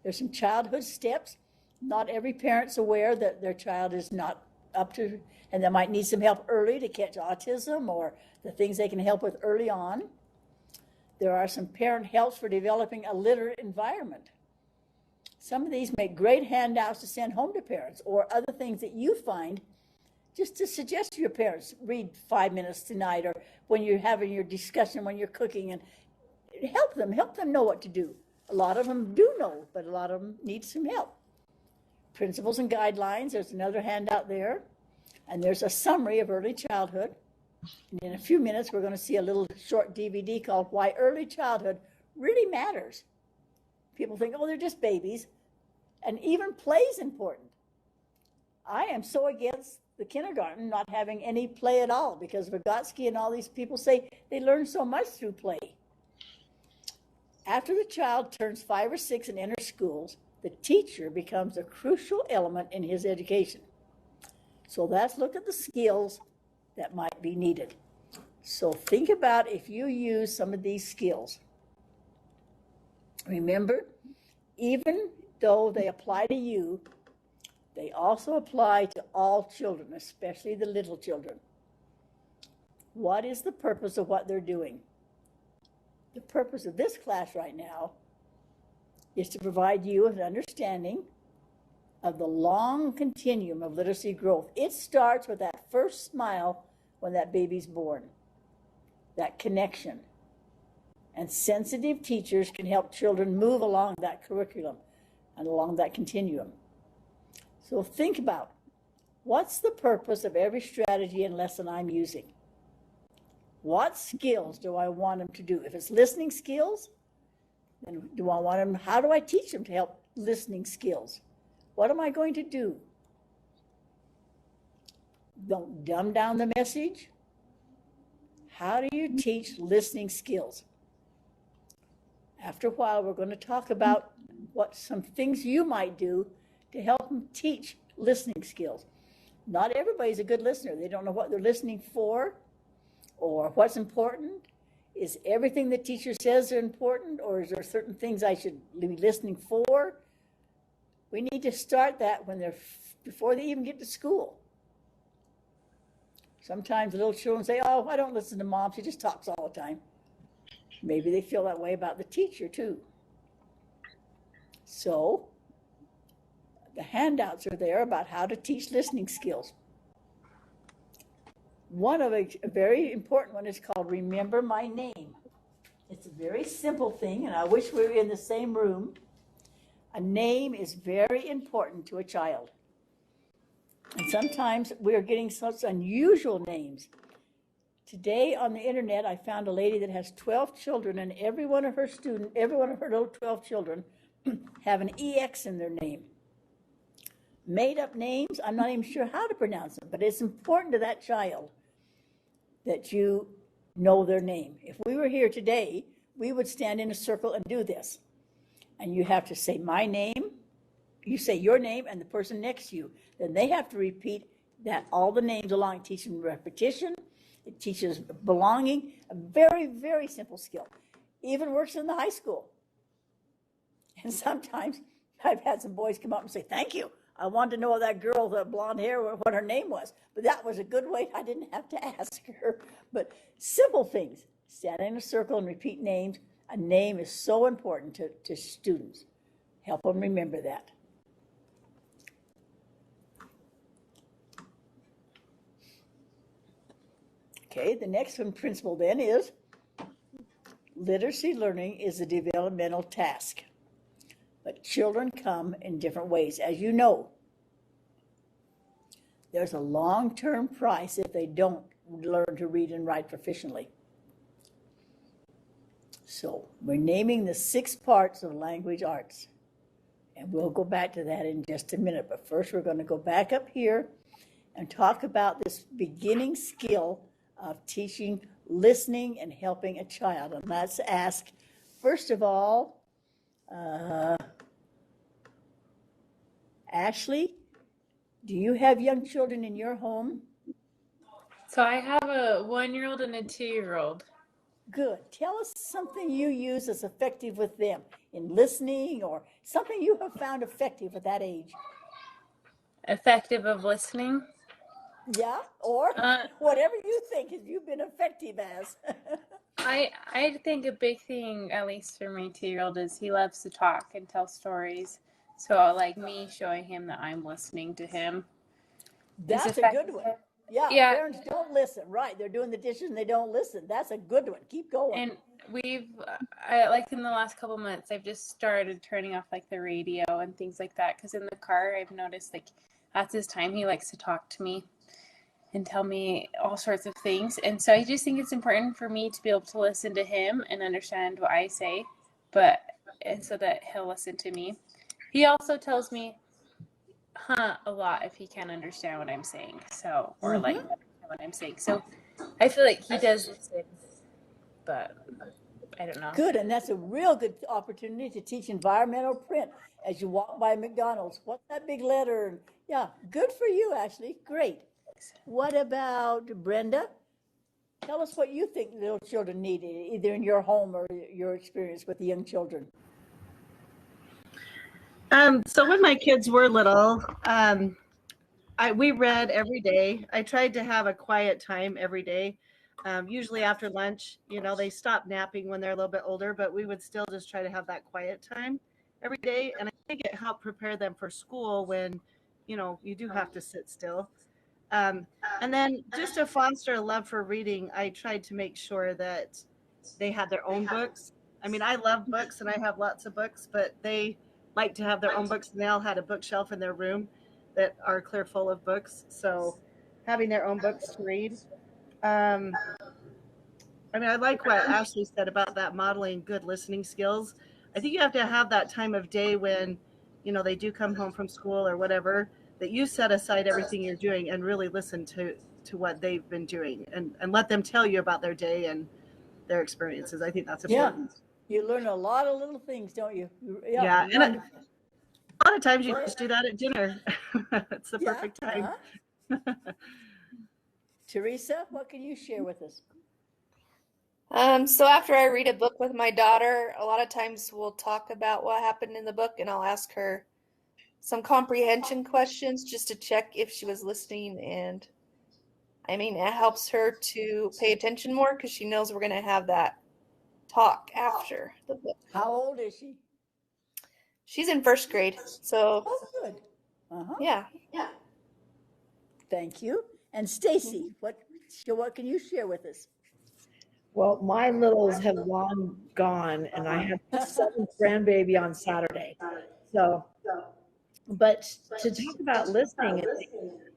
There's some childhood steps. Not every parent's aware that their child is not up to, and they might need some help early to catch autism or the things they can help with early on. There are some parent helps for developing a literate environment. Some of these make great handouts to send home to parents or other things that you find just to suggest to your parents, read 5 minutes tonight or when you're having your discussion, when you're cooking, and help them know what to do. A lot of them do know, but a lot of them need some help. Principles and guidelines, there's another handout there. And there's a summary of early childhood. And in a few minutes, we're going to see a little short DVD called Why Early Childhood Really Matters. People think, oh, they're just babies. And even play is important. I am so against the kindergarten not having any play at all because Vygotsky and all these people say they learn so much through play. After the child turns 5 or 6 and enters schools, the teacher becomes a crucial element in his education. So let's look at the skills that might be needed. So think about if you use some of these skills. Remember, even though they apply to you, they also apply to all children, especially the little children. What is the purpose of what they're doing? The purpose of this class right now is to provide you with an understanding of the long continuum of literacy growth. It starts with that first smile when that baby's born, that connection. And sensitive teachers can help children move along that curriculum and along that continuum. So think about, what's the purpose of every strategy and lesson I'm using? What skills do I want them to do? If it's listening skills, then do I want them, how do I teach them to help listening skills? What am I going to do? Don't dumb down the message. How do you teach listening skills? After a while, we're going to talk about what some things you might do to help them teach listening skills. Not everybody's a good listener. They don't know what they're listening for or what's important. Is everything the teacher says are important, or is there certain things I should be listening for? We need to start that when before they even get to school. Sometimes little children say, oh, I don't listen to mom, she just talks all the time. Maybe they feel that way about the teacher too. So the handouts are there about how to teach listening skills. One of a very important one is called Remember My Name. It's a very simple thing, and I wish we were in the same room. A name is very important to a child. And sometimes we are getting such unusual names. Today on the internet, I found a lady that has 12 children, and every one of her little 12 children have an EX in their name. Made up names, I'm not even sure how to pronounce them, but it's important to that child that you know their name. If we were here today, we would stand in a circle and do this. And you have to say my name, you say your name and the person next to you. Then they have to repeat that all the names along. It teaches them repetition. It teaches belonging. A very, very simple skill. Even works in the high school. And sometimes I've had some boys come up and say, thank you. I wanted to know that girl with the blonde hair, what her name was. But that was a good way. I didn't have to ask her. But simple things. Stand in a circle and repeat names. A name is so important to students. Help them remember that. Okay, the next one principle then is literacy learning is a developmental task. But children come in different ways. As you know, there's a long-term price if they don't learn to read and write proficiently. So we're naming the 6 parts of language arts. And we'll go back to that in just a minute. But first we're going to go back up here and talk about this beginning skill of teaching, listening, and helping a child. And let's ask, first of all, Ashley, do you have young children in your home? So I have a 1-year-old and a 2-year-old. Good. Tell us something you use that's effective with them in listening, or something you have found effective at that age. Effective of listening? Yeah, or whatever you think you've been effective as. I think a big thing, at least for my 2-year-old, is he loves to talk and tell stories. So like me showing him that I'm listening to him. That's a good one. Yeah, parents don't listen. Right, they're doing the dishes and they don't listen. That's a good one. Keep going. And we've, like in the last couple months, I've just started turning off like the radio and things like that. Because in the car, I've noticed like that's his time. He likes to talk to me and tell me all sorts of things. And so I just think it's important for me to be able to listen to him and understand what I say, and so that he'll listen to me. He also tells me, a lot if he can't understand what I'm saying. So, or like what I'm saying. So I feel like he does listen, but I don't know. Good, and that's a real good opportunity to teach environmental print as you walk by McDonald's. What's that big letter? And yeah, good for you, Ashley. Great. What about Brenda? Tell us what you think little children need, either in your home or your experience with the young children. So when my kids were little, we read every day. I tried to have a quiet time every day. Usually after lunch, they stop napping when they're a little bit older, but we would still just try to have that quiet time every day. And I think it helped prepare them for school when, you do have to sit still. And then just to foster a love for reading, I tried to make sure that they had their own books. I mean, I love books and I have lots of books, but they like to have their own books, and they all had a bookshelf in their room that are clear full of books. So having their own books to read. I like what Ashley said about that modeling good listening skills. I think you have to have that time of day when, they do come home from school or whatever, that you set aside everything you're doing and really listen to what they've been doing and let them tell you about their day and their experiences. I think that's important. Yeah. You learn a lot of little things, don't you? Yeah. And a lot of times you just do that at dinner. It's the perfect time. Teresa, what can you share with us? So after I read a book with my daughter, a lot of times we'll talk about what happened in the book, and I'll ask her some comprehension questions just to check if she was listening. And it helps her to pay attention more because she knows we're going to have that talk after the book. How old is she? She's in 1st grade. So good. Yeah. Thank you. And Stacy, what can you share with us? Well, my littles have long gone, and I have a 7th grandbaby on Saturday. So, but to talk about listening,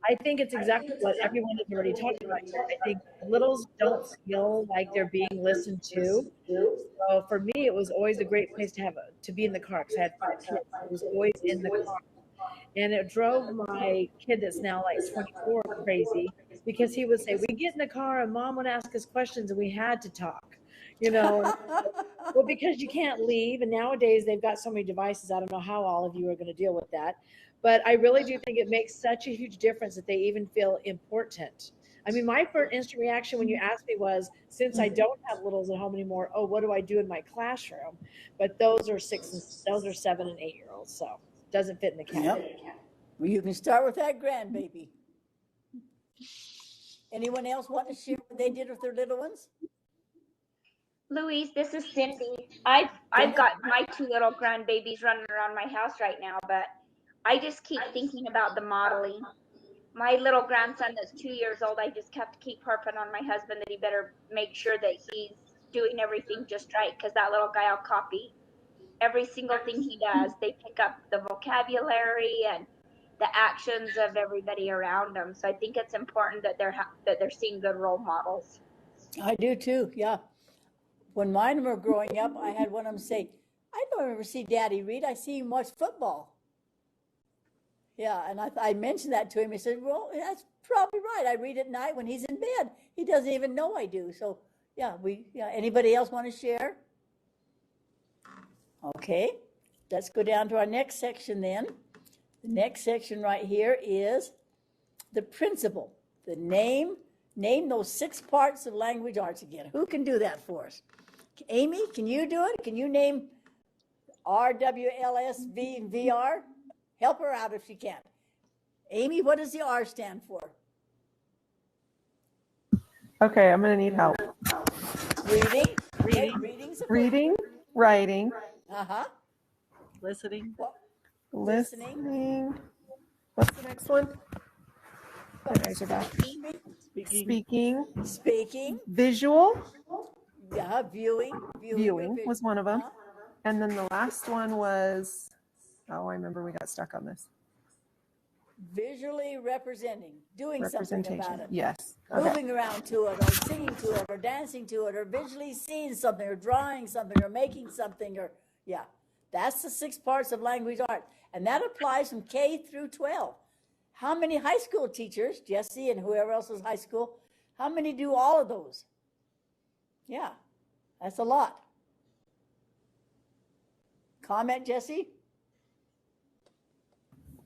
I think it's exactly what everyone has already talked about here. I think littles don't feel like they're being listened to. So for me, it was always a great place to be in the car, because I had 5 kids. I was always in the car. And it drove my kid that's now like 24 crazy, because he would say, we get in the car and Mom would ask us questions and we had to talk, Well, because you can't leave. And nowadays they've got so many devices. I don't know how all of you are going to deal with that. But I really do think it makes such a huge difference that they even feel important. I mean, my first instant reaction when you asked me was, since I don't have littles at home anymore, oh, what do I do in my classroom? But those are 7 and 8 year olds, so doesn't fit in the category. Yep. Well, you can start with that grandbaby. Anyone else want to share what they did with their little ones? Louise, this is Cindy. I've got my 2 little grandbabies running around my house right now, but I just keep thinking about the modeling. My little grandson that's 2 years old, I just have to keep harping on my husband that he better make sure that he's doing everything just right, because that little guy will copy every single thing he does. They pick up the vocabulary and the actions of everybody around them. So I think it's important that they're seeing good role models. I do too, yeah. When mine were growing up, I had one of them say, I don't ever see Daddy read, I see him watch football. Yeah, and I mentioned that to him. He said, well, that's probably right. I read at night when he's in bed. He doesn't even know I do. So, yeah, anybody else want to share? Okay, let's go down to our next section then. The next section right here is the principle. The name those 6 parts of language arts again. Who can do that for us? Amy, can you do it? Can you name R, W, L, S, V, and VR? Help her out if she can. Amy, what does the R stand for? Okay, I'm going to need help. Reading, writing, listening. Listening. What's the next one? The guys are back. Speaking. Visual. Yeah, Viewing was one of them. And then the last one was, I remember we got stuck on this. Visually representing, doing something about it. Yes. Moving around to it, or singing to it, or dancing to it, or visually seeing something, or drawing something, or making something, or that's the 6 parts of language art. And that applies from K through 12. How many high school teachers, Jesse and whoever else is high school, how many do all of those? Yeah, that's a lot. Comment, Jesse?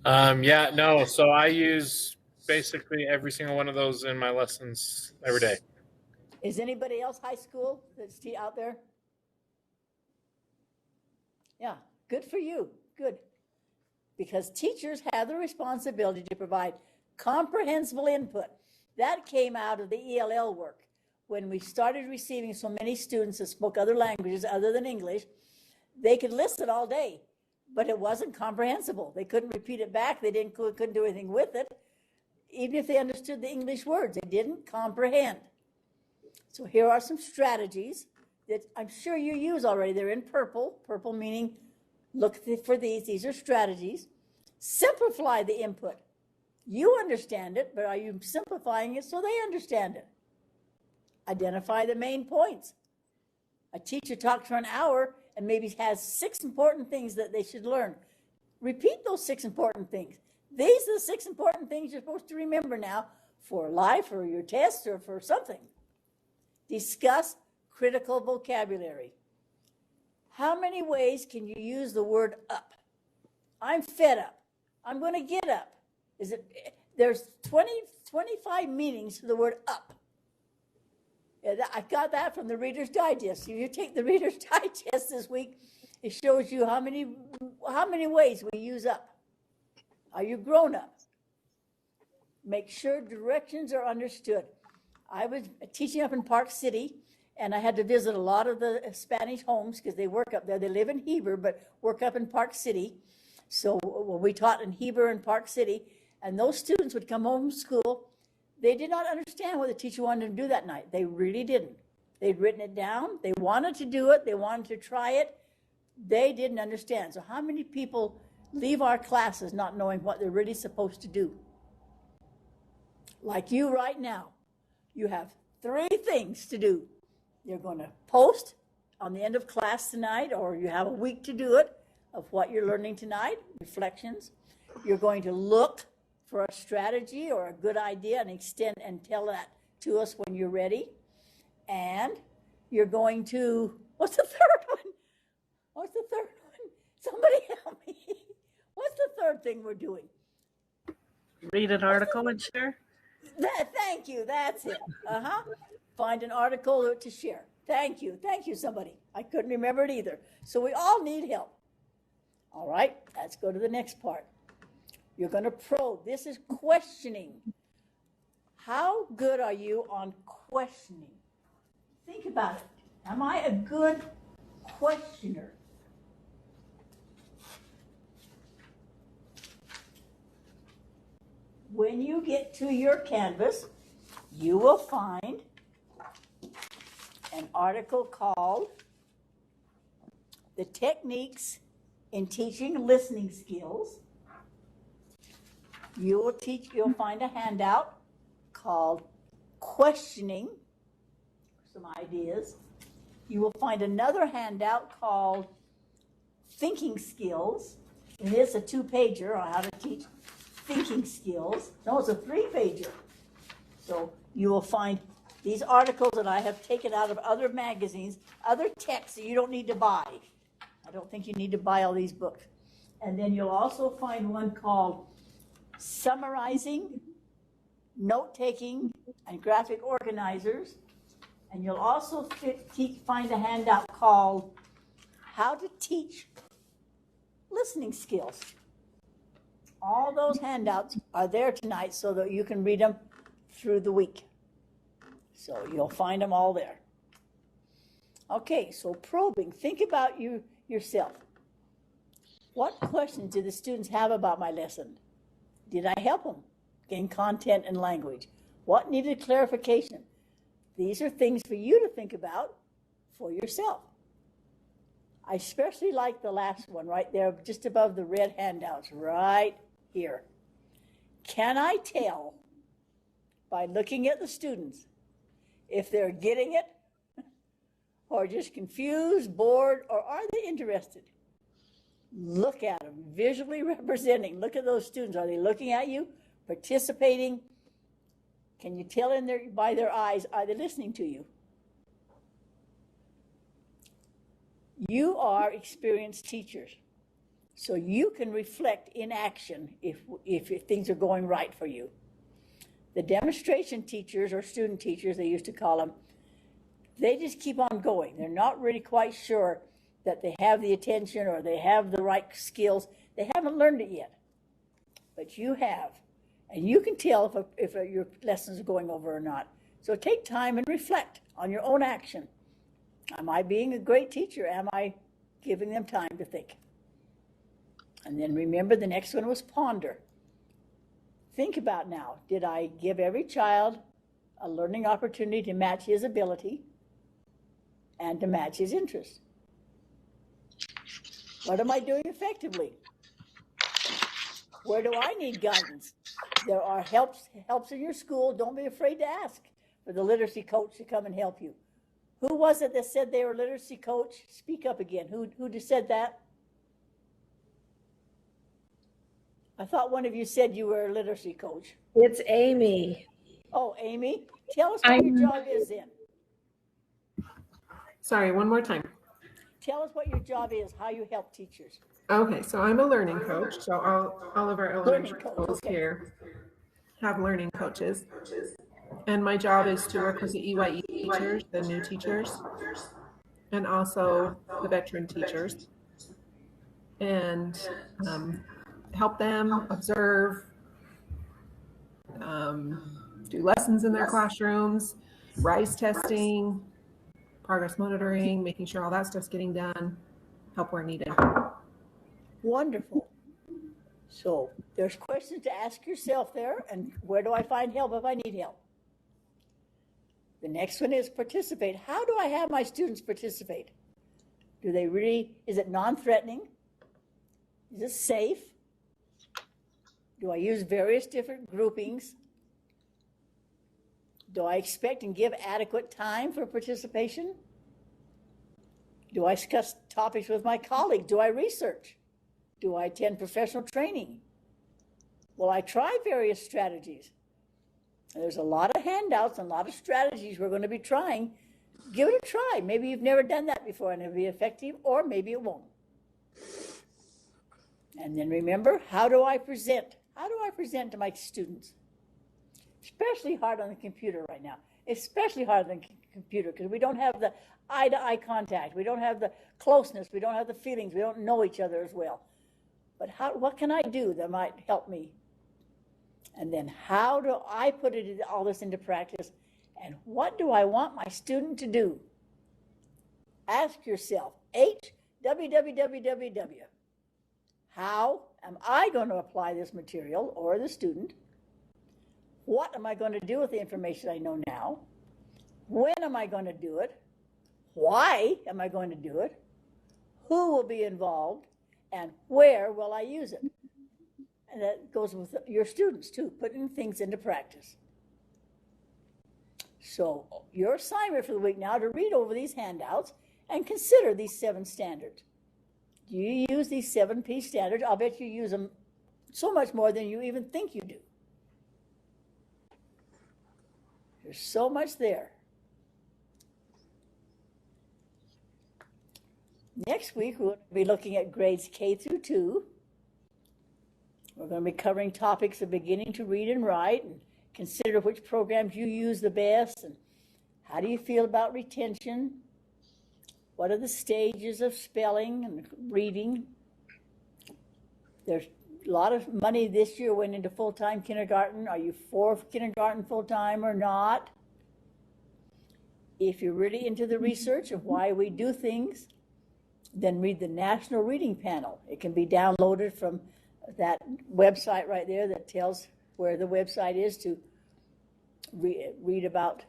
No. So I use basically every single one of those in my lessons every day. Is anybody else high school that's out there? Yeah, good for you. Good. Because teachers have the responsibility to provide comprehensible input. That came out of the ELL work. When we started receiving so many students that spoke other languages other than English, they could list it all day, but it wasn't comprehensible. They couldn't repeat it back. They couldn't do anything with it. Even if they understood the English words, they didn't comprehend. So here are some strategies that I'm sure you use already. They're in purple. Purple meaning look for these. These are strategies. Simplify the input. You understand it, but are you simplifying it so they understand it? Identify the main points. A teacher talks for an hour and maybe has 6 important things that they should learn. Repeat those 6 important things. These are the 6 important things you're supposed to remember now for life or your test or for something. Discuss critical vocabulary. How many ways can you use the word up? I'm fed up. I'm going to get up. There's 25 meanings to the word up. I got that from the Reader's Digest. If you take the Reader's Digest this week, it shows you how many ways we use up. Are you grown up? Make sure directions are understood. I was teaching up in Park City, and I had to visit a lot of the Spanish homes because they work up there. They live in Heber, but work up in Park City. So we taught in Heber and Park City, and those students would come home from school. They did not understand what the teacher wanted them to do that night. They really didn't. They'd written it down. They wanted to do it. They wanted to try it. They didn't understand. So how many people leave our classes not knowing what they're really supposed to do? Like you right now, you have 3 things to do. You're going to post on the end of class tonight, or you have a week to do it, of what you're learning tonight, reflections. You're going to look for a strategy or a good idea and extend and tell that to us when you're ready. And you're going to, what's the third one? What's the third one? Somebody help me. What's the third thing we're doing? Read an article and share. Thank you. That's it. Find an article to share. Thank you. Thank you, somebody. I couldn't remember it either. So we all need help. All right, let's go to the next part. You're going to probe. This is questioning. How good are you on questioning? Think about it. Am I a good questioner? When you get to your canvas, you will find an article called The Techniques in Teaching Listening Skills. You'll find a handout called Questioning, some ideas. You will find another handout called Thinking Skills. And it's a 2-pager on how to teach thinking skills. No, it's a 3-pager. So you will find these articles that I have taken out of other magazines, other texts that you don't need to buy. I don't think you need to buy all these books. And then you'll also find one called Summarizing, Note-Taking, and Graphic Organizers. And you'll also find a handout called How to Teach Listening Skills. All those handouts are there tonight so that you can read them through the week. So you'll find them all there. Okay, so probing. Think about yourself. What questions did the students have about my lesson? Did I help them gain content and language? What needed clarification? These are things for you to think about for yourself. I especially like the last one right there, just above the red handouts, right here. Can I tell by looking at the students if they're getting it or just confused, bored, or are they interested? Look at them, visually representing. Look at those students. Are they looking at you, participating? Can you tell by their eyes, are they listening to you? You are experienced teachers, so you can reflect in action if things are going right for you. The demonstration teachers, or student teachers, they used to call them, they just keep on going. They're not really quite sure that they have the attention or they have the right skills. They haven't learned it yet, but you have. And you can tell if your lessons are going over or not. So take time and reflect on your own action. Am I being a great teacher? Am I giving them time to think? And then remember, the next one was ponder. Think about now, did I give every child a learning opportunity to match his ability and to match his interest? What am I doing effectively? Where do I need guidance? There are helps in your school. Don't be afraid to ask for the literacy coach to come and help you. Who was it that said they were a literacy coach? Speak up again. Who just said that? I thought one of you said you were a literacy coach. It's Amy. Oh, Amy, tell us what your job is then. Sorry, one more time. Tell us what your job is, how you help teachers. Okay, so I'm a learning coach. So all of our elementary schools here have learning coaches. And my job is to work with the EYE teachers, the new teachers, and also the veteran teachers, and help them observe, do lessons in their classrooms, RISE testing, progress monitoring, making sure all that stuff's getting done, help where needed. Wonderful. So there's questions to ask yourself there, and where do I find help if I need help? The next one is participate. How do I have my students participate? Do they really, is it non-threatening? Is it safe? Do I use various different groupings? Do I expect and give adequate time for participation? Do I discuss topics with my colleagues? Do I research? Do I attend professional training? Will I try various strategies? There's a lot of handouts and a lot of strategies we're going to be trying. Give it a try. Maybe you've never done that before and it'll be effective, or maybe it won't. And then remember, how do I present? How do I present to my students? Especially hard on the computer right now. Especially hard on the computer because we don't have the eye-to-eye contact. We don't have the closeness. We don't have the feelings. We don't know each other as well. But what can I do that might help me? And then how do I put all this into practice? And what do I want my student to do? Ask yourself, www. How am I going to apply this material, or the student? What am I going to do with the information I know now? When am I going to do it? Why am I going to do it? Who will be involved? And where will I use it? And that goes with your students too, putting things into practice. So your assignment for the week now to read over these handouts and consider these 7 standards. Do you use these 7 P standards? I'll bet you use them so much more than you even think you do. There's so much there. Next week, we'll be looking at grades K through 2. We're going to be covering topics of beginning to read and write, and consider which programs you use the best, and how do you feel about retention? What are the stages of spelling and reading? There's a lot of money this year went into full-time kindergarten. Are you for kindergarten full-time or not? If you're really into the research of why we do things, then read the National Reading Panel. It can be downloaded from that website right there that tells where the website is to read about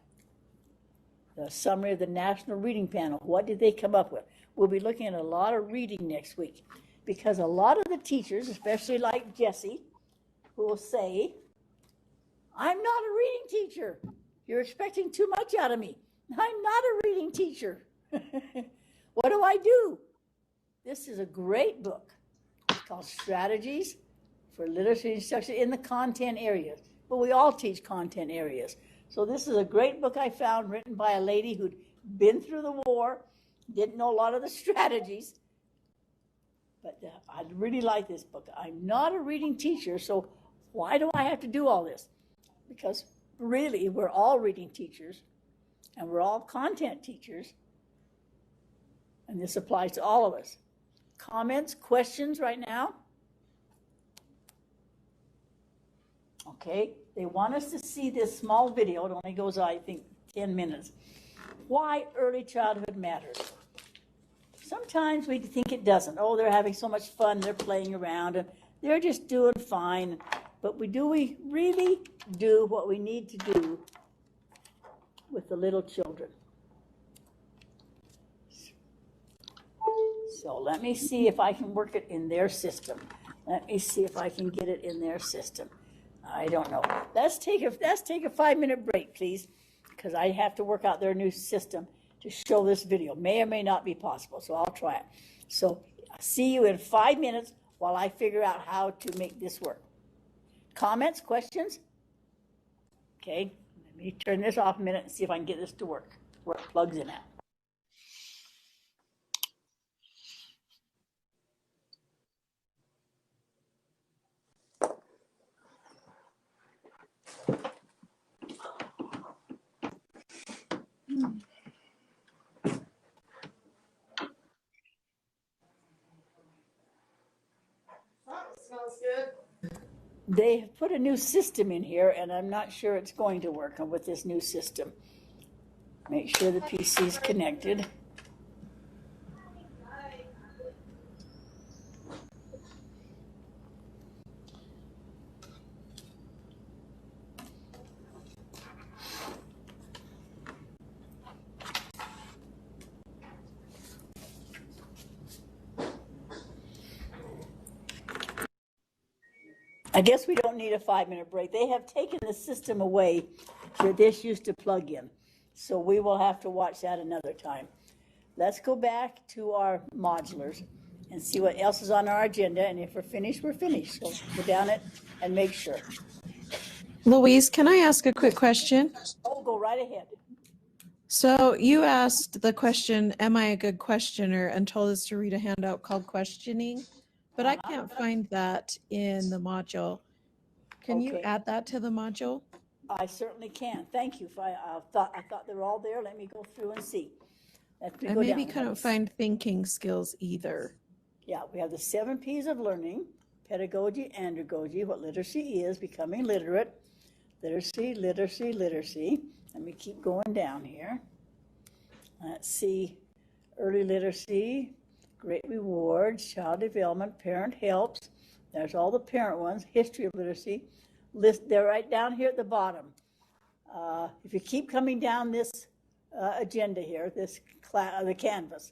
the summary of the National Reading Panel. What did they come up with? We'll be looking at a lot of reading next week because a lot of the teachers, especially like Jessie, who will say, I'm not a reading teacher. You're expecting too much out of me. I'm not a reading teacher. What do I do? This is a great book. It's called Strategies for Literacy Instruction in the Content Areas. But we all teach content areas. So this is a great book I found written by a lady who'd been through the war, didn't know a lot of the strategies. But I really like this book. I'm not a reading teacher, so why do I have to do all this? Because really, we're all reading teachers, and we're all content teachers. And this applies to all of us. Comments, questions right now? Okay, they want us to see this small video. It only goes, I think, 10 minutes. Why early childhood matters. Sometimes we think it doesn't. Oh, they're having so much fun. They're playing around, and they're just doing fine. But do we really do what we need to do with the little children? So let me see if I can work it in their system. Let me see if I can get it in their system. I don't know. Let's take a 5-minute break, please, because I have to work out their new system to show this video. May or may not be possible, so I'll try it. So I'll see you in 5 minutes while I figure out how to make this work. Comments, questions? Okay, let me turn this off a minute and see if I can get this to work, where it plugs in at. Smells good. They have put a new system in here, and I'm not sure it's going to work with this new system. Make sure the PC is connected. I guess we don't need a 5-minute break. They have taken the system away where this used to plug in. So we will have to watch that another time. Let's go back to our modulars and see what else is on our agenda. And if we're finished, we're finished. So go down it and make sure. Louise, can I ask a quick question? Oh, go right ahead. So you asked the question, am I a good questioner, and told us to read a handout called Questioning, but I can't find that in the module. Can you add that to the module? I certainly can. Thank you. I thought they were all there. Let me go through and see. Let me I go maybe down. couldn't find thinking skills either. Yeah, we have the 7 P's of learning: pedagogy, andragogy, what literacy is, becoming literate, literacy, literacy, literacy. Let me keep going down here. Let's see, early literacy, great rewards, child development, parent helps. There's all the parent ones, history of literacy. They're right down here at the bottom. If you keep coming down this agenda here, the canvas,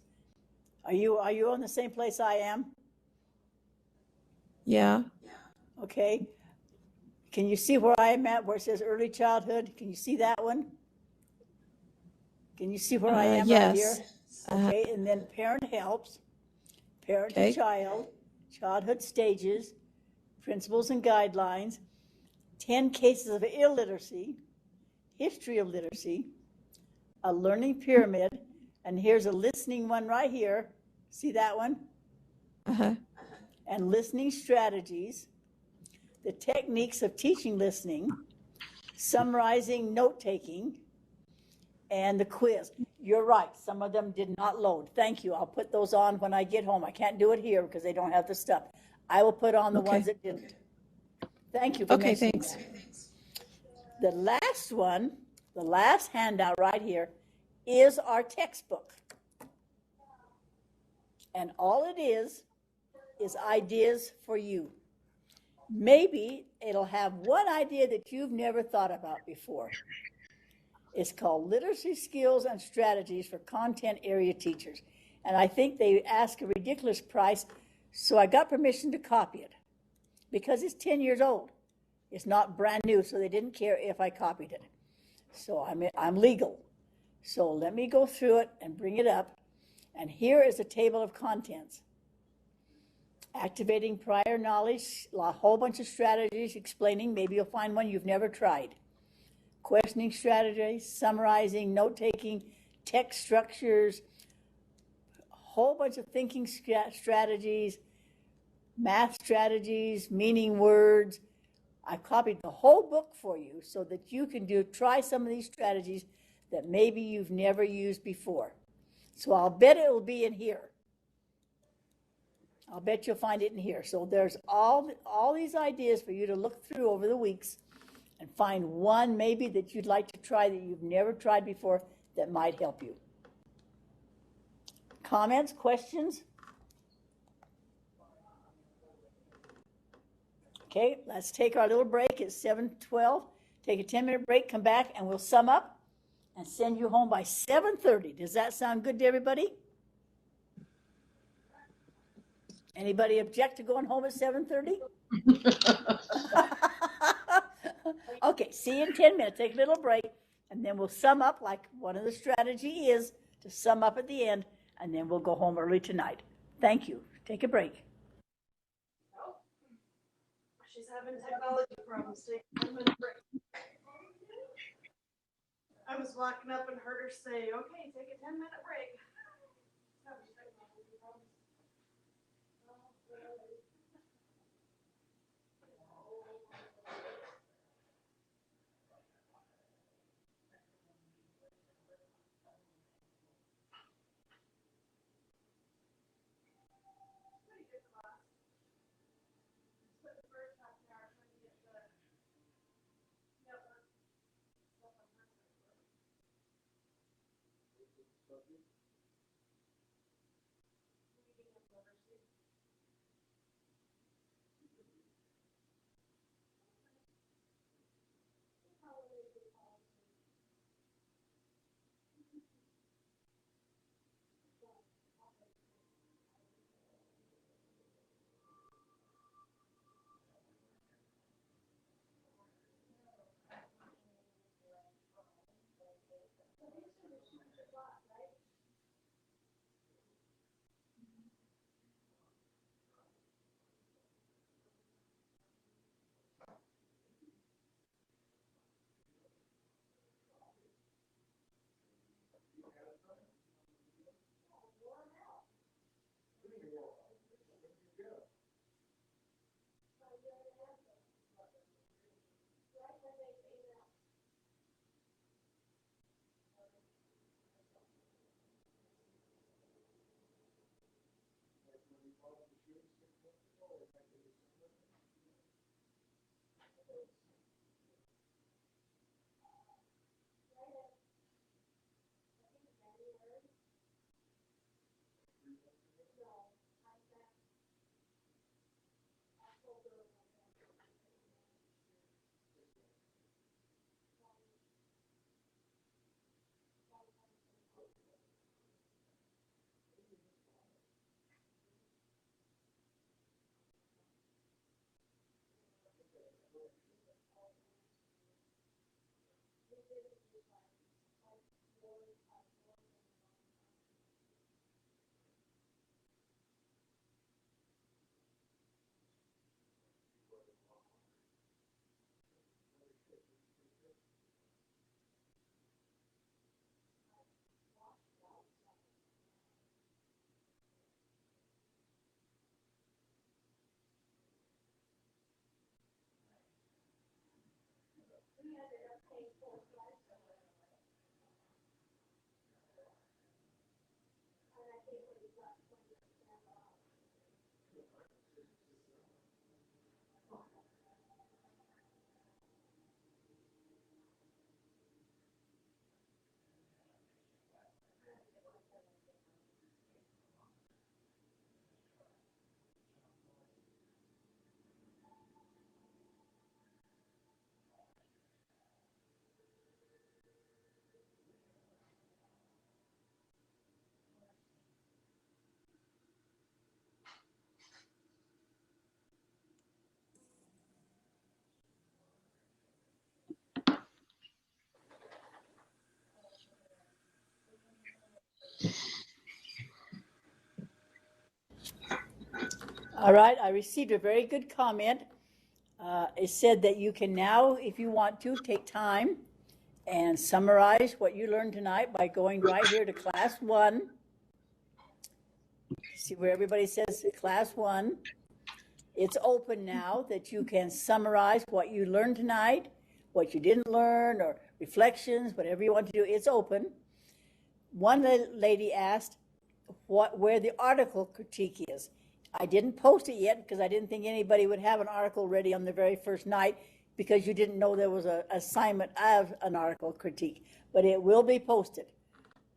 are you on the same place I am? Yeah. Okay. Can you see where I am at, where it says early childhood? Can you see that one? Can you see where I am right here? Yes. Okay, and then parent helps, parent to child, childhood stages, principles and guidelines, 10 cases of illiteracy, history of literacy, a learning pyramid, and here's a listening one right here. See that one? Uh-huh. And listening strategies, the techniques of teaching listening, summarizing note-taking, and the quiz. You're right, some of them did not load. Thank you. I'll put those on when I get home. I can't do it here because they don't have the stuff. I will put on the ones that didn't. Thank you for mentioning thanks. that. The last one, the last handout right here is our textbook. And all it is ideas for you. Maybe it'll have one idea that you've never thought about before. It's called Literacy Skills and Strategies for Content Area Teachers. And I think they ask a ridiculous price, so I got permission to copy it because it's 10 years old. It's not brand new, so they didn't care if I copied it. So I'm legal. So let me go through it and bring it up. And here is a table of contents. Activating prior knowledge, a whole bunch of strategies explaining, maybe you'll find one you've never tried. Questioning strategies, summarizing, note-taking, text structures, a whole bunch of thinking strategies, math strategies, meaning words. I copied the whole book for you so that you can try some of these strategies that maybe you've never used before. So I'll bet it will be in here. I'll bet you'll find it in here. So there's all these ideas for you to look through over the weeks and find one maybe that you'd like to try that you've never tried before that might help you. Comments, questions? Okay, let's take our little break. It's 7:12. Take a 10-minute break, come back, and we'll sum up and send you home by 7:30. Does that sound good to everybody? Anybody object to going home at 7:30? Okay, see you in 10 minutes. Take a little break, and then we'll sum up like one of the strategy is to sum up at the end, and then we'll go home early tonight. Thank you. Take a break. She's having technology problems. Take a 10-minute break. I was walking up and heard her say, okay, take a 10-minute break. All right, I received a very good comment. It said that you can now, if you want to, take time and summarize what you learned tonight by going right here to class 1. See where everybody says class 1. It's open now that you can summarize what you learned tonight, what you didn't learn, or reflections, whatever you want to do. It's open. One lady asked where the article critique is. I didn't post it yet because I didn't think anybody would have an article ready on the very first night because you didn't know there was an assignment of an article critique, but it will be posted.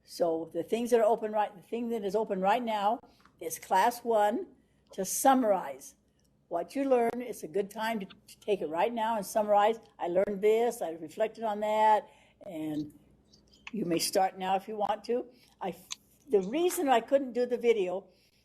So the things that are open the thing that is open right now is class 1 to summarize what you learned. It's a good time to take it right now and summarize. I learned this, I reflected on that, and you may start now if you want to. The reason I couldn't do the video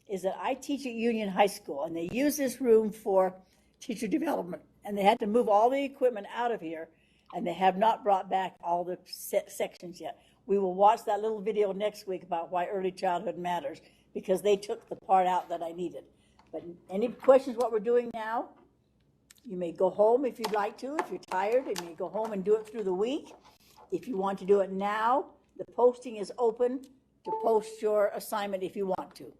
is that I teach at Union High School, and they use this room for teacher development, and they had to move all the equipment out of here, and they have not brought back all the sections yet. We will watch that little video next week about why early childhood matters, because they took the part out that I needed. But any questions what we're doing now? You may go home if you'd like to. If you're tired, you may go home and do it through the week. If you want to do it now, the posting is open to post your assignment if you want to.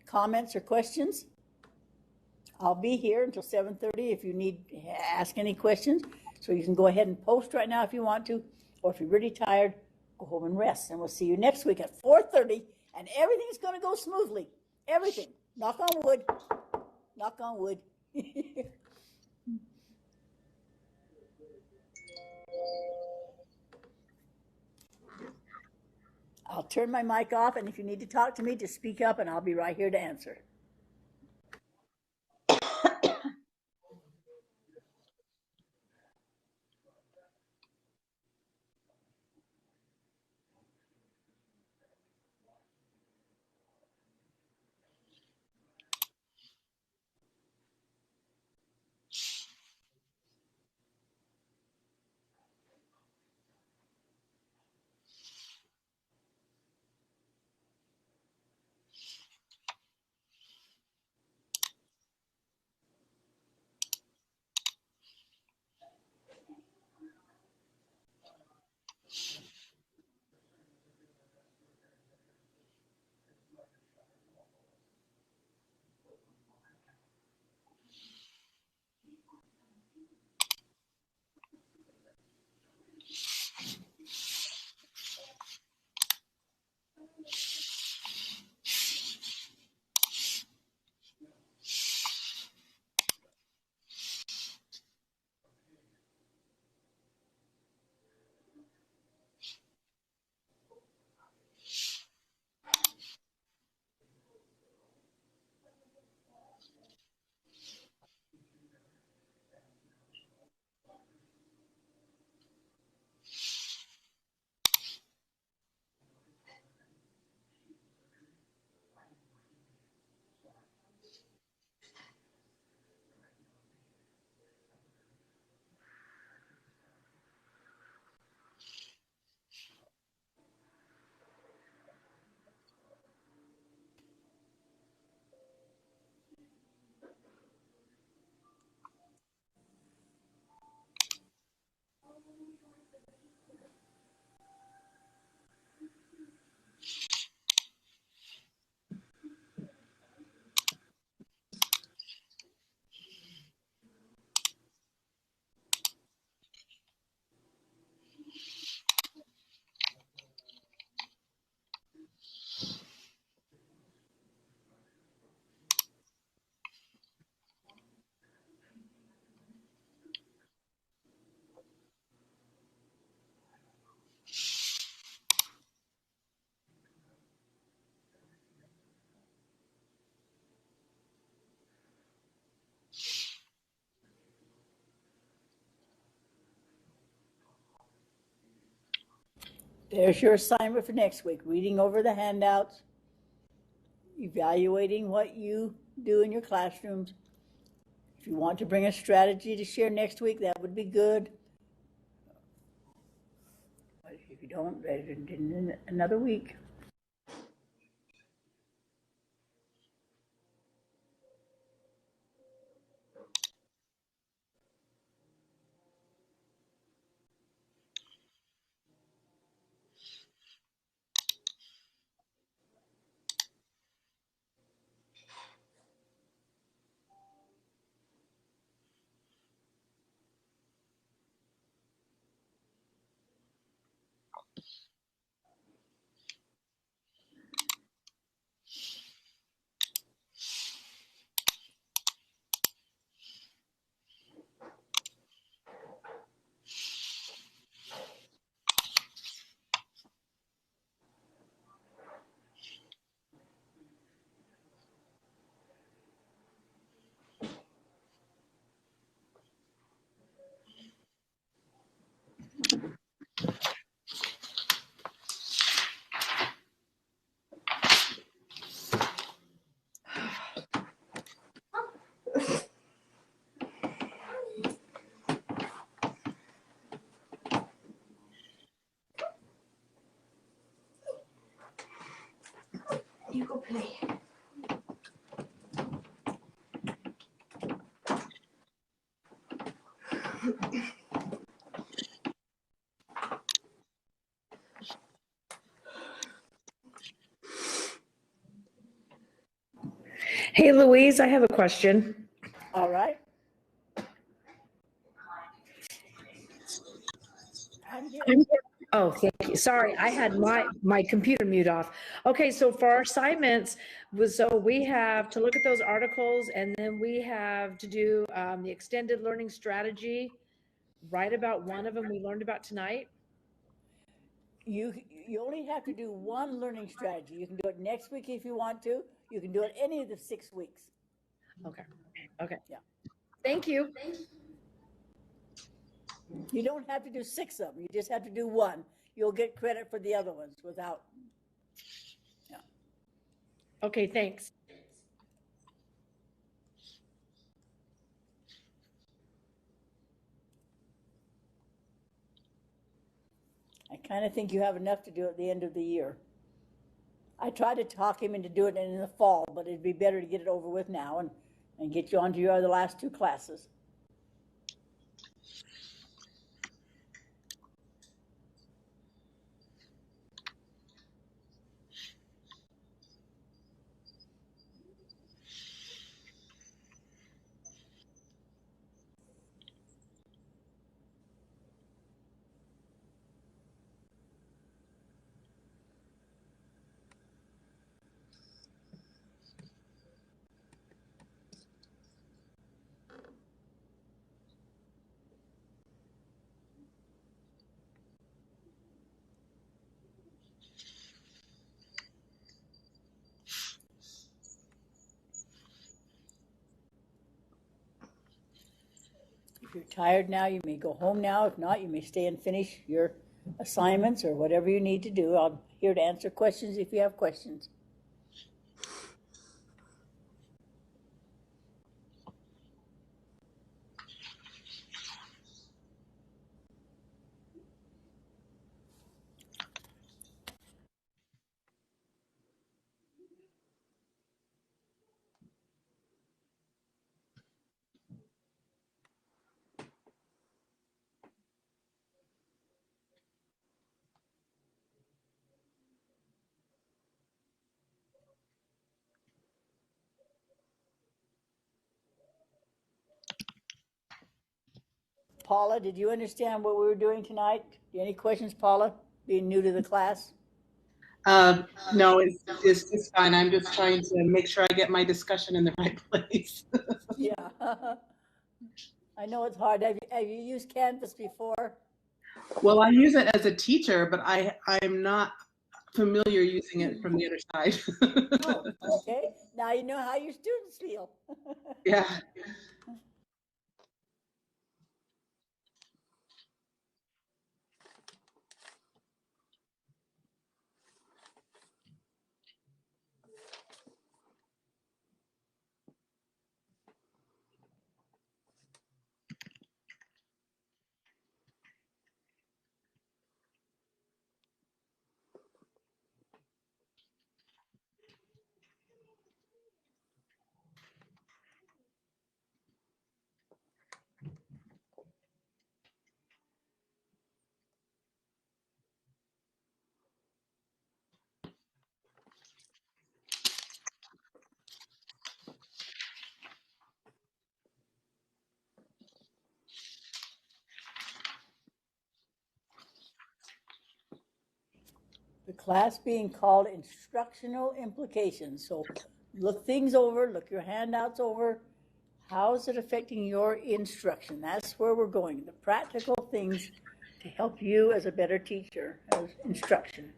Comments or questions? I'll be here until 7:30 if you need ask any questions. So you can go ahead and post right now if you want to, or if you're really tired, go home and rest. And we'll see you next week at 4:30, and everything's going to go smoothly. Everything. Knock on wood. Knock on wood. I'll turn my mic off, and if you need to talk to me, just speak up, and I'll be right here to answer. There's your assignment for next week, reading over the handouts, evaluating what you do in your classrooms. If you want to bring a strategy to share next week, that would be good. But if you don't, in another week. You go play. Hey, Louise, I have a question. All right. I'm here. Oh, thank you. Sorry, I had my computer mute off. Okay, so for our assignments, so we have to look at those articles, and then we have to do the extended learning strategy, write about one of them we learned about tonight. You only have to do one learning strategy. You can do it next week if you want to. You can do it any of the 6 weeks. Okay. Okay. Yeah. Thank you. You don't have to do 6 of them. You just have to do one. You'll get credit for the other ones without. Yeah. Okay, thanks. I kind of think you have enough to do at the end of the year. I tried to talk him into doing it in the fall, but it'd be better to get it over with now and get you onto your other last 2 classes. If you're tired now, you may go home now. If not, you may stay and finish your assignments or whatever you need to do. I'm here to answer questions if you have questions. Paula, did you understand what we were doing tonight? Any questions, Paula, being new to the class? No, it's just fine. I'm just trying to make sure I get my discussion in the right place. Yeah. I know it's hard. Have you used Canvas before? Well, I use it as a teacher, but I'm not familiar using it from the other side. Oh, okay. Now you know how your students feel. Yeah. The class being called Instructional Implications. So look things over, look your handouts over. How is it affecting your instruction? That's where we're going. The practical things to help you as a better teacher, as instruction.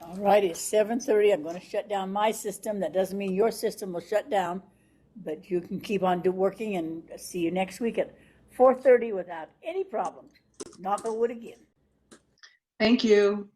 All right, it's 7:30. I'm going to shut down my system. That doesn't mean your system will shut down, but you can keep on working, and see you next week at 4:30 without any problems. Knock on wood again. Thank you.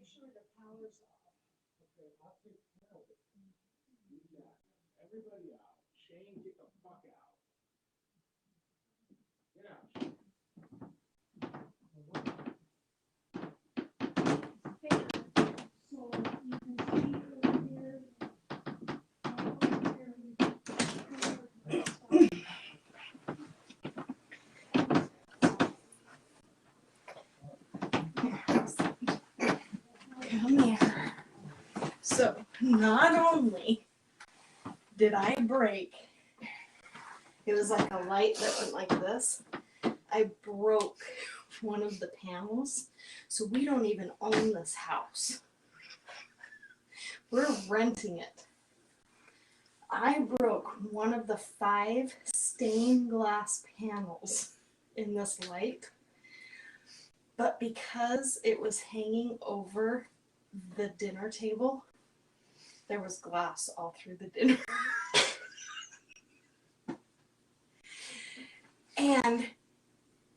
make sure the power's off. Okay, I'll take care of it. Yeah, everybody out. Shane, get the fuck out. Get out. So you can see over here. Come here. So not only did I break, it was like a light that went like this. I broke one of the panels. So we don't even own this house. We're renting it. I broke one of the 5 stained glass panels in this light. But because it was hanging over the dinner table, there was glass all through the dinner. And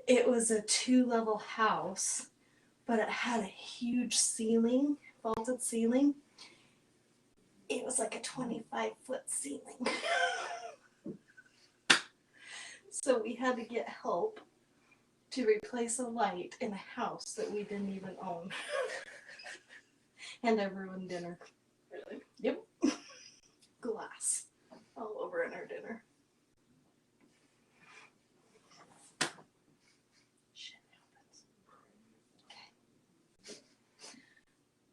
it was a 2-level house, but it had a huge ceiling, vaulted ceiling. It was like a 25-foot ceiling. So we had to get help to replace a light in a house that we didn't even own. And I ruined dinner. Really? Yep. Glass all over in our dinner. Shit happens. Okay.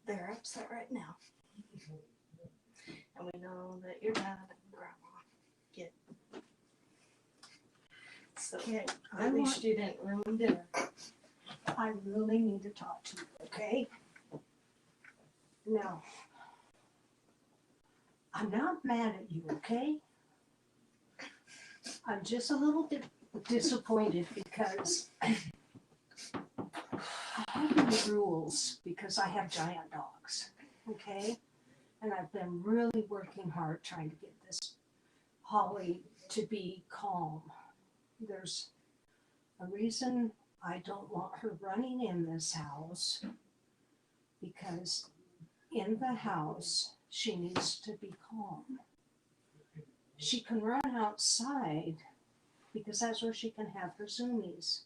They're upset right now. And we know that your dad and grandma get. So Okay, at least you didn't ruin dinner. I really need to talk to you, okay? Now, I'm not mad at you, okay? I'm just a little bit disappointed because I have these rules because I have giant dogs, okay? And I've been really working hard trying to get this Holly to be calm. There's a reason I don't want her running in this house, because in the house she needs to be calm. She can run outside because that's where she can have her zoomies.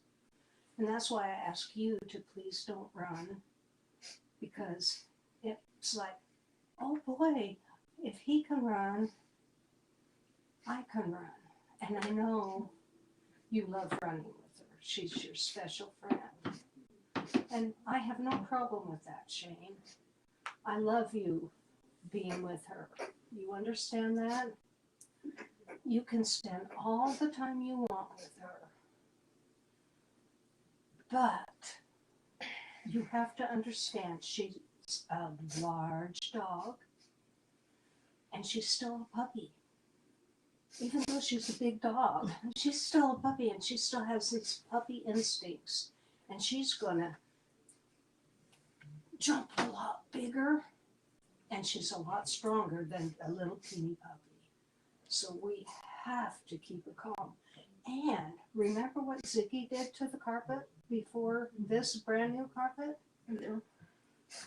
And that's why I ask you to please don't run, because it's like, oh boy, if he can run, I can run. And I know you love running with her. She's your special friend. And I have no problem with that, Shane. I love you being with her. You understand that? You can spend all the time you want with her. But you have to understand she's a large dog and she's still a puppy. Even though she's a big dog, she's still a puppy and she still has these puppy instincts. And she's gonna jump a lot bigger and she's a lot stronger than a little teeny puppy. So we have to keep her calm. And remember what Ziggy did to the carpet before this brand new carpet?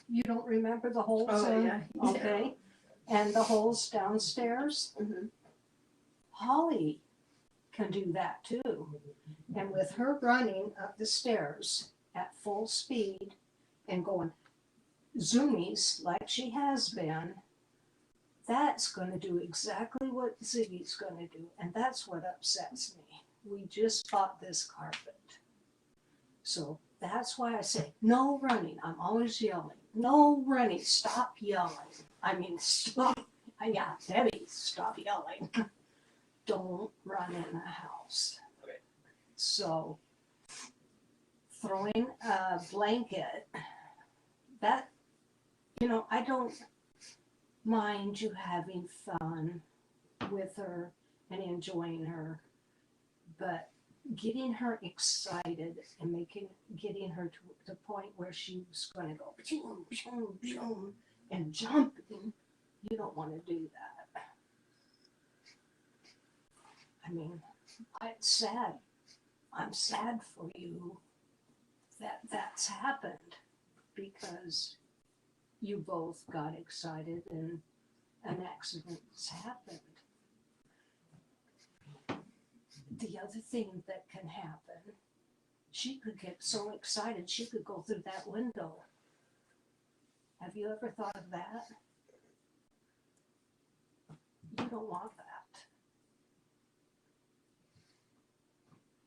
You don't remember the holes? Oh, yeah. Okay. And the holes downstairs? Mm-hmm. Holly can do that too. And with her running up the stairs at full speed and going zoomies like she has been, that's going to do exactly what Ziggy's going to do. And that's what upsets me. We just bought this carpet. So that's why I say, no running. I'm always yelling. No running. Stop yelling. I mean, stop. Yeah, Debbie, stop yelling. Don't run in the house. So throwing a blanket, that, I don't mind you having fun with her and enjoying her, but getting her excited and getting her to the point where she was going to go boom, boom, boom, and jumping, you don't want to do that. I mean, it's sad. I'm sad for you that that's happened, because you both got excited and an accident has happened. The other thing that can happen, she could get so excited she could go through that window. Have you ever thought of that? You don't want that.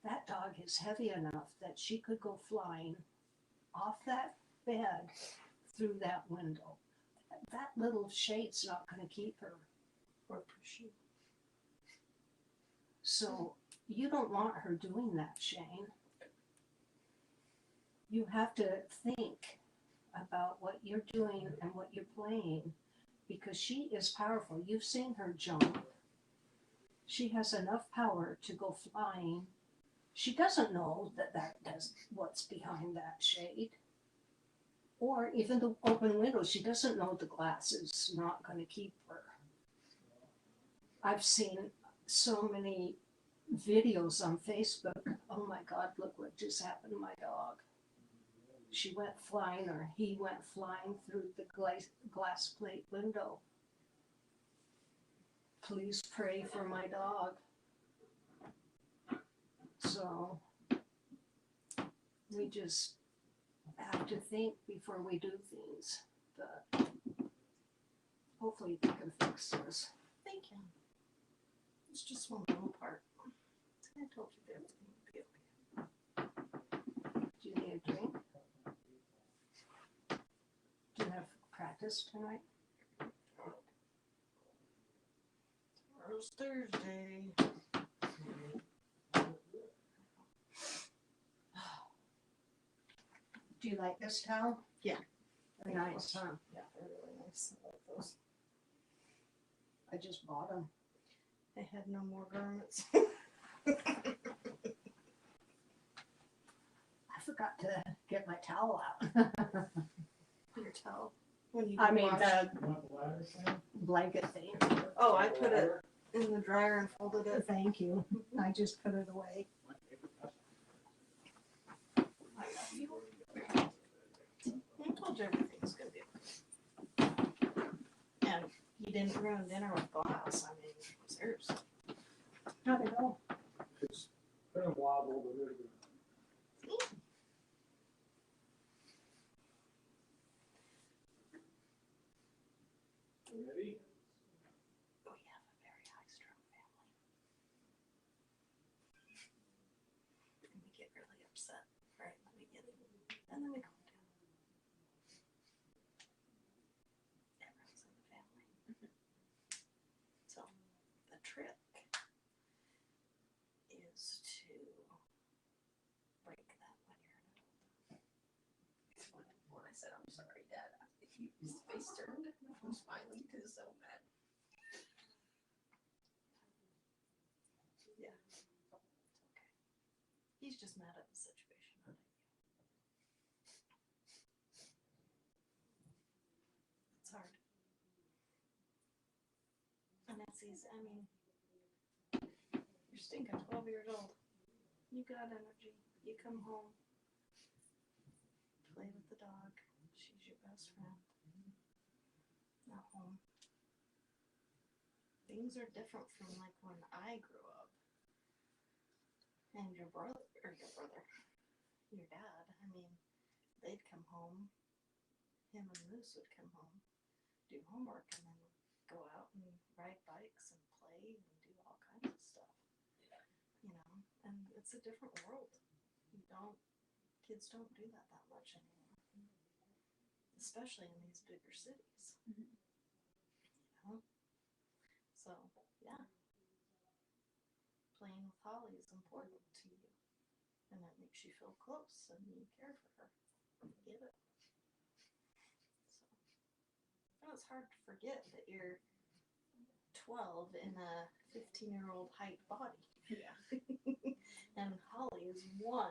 That dog is heavy enough that she could go flying off that bed through that window. That little shade's not going to keep her or push you. So you don't want her doing that, Shane. You have to think about what you're doing and what you're playing, because she is powerful. You've seen her jump. She has enough power to go flying. She doesn't know that's what's behind that shade. Or even the open window, she doesn't know the glass is not going to keep her. I've seen so many videos on Facebook. Oh my God, look what just happened to my dog. She went flying, or he went flying through the glass plate window. Please pray for my dog. So we just have to think before we do things, but hopefully they can fix this. Thank you. It's just one little part. I told you that everything would be okay. Do you need a drink? Do you have practice tonight? Tomorrow's Thursday. Do you like this towel? Yeah. Very nice, huh? Yeah, they're really nice. I like those. I just bought them. I had no more garments. I forgot to get my towel out. Your towel. When you I mean wash. the blanket thing. Oh, I put it in the dryer and folded it. Thank you. I just put it away. I told you everything's gonna be okay. And you didn't ruin dinner with glass. I mean, it was yours. How'd it go? It's kind of wobbled a little bit. Ready? Oh, you have a very high strung family. And we get really upset right in the beginning, and then we calm down. Everyone's in the family. So the trick is to break that when you're an adult. When I said, I'm sorry, Dad, his face turned from smiling to so mad. Yeah, it's okay. He's just mad at the situation, not at you. It's hard. And it's easy. I mean, you're stinking 12 years old. You got energy. You come home, play with the dog. She's your best friend. At home. Things are different from like when I grew up. And your dad, I mean, they'd come home, him and Moose would come home, do homework, and then go out and ride bikes and play and do all kinds of stuff. You know, and it's a different world. Kids don't do that much anymore. Especially in these bigger cities. You know? So, yeah. Playing with Holly is important to you. And that makes you feel close and you care for her. I get it. So, and it's hard to forget that you're 12 in a 15-year-old height body. Yeah. And Holly is 1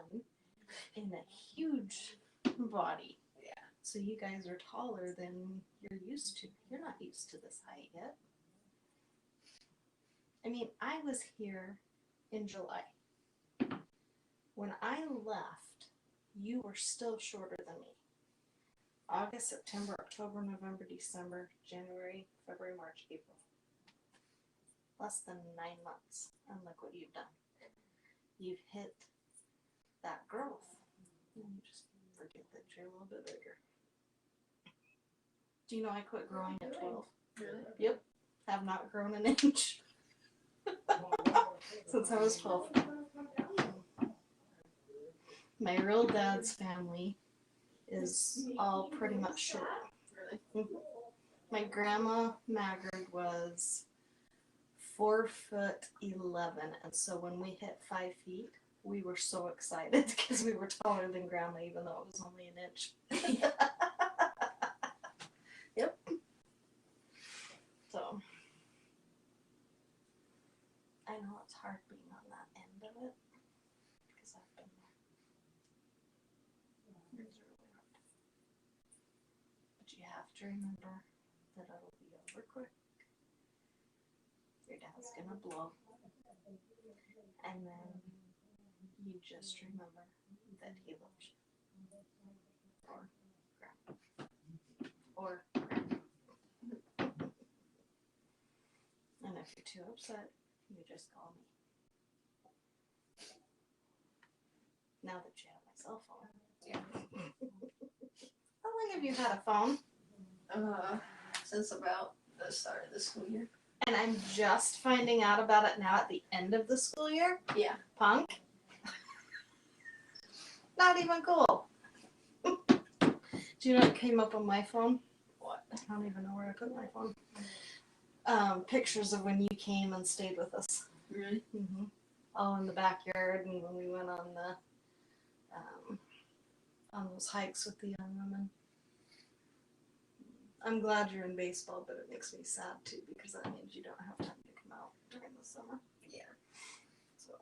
in a huge body. Yeah. So you guys are taller than you're used to. You're not used to this height yet. I mean, I was here in July. When I left, you were still shorter than me. August, September, October, November, December, January, February, March, April. Less than 9 months. And look what you've done. You've hit that growth. And you just forget that you're a little bit bigger. Do you know I quit growing at 12? Really? Yep. Have not grown an inch since I was 12. My real dad's family is all pretty much short. Really? My grandma Magard was 4'11", and so when we hit 5 feet, we were so excited because we were taller than Grandma, even though it was only an inch. Yep. So I know it's hard being on that end of it because I've been there. It's really hard. But you have to remember that it'll be over quick. Your dad's gonna blow. And then you just remember that he loves you. Or Grandma. Or Grandma. And if you're too upset, you just call me. Now that you have my cell phone. Yeah. How long have you had a phone? Since about the start of the school year. And I'm just finding out about it now at the end of the school year? Yeah. Punk? Not even cool. Do you know what came up on my phone? What? I don't even know where I put my phone. Pictures of when you came and stayed with us. Really? Mm-hmm. All in the backyard, and when we went on the on those hikes with the young women. I'm glad you're in baseball, but it makes me sad too because that means you don't have time to come out during the summer. Yeah. So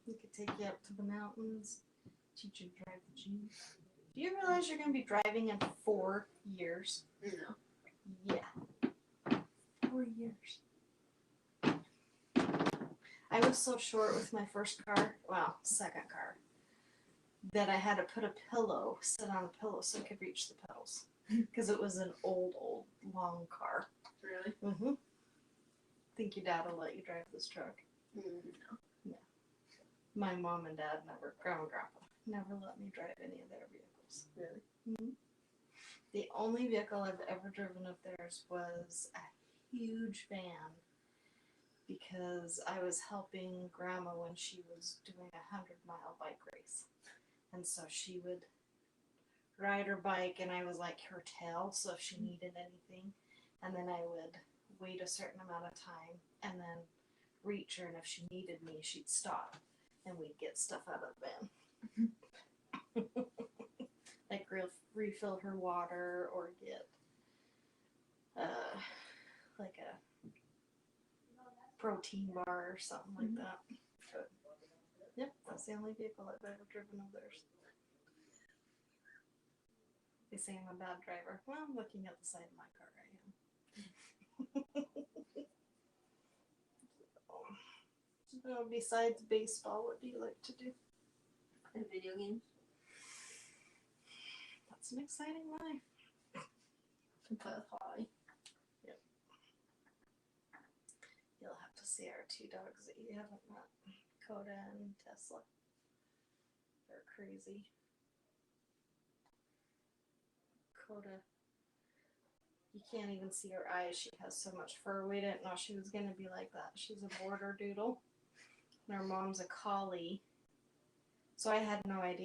we could take you up to the mountains, teach you to drive the Jeep. Do you realize you're going to be driving in 4 years? No. Yeah. 4 years. I was so short with my first car, well, second car, that I had to put sit on a pillow so I could reach the pedals. Because it was an old, long car. Really? Mm-hmm. Think your dad will let you drive this truck? No. No. My mom and dad Grandma and Grandpa, never let me drive any of their vehicles. Really? Mm-hmm. The only vehicle I've ever driven of theirs was a huge van because I was helping Grandma when she was doing a 100-mile bike race. And so she would ride her bike and I was like her tail, so if she needed anything, and then I would wait a certain amount of time and then reach her, and if she needed me she'd stop and we'd get stuff out of the van. Like refill her water or get like a protein bar or something like that. But yep, that's the only vehicle I've ever driven of theirs. They say I'm a bad driver. Well, looking at the side of my car, I am. So, besides baseball, what do you like to do? And video games. That's an exciting life. And play with Holly. Yep. You'll have to see our 2 dogs that you haven't met, Coda and Tesla. They're crazy. Coda, you can't even see her eyes. She has so much fur. We didn't know she was going to be like that. She's a border doodle. And her mom's a collie. So I had no idea